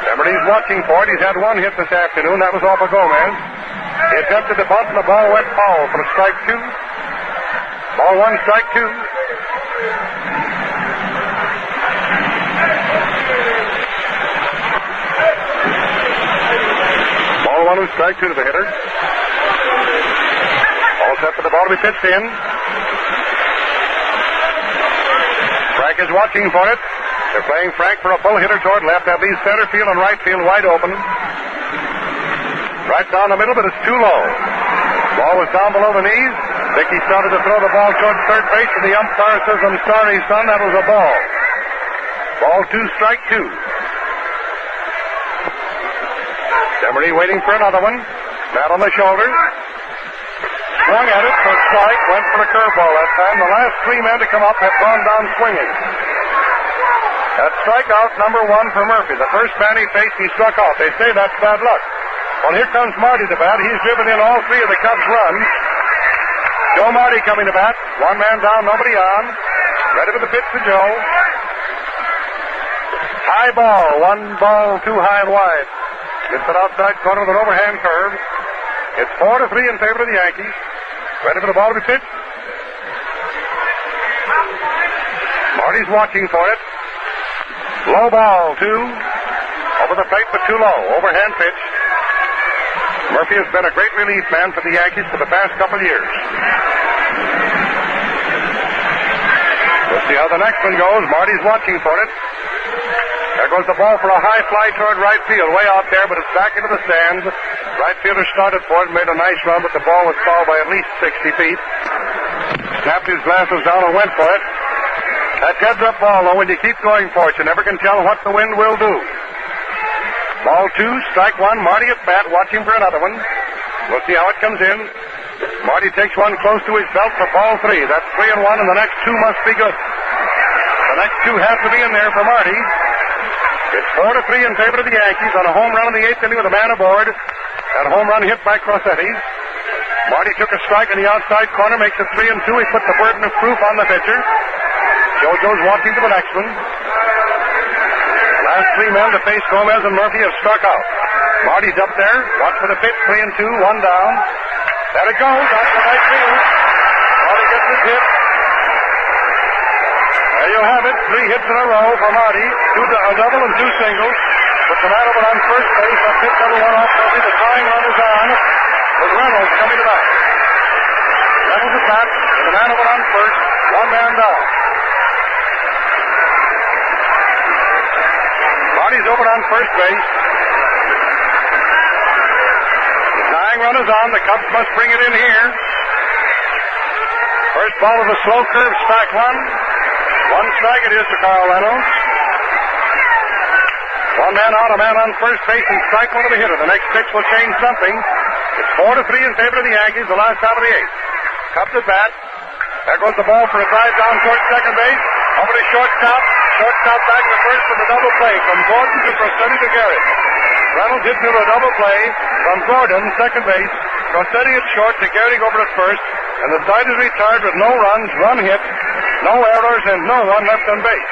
Demaree's watching for it. He's had one hit this afternoon. That was off of Gomez. He attempted to bunt, and the ball went foul for strike 2. Ball 1, strike 2. Ball 1 and strike 2 to the hitter. All set for the ball to be pitched in. Frank is watching for it. They're playing Frank for a full hitter toward left. That leaves center field and right field wide open. Right down the middle, but it's too low. Ball was down below the knees. Dickey started to throw the ball towards third base, and the umpire says, "I'm sorry, son, that was a ball." Ball 2, strike 2. Demaree waiting for another one. Bat on the shoulder. Swung at it for a strike. Went for a curveball that time. The last 3 men to come up have gone down swinging. That's strikeout number 1 for Murphy. The first man he faced, he struck out. They say that's bad luck. Well, here comes Marty to bat. He's driven in all 3 of the Cubs' runs. Joe Marty coming to bat. 1 man down, nobody on. Ready for the pitch to Joe. High ball. 1 ball too high and wide. Gets it outside corner with an overhand curve. It's 4-3 in favor of the Yankees. Ready for the ball to be pitched. Marty's watching for it. Low ball, 2. Over the plate, but too low. Overhand pitch. Murphy has been a great relief man for the Yankees for the past couple of years. We'll see how the next one goes. Marty's watching for it. There goes the ball for a high fly toward right field. Way out there, but it's back into the stands. Right fielder started for it, made a nice run, but the ball was fouled by at least 60 feet. Snapped his glasses down and went for it. That heads-up ball, though, when you keep going for it, you never can tell what the wind will do. Ball 2, strike 1. Marty at bat, watching for another one. We'll see how it comes in. Marty takes one close to his belt for ball 3. That's 3-1, and the next 2 must be good. The next 2 have to be in there for Marty. It's 4-3 in favor of the Yankees on a home run in the 8th inning with a man aboard. That home run hit by Crossetti. Marty took a strike in the outside corner, makes it 3-2. He put the burden of proof on the pitcher. JoJo's walking to the next one. Last 3 men to face Gomez and Murphy have struck out. Marty's up there. Watch for the pitch. 3-2. 1 down. There it goes. Out to right field. Marty gets his hit. There you have it. 3 hits in a row for Marty. A double and 2 singles. Puts the man over on first base. That pitch number 1 off Murphy. The tying run is on. With Reynolds coming to bat. Reynolds at bat. With the man over on first. 1 man down. Marty's over on first base. The tying run is on. The Cubs must bring it in here. First ball is a slow curve, strike 1. 1 strike it is to Carl Reynolds. 1 man out, a man on first base, and strike 1 to the hitter. The next pitch will change something. It's 4-3 in favor of the Yankees, the last out of the 8th. Cubs at bat. There goes the ball for a drive down towards second base. Over to shortstop. Shortstop back to first with a double play from Gordon to Crossetti to Gehrig. Reynolds hits into a double play from Gordon, second base. Crossetti at short to Gehrig over at first. And the side is retired with no runs, 1 hit, no errors, and no one left on base.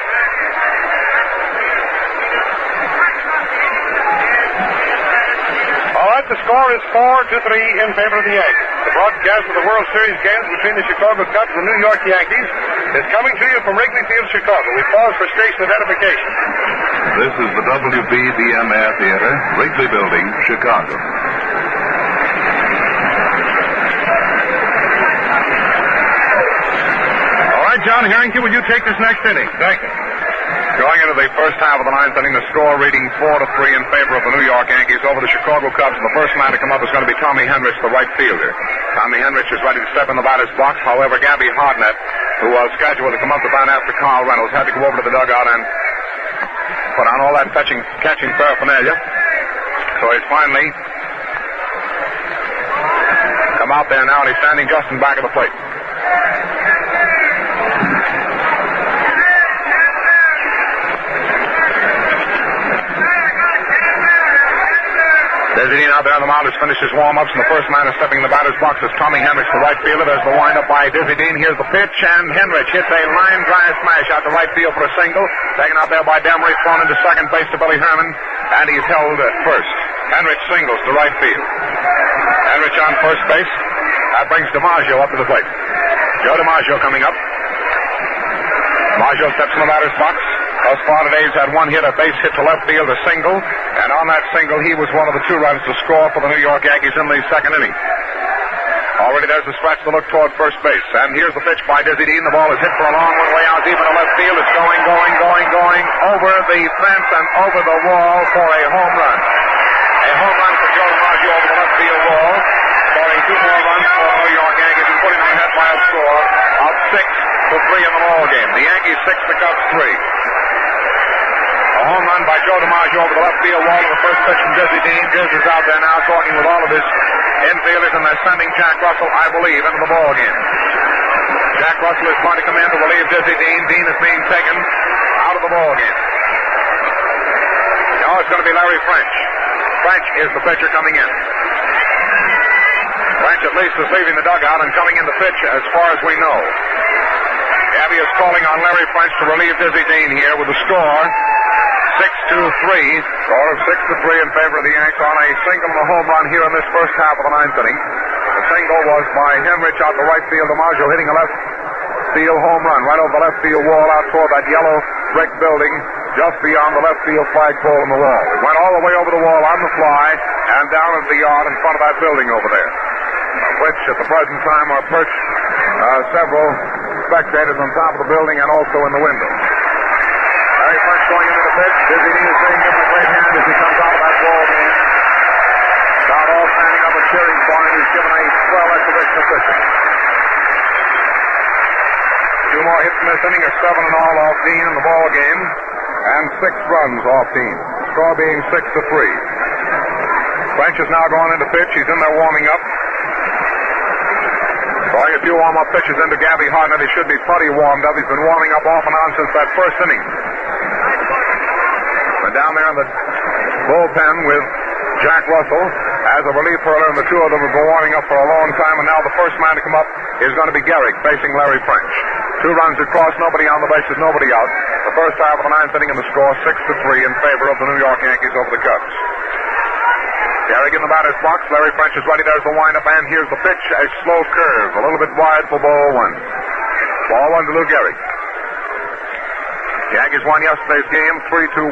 All right, the score is 4-3 in favor of the Yankees. The broadcast of the World Series games between the Chicago Cubs and the New York Yankees is coming to you from Wrigley Field, Chicago. We pause for station identification. This is the WBBM-Air Theater, Wrigley Building, Chicago. All right, John Harrington, will you take this next inning? Thank you. Going into the first half of the ninth inning, the score reading 4-3 in favor of the New York Yankees over the Chicago Cubs. And the first man to come up is going to be Tommy Henrich, the right fielder. Tommy Henrich is ready to step in the batter's box. However, Gabby Hardnett, who was scheduled to come up to bat after Carl Reynolds, had to go over to the dugout and put on all that catching paraphernalia. So he's finally come out there now, and he's standing just in back of the plate. Desi Dean out there on the mound has finished his warm-ups, and the first man is stepping in the batter's box is Tommy Henrich, the right fielder. There's the windup by Desi Dean. Here's the pitch, and Henrich hits a line drive smash out to right field for a single. Taken out there by Demaree, thrown into second base to Billy Herman, and he's held at first. Henrich singles to right field. Henrich on first base. That brings DiMaggio up to the plate. Joe DiMaggio coming up. DiMaggio steps in the batter's box. Thus far today he's had one hit, a base hit to left field, a single. And on that single, he was one of the two runs to score for the New York Yankees in the second inning. Already there's a stretch to look toward first base. And here's the pitch by Desi Dean. The ball is hit for a long one way out deep in the left field. It's going over the fence and over the wall for a home run. A home run for Joe DiMaggio over the left field wall, scoring 2 more runs for the New York Yankees and putting them ahead by a score of 6-3 in the ball game. The Yankees 6, the Cubs 3. A home run by Joe DiMaggio over the left field wall of the first pitch from Desi Dean. Giz is out there now talking with all of his infielders, and they're sending Jack Russell, I believe, into the ball game. Jack Russell is going to come in to relieve Desi Dean. Dean is being taken out of the ball game. Now it's going to be Larry French. French is the pitcher coming in. French at least is leaving the dugout and coming in to pitch as far as we know. Gabby is calling on Larry French to relieve Desi Dean here with the score 6-3. Score of 6-3 in favor of the Yanks on a single and a home run here in this first half of the ninth inning. The single was by Henrich out to right field. DiMaggio hitting a left field home run right over the left field wall out toward that yellow brick building just beyond the left field flagpole in the wall. It went all the way over the wall on the fly and down into the yard in front of that building over there, which at the present time are perched several spectators on top of the building and also in the window. Larry French going into the pitch. Desi Dean is saying, give him a great hand as he comes out of that ball game. Not all standing up and cheering for him. He's given a swell exhibition of pitching. 2 more hits in this inning, a 7 and all off Dean in the ball game, and 6 runs off Dean. Score being 6-3. French is now going into pitch. He's in there warming up. Throwing a few warm-up pitches into Gabby Hardnett. He should be plenty warmed up. He's been warming up off and on since that first inning. But down there in the bullpen with Jack Russell as a relief hurler, and the two of them have been warming up for a long time, and now the first man to come up is going to be Gehrig facing Larry French. 2 runs across, nobody on the bases, nobody out. The first half of the ninth inning, and the score 6-3 in favor of the New York Yankees over the Cubs. Gehrig in the batter's box. Larry French is ready. There's the windup, and here's the pitch. A slow curve, a little bit wide for ball 1. Ball 1 to Lou Gehrig. Yankees won yesterday's game 3-1.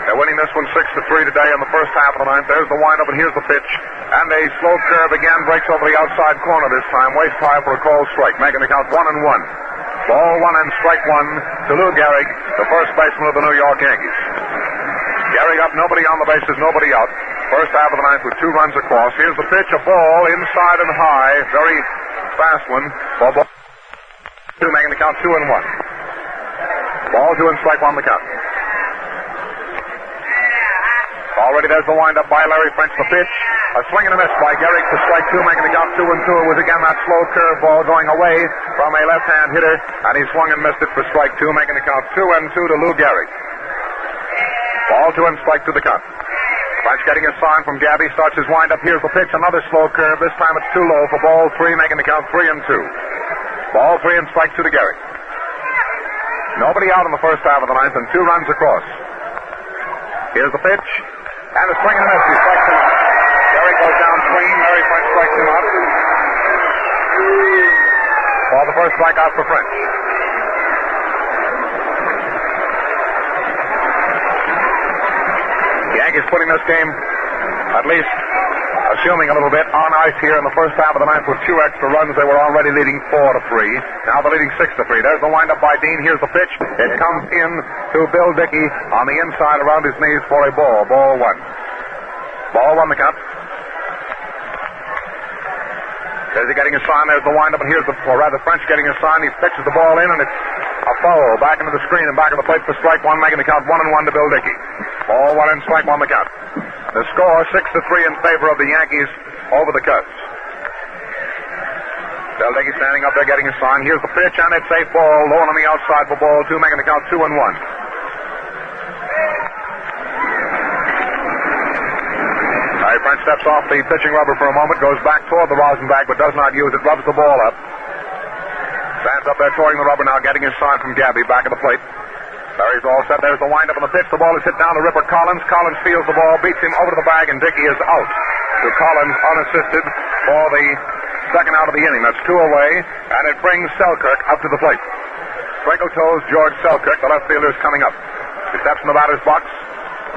They're winning this one 6-3 today in the first half of the ninth. There's the windup, and here's the pitch. And a slow curve again breaks over the outside corner this time. Waist high for a called strike, making the count 1-1. Ball 1 and strike 1 to Lou Gehrig, the first baseman of the New York Yankees. Gehrig up, nobody on the bases, nobody out. First half of the ninth with 2 runs across. Here's the pitch, a ball inside and high, very fast one. Ball 2, making the count 2-1. Ball 2 and strike 1 the count. Already there's the windup by Larry French. The pitch, a swing and a miss by Gehrig to strike 2, making the count 2-2. It was again that slow curve ball going away from a left-hand hitter, and he swung and missed it for strike 2, making the count 2-2 to Lou Gehrig. Ball 2 and strike 2 the count. French getting a sign from Gabby, starts his windup. Here's the pitch, another slow curve. This time it's too low for ball 3, making the count 3-2. Ball 3 and strike 2 to Gehrig. Nobody out in the first half of the ninth, and 2 runs across. Here's the pitch, and a swing and a miss. He strikes him out. goes down swinging. Larry French strikes him out. For the first strikeout for French. The Yankees putting this game, at least assuming a little bit, on ice here in the first half of the ninth with 2 extra runs. They were already leading 4-3. Now they're leading 6-3. There's the windup by Dean. Here's the pitch. It comes in to Bill Dickey on the inside around his knees for a ball. Ball 1. Ball 1 the count. There's he getting a sign. There's the windup, and here's French getting a sign. He pitches the ball in, and it's a foul back into the screen and back of the plate for strike 1, making the count 1-1 to Bill Dickey. Ball 1 and strike 1 the count. The score 6-3 in favor of the Yankees over the Cubs. Bill Dickey standing up there getting a sign. Here's the pitch, and it's a ball low on the outside for ball 2, making the count 2-1. Larry French steps off the pitching rubber for a moment, goes back toward the rosin bag, but does not use it, rubs the ball up. Stands up there towing the rubber now, getting his sign from Gabby back at the plate. Larry's all set. There's the windup on the pitch. The ball is hit down to Ripper Collins. Collins feels the ball, beats him over to the bag, and Dickey is out. To Collins unassisted for the second out of the inning. That's 2 away, and it brings Selkirk up to the plate. Twinkle toes George Selkirk, the left fielder, is coming up. He steps in the batter's box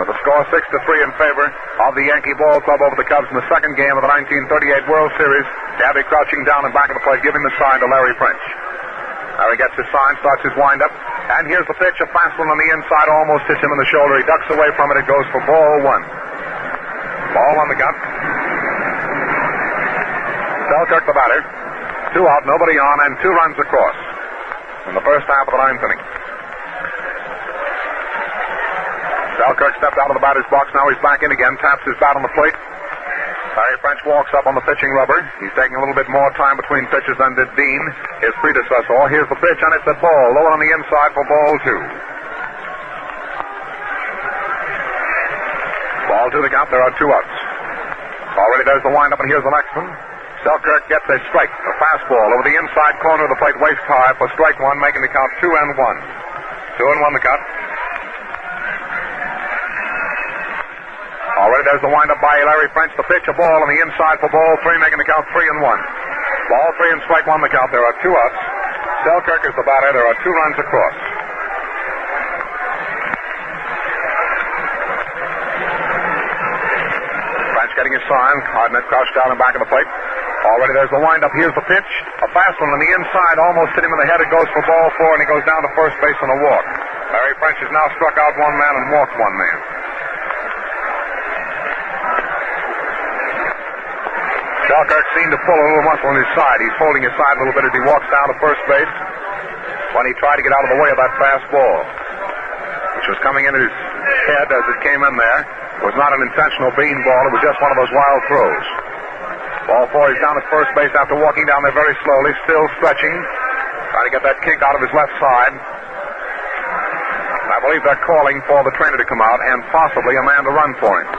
with the score 6-3 in favor of the Yankee Ball Club over the Cubs in the second game of the 1938 World Series. Gabby crouching down and back of the plate, giving the sign to Larry French. Larry gets his sign, starts his windup, and here's the pitch. A fastball on the inside almost hits him in the shoulder. He ducks away from it. It goes for ball 1. Ball 1 the count. Selkirk the batter. 2 out, nobody on, and 2 runs across in the first half of the ninth inning. Selkirk stepped out of the batter's box. Now he's back in again, taps his bat on the plate. Larry French walks up on the pitching rubber. He's taking a little bit more time between pitches than did Dean, his predecessor. Here's the pitch, and it's a ball low on the inside for ball 2. Ball 2 the count. There are 2 outs. Already there's the windup, and here's the next one. Selkirk gets a strike, a fastball over the inside corner of the plate, waist high for strike 1, making the count 2-1. 2-1 the count. Already there's the windup by Larry French. The pitch, a ball on the inside for ball 3, making the count 3-1. Ball 3 and strike 1 the count. There are 2 outs. Selkirk is the batter. There are 2 runs across. French getting his sign. Hardnett crouched down and back of the plate. Already there's the windup. Here's the pitch. A fast one on the inside. Almost hit him in the head. It goes for ball 4, and he goes down to first base on a walk. Larry French has now struck out 1 man and walked 1 man. Selkirk seemed to pull a little muscle on his side. He's holding his side a little bit as he walks down to first base when he tried to get out of the way of that fast ball, which was coming into his head as it came in there. It was not an intentional beanball. It was just one of those wild throws. Ball 4, he's down at first base after walking down there very slowly, still stretching, trying to get that kick out of his left side. And I believe they're calling for the trainer to come out and possibly a man to run for him.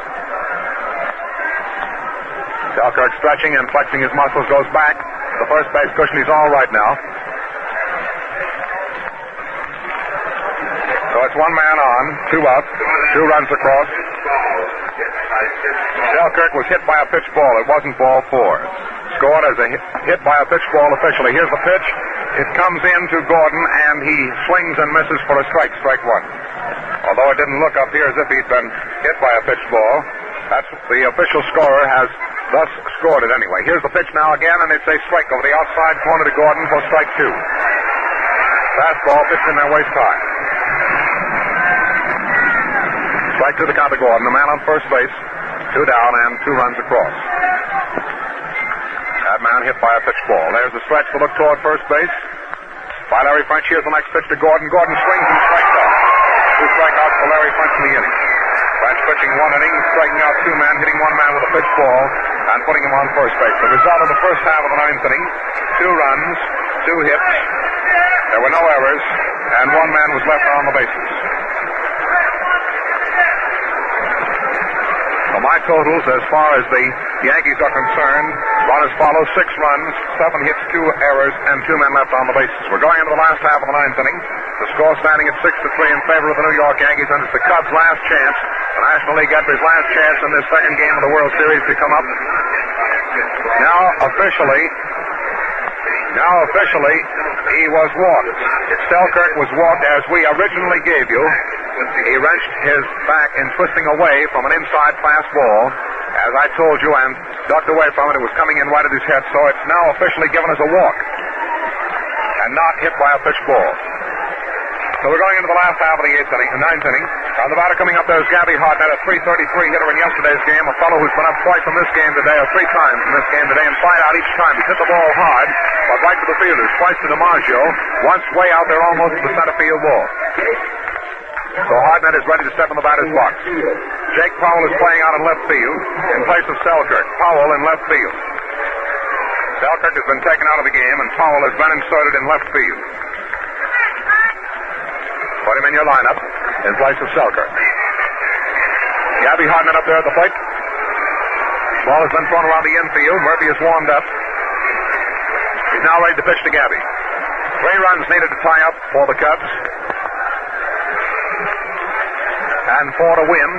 Selkirk stretching and flexing his muscles, goes back. The first base cushion, he's all right now. So it's 1 man on, 2 out, 2 runs across. Selkirk was hit by a pitch ball. It wasn't ball 4. Scored as a hit by a pitch ball officially. Here's the pitch. It comes in to Gordon, and he swings and misses for a strike, strike 1. Although it didn't look up here as if he'd been hit by a pitch ball. That's the official scorer has thus scored it anyway. Here's the pitch now again, and it's a strike over the outside corner to Gordon for strike 2. Fastball pitched in there waist high. Strike 2 to count to Gordon. The man on first base. 2 down and 2 runs across. That man hit by a pitch ball. There's the stretch to look toward first base by Larry French. Here's the next pitch to Gordon. Gordon swings and strikes out. 2 strikeouts for Larry French in the inning. French pitching 1 inning, striking out 2 men, hitting 1 man with a pitch ball, and putting him on first base. The result of the first half of the ninth inning: 2 runs, 2 hits. There were no errors, and 1 man was left on the bases. So my totals, as far as the Yankees are concerned, run as follows: 6 runs, 7 hits, 2 errors, and 2 men left on the bases. We're going into the last half of the ninth inning. The score standing at 6-3 in favor of the New York Yankees, and it's the Cubs' last chance The National League got his last chance in this second game of the World Series to come up. Now officially, he was walked. Selkirk was walked as we originally gave you. He wrenched his back in twisting away from an inside fastball. As I told you, and ducked away from it. It was coming in right at his head, so it's now officially given as a walk. And not hit by a pitch ball. So we're going into the last half of the ninth inning. On the batter coming up there is Gabby Hartnett, a .333 hitter in yesterday's game, a fellow who's been up twice in this game today, or 3 times in this game today, and 5 out each time. He's hit the ball hard, but right to the fielders, twice to DiMaggio, once way out there almost to the center field wall. So Hartnett is ready to step in the batter's box. Jake Powell is playing out in left field in place of Selkirk. Powell in left field. Selkirk has been taken out of the game, and Powell has been inserted in left field. Put him in your lineup in place of Selkirk. Gabby Hartnett up there at the plate. Ball has been thrown around the infield. Murphy is warmed up. He's now ready to pitch to Gabby. 3 runs needed to tie up for the Cubs. And 4 to win.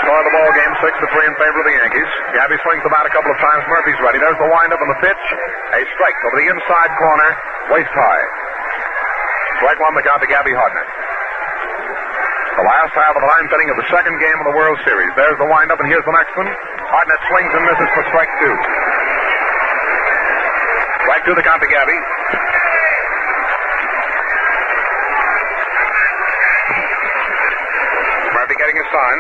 Score of the ball game 6-3 in favor of the Yankees. Gabby swings the bat a couple of times. Murphy's ready. There's the windup and the pitch. A strike over the inside corner, waist high. Strike 1 the count to Gabby Hartnett. The last half of the 9th inning of the second game of the World Series. There's the windup, and here's the next one. Hartnett swings and misses for strike 2. Strike 2 the count to Gabby. Murphy getting his sign.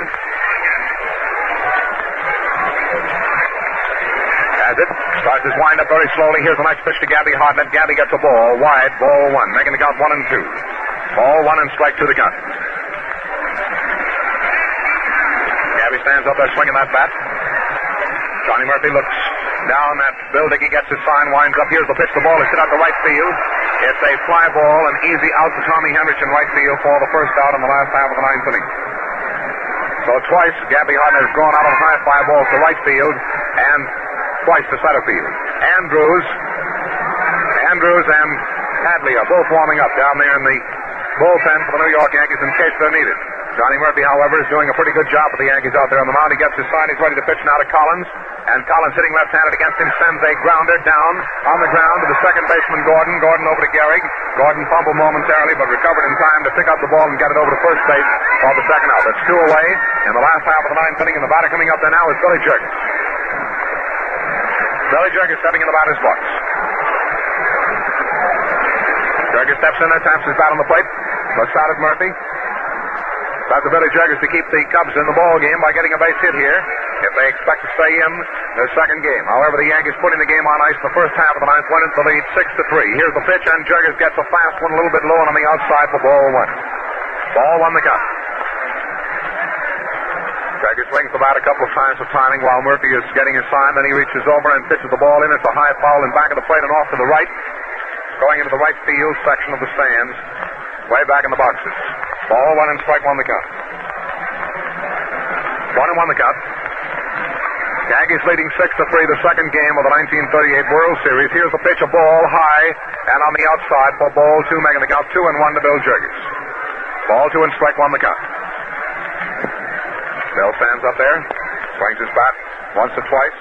Has it. Starts his wind up very slowly. Here's the next pitch to Gabby Hartnett. Gabby gets a ball. Wide. Ball 1. Making the count 1 and 2. Ball 1 and strike 2 the count. Gabby stands up there swinging that bat. Johnny Murphy looks down at Bill Dickey, gets his sign, winds up. Here's the pitch. The ball is hit out to right field. It's a fly ball, an easy out to Tommy Henrich in right field for the first out in the last half of the 9th inning. So twice Gabby Hartnett has gone out on high fly balls to right field and twice to center field. Andrews and Hadley are both warming up down there in the bullpen for the New York Yankees in case they're needed. Johnny Murphy, however, is doing a pretty good job for the Yankees out there on the mound. He gets his sign. He's ready to pitch now to Collins. And Collins hitting left-handed against him sends a grounder down on the ground to the second baseman, Gordon. Gordon over to Gehrig. Gordon fumbled momentarily, but recovered in time to pick up the ball and get it over to first base for the second out. That's 2 away in the last half of the 9th inning. And the batter coming up there now is Billy Jurgens. Billy Jurgens stepping in the batter's box. Jurgens steps in there, taps his bat on the plate. Looks out at Murphy. That's the Billy Jurgens to keep the Cubs in the ball game by getting a base hit here if they expect to stay in their second game. However, the Yankees putting the game on ice in the first half of the 9th, went into the lead 6-3. Here's the pitch, and Jurgens gets a fast one a little bit low and on the outside for ball 1. Ball 1 the count. Jurgens swings the bat a couple of times for timing while Murphy is getting his sign. Then he reaches over and pitches the ball in. It's a high foul in back of the plate and off to the right, going into the right field section of the stands, way back in the boxes. Ball 1 and strike 1 the count. 1-1 the count. Yankees leading 6-3 the second game of the 1938 World Series. Here's the pitch, a ball high and on the outside for ball 2, making the count 2-1 to Bill Jurgens. Ball 2 and strike 1 the count. Bill stands up there, swings his bat once or twice.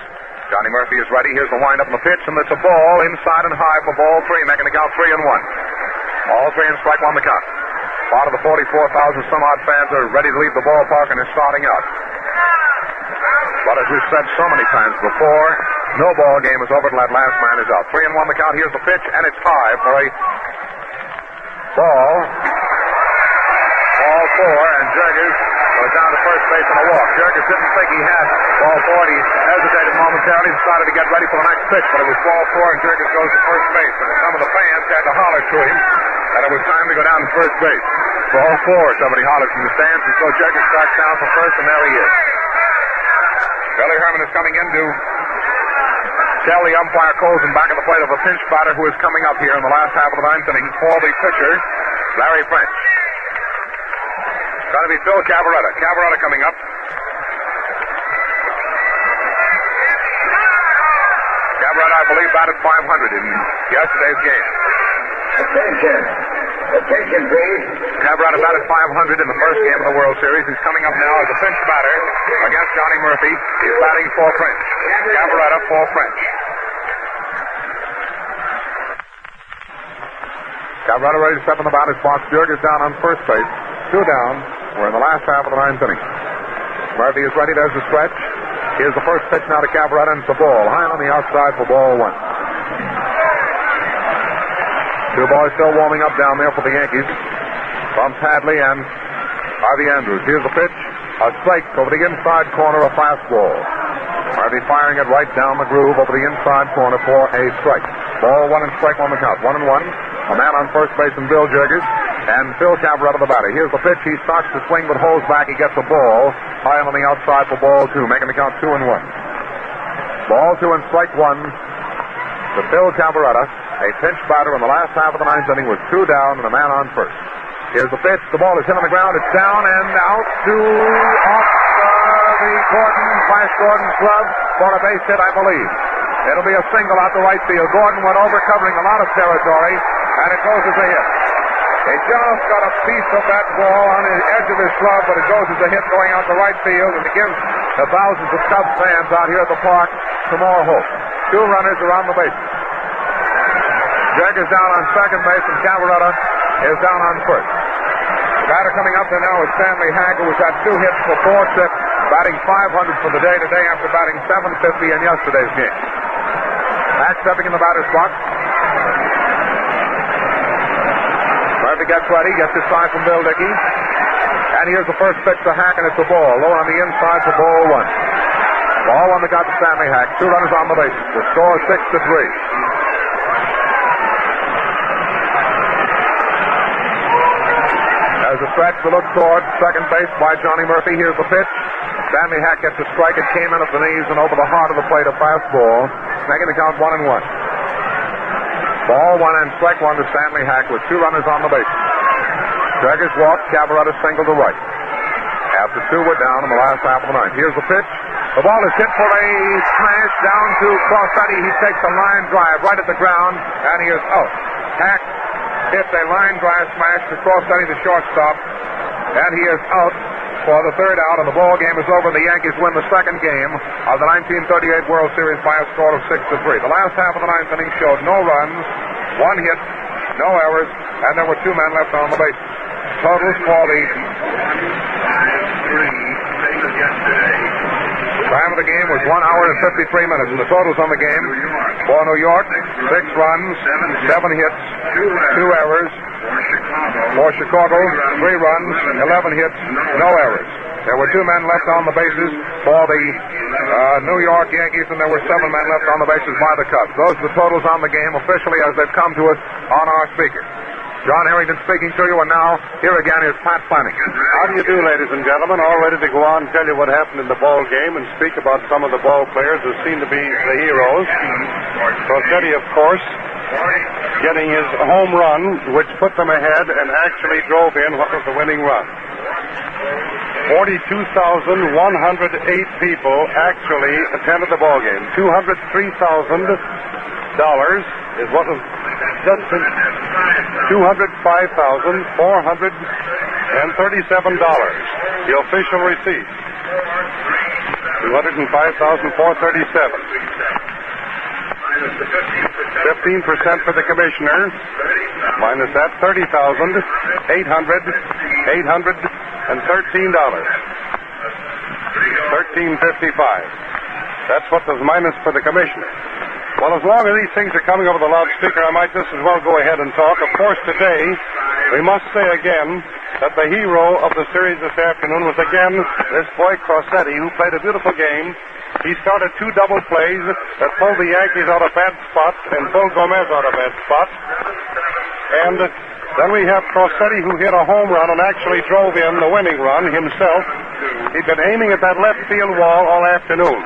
Johnny Murphy is ready. Here's the windup and the pitch, and it's a ball inside and high for ball 3, making the count 3-1. All 3 and strike 1 the count. Part of the 44,000 some odd fans are ready to leave the ballpark and is starting out. But as we've said so many times before, no ball game is over till that last man is out. 3-1 the count. Here's the pitch, and it's high for a ball. Ball 4, and Jurgens goes down to first base on a walk. Jurgens didn't think he had ball 4. He hesitated momentarily, decided to get ready for the next pitch, but it was ball 4, and Jurgens goes to first base. And some of the fans had to holler to him that it was time to go down to first base. Ball 4, somebody hollered from the stands, and so Jurgens starts down for first, and there he is. Billy Herman is coming in to tell the umpire Colson back at the plate of a pinch batter who is coming up here in the last half of the 9th inning for the pitcher, Larry French. It's going to be Phil Cavaretta. Cavaretta coming up. Cavaretta, I believe, batted .500 in yesterday's game. Attention. Attention, please. Cabrera batted .500 in the first game of the World Series. He's coming up now as a pinch batter against Johnny Murphy. He's batting for French. Cabrera for French. Cabrera ready to step in the batter's box. Gehrig is down on first base. 2 down. We're in the last half of the 9th inning. Murphy is ready. There's the stretch. Here's the first pitch now to Cabrera, and it's a ball. High on the outside for ball 1. 2 boys still warming up down there for the Yankees. From Tadley and Harvey Andrews. Here's the pitch. A strike over the inside corner, a fastball. Harvey firing it right down the groove over the inside corner for a strike. Ball 1 and strike 1 the count. 1-1. A man on first base and Bill Gehrig. And Phil Cabrera the batter. Here's the pitch. He starts to swing but holds back. He gets the ball. High on the outside for ball 2. Making the count 2-1. Ball 2 and strike 1 to Phil Cabrera. A pinch batter in the last half of the 9th inning with 2 down and a man on first. Here's the pitch. The ball is hit on the ground. It's down and out to off the Flash Gordon's glove for a base hit, I believe. It'll be a single out to right field. Gordon went over covering a lot of territory, and it goes as a hit. He just got a piece of that ball on the edge of his glove, but it goes as a hit going out to right field, and it gives the thousands of Cubs fans out here at the park some more hope. 2 runners around the bases. Gehrig is down on second base, and Cabrera is down on first. The batter coming up there now is Stanley Hack, who has had 2 hits for 4 trips, batting .500 for the day today after batting .750 in yesterday's game. Hack stepping in the batter's box. Murphy gets ready, gets his sign from Bill Dickey. And here's the first pitch to Hack, and it's a ball. Low on the inside for ball 1. Ball 1 that got to Stanley Hack. 2 runners on the bases. The score is 6-3. There's a stretch to look toward second base by Johnny Murphy. Here's the pitch. Stanley Hack gets a strike. It came in at the knees and over the heart of the plate, a fastball. Making the count 1-1. Ball 1 and strike 1 to Stanley Hack with 2 runners on the bases. Gehrig walked. Cabrera single to right. After 2 were down in the last half of the 9th. Here's the pitch. The ball is hit for a smash down to Crossetti. He takes a line drive right at the ground, and he is out. Hack hits a line drive smash to Crossetti, the shortstop, and he is out for the 3rd out, and the ball game is over. The Yankees win the 2nd game of the 1938 World Series by a score of 6-3. The last half of the 9th inning showed no runs, 1 hit, no errors, and there were 2 men left on the bases. Totals for the time of the game was 1 hour and 53 minutes. And the totals on the game for New York, 6 runs, 7 hits, 2 errors. For Chicago, 3 runs, 11 hits, no errors. There were 2 men left on the bases for the New York Yankees, and there were 7 men left on the bases by the Cubs. Those are the totals on the game officially as they've come to us on our speaker. John Harrington speaking to you, and now here again is Pat Flanagan. How do you do, ladies and gentlemen? All ready to go on and tell you what happened in the ball game and speak about some of the ball players who seem to be the heroes. Crossetti, of course, getting his home run, which put them ahead and actually drove in what was the winning run. 42,108 people actually attended the ball game. $203,000 is what was just $205,437. The official receipt. $205,437. 15% for the commissioner. Minus that, $30,813. $13.55. That's what was minus for the commissioner. Well, as long as these things are coming over the loudspeaker, I might just as well go ahead and talk. Of course, today, we must say again that the hero of the series this afternoon was again this boy Crossetti, who played a beautiful game. He started 2 double plays that pulled the Yankees out of bad spots and pulled Gomez out of bad spots. And then we have Crossetti, who hit a home run and actually drove in the winning run himself. He'd been aiming at that left field wall all afternoon.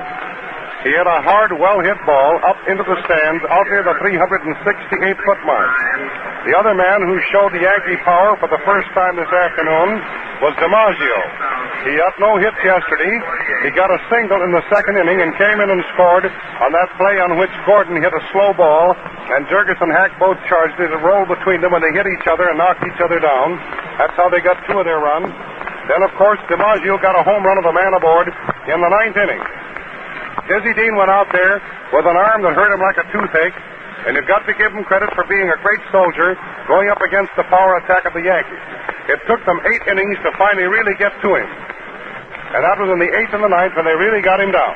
He hit a hard, well-hit ball up into the stands out near the 368-foot mark. The other man who showed the Yankee power for the first time this afternoon was DiMaggio. He got no hits yesterday. He got a single in the second inning and came in and scored on that play on which Gordon hit a slow ball, and Jurgis and Hack both charged it. It rolled between them when they hit each other and knocked each other down. That's how they got 2 of their runs. Then, of course, DiMaggio got a home run of the man aboard in the 9th inning. Dizzy Dean went out there with an arm that hurt him like a toothache, and you've got to give him credit for being a great soldier going up against the power attack of the Yankees. It took them 8 innings to finally really get to him. And that was in the 8th and the 9th when they really got him down.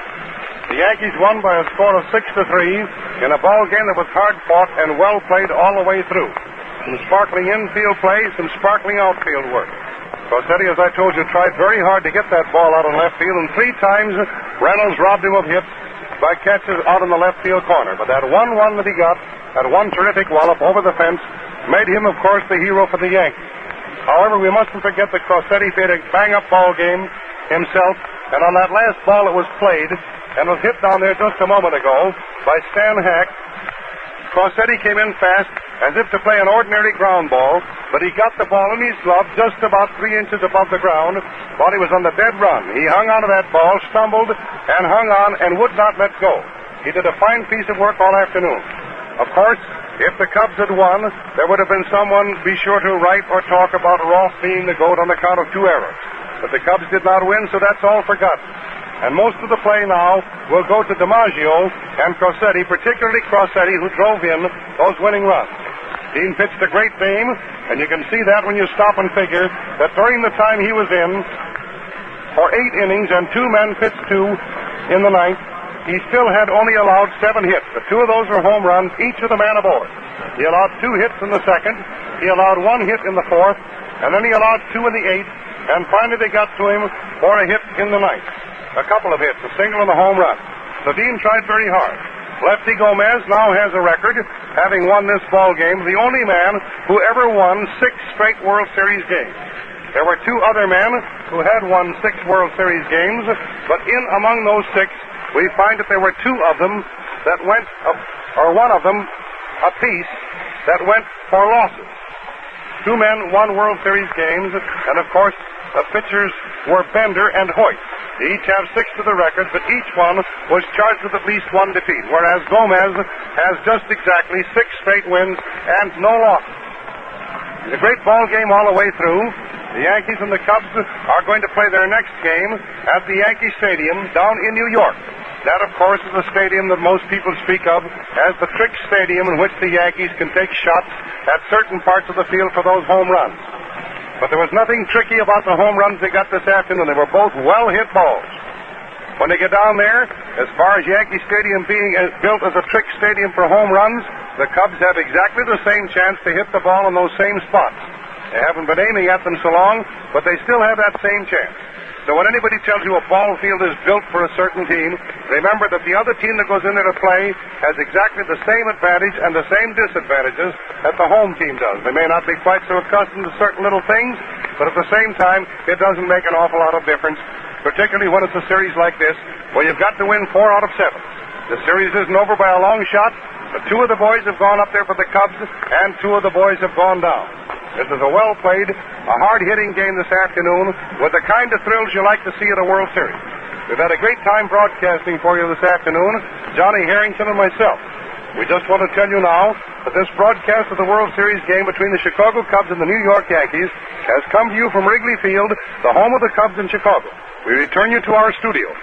The Yankees won by a score of 6-3 in a ball game that was hard fought and well played all the way through. Some sparkling infield play, some sparkling outfield work. Rossetti, as I told you, tried very hard to get that ball out in left field, and 3 times Reynolds robbed him of hits by catches out in the left field corner. But that 1-1 that he got, that one terrific wallop over the fence, made him, of course, the hero for the Yankees. However, we mustn't forget that Rossetti played a bang-up ball game himself, and on that last ball that was played and was hit down there just a moment ago by Stan Hack, Rossetti came in fast as if to play an ordinary ground ball, but he got the ball in his glove just about 3 inches above the ground while he was on the dead run. He hung onto that ball, stumbled, and hung on and would not let go. He did a fine piece of work all afternoon. Of course, if the Cubs had won, there would have been someone be sure to write or talk about Roth being the GOAT on account of 2 errors. But the Cubs did not win, so that's all forgotten. And most of the play now will go to DiMaggio and Rossetti, particularly Rossetti, who drove in those winning runs. Dean pitched a great game, and you can see that when you stop and figure that during the time he was in, for 8 innings and 2 men pitched 2 in the 9th, he still had only allowed 7 hits. But 2 of those were home runs, each of the man aboard. He allowed 2 hits in the 2nd, he allowed 1 hit in the 4th, and then he allowed 2 in the 8th, and finally they got to him for a hit in the 9th. A couple of hits, a single and a home run. So Dean tried very hard. Lefty Gomez now has a record, having won this ball game, the only man who ever won 6 straight World Series games. There were 2 other men who had won 6 World Series games, but in among those 6, we find that there were 2 of them that went, or 1 of them apiece, that went for losses. 2 men won World Series games, and of course, the pitchers were Bender and Hoyt. They each have 6 to the record, but each one was charged with at least 1 defeat, whereas Gomez has just exactly 6 straight wins and no losses. It's a great ball game all the way through. The Yankees and the Cubs are going to play their next game at the Yankee Stadium down in New York. That, of course, is the stadium that most people speak of as the trick stadium in which the Yankees can take shots at certain parts of the field for those home runs. But there was nothing tricky about the home runs they got this afternoon. They were both well-hit balls. When they get down there, as far as Yankee Stadium being built as a trick stadium for home runs, the Cubs have exactly the same chance to hit the ball in those same spots. They haven't been aiming at them so long, but they still have that same chance. So when anybody tells you a ball field is built for a certain team, remember that the other team that goes in there to play has exactly the same advantage and the same disadvantages that the home team does. They may not be quite so accustomed to certain little things, but at the same time, it doesn't make an awful lot of difference, particularly when it's a series like this, where you've got to win 4 out of 7. The series isn't over by a long shot, but 2 of the boys have gone up there for the Cubs, and 2 of the boys have gone down. This is a well-played, a hard-hitting game this afternoon with the kind of thrills you like to see at a World Series. We've had a great time broadcasting for you this afternoon, Johnny Harrington and myself. We just want to tell you now that this broadcast of the World Series game between the Chicago Cubs and the New York Yankees has come to you from Wrigley Field, the home of the Cubs in Chicago. We return you to our studios.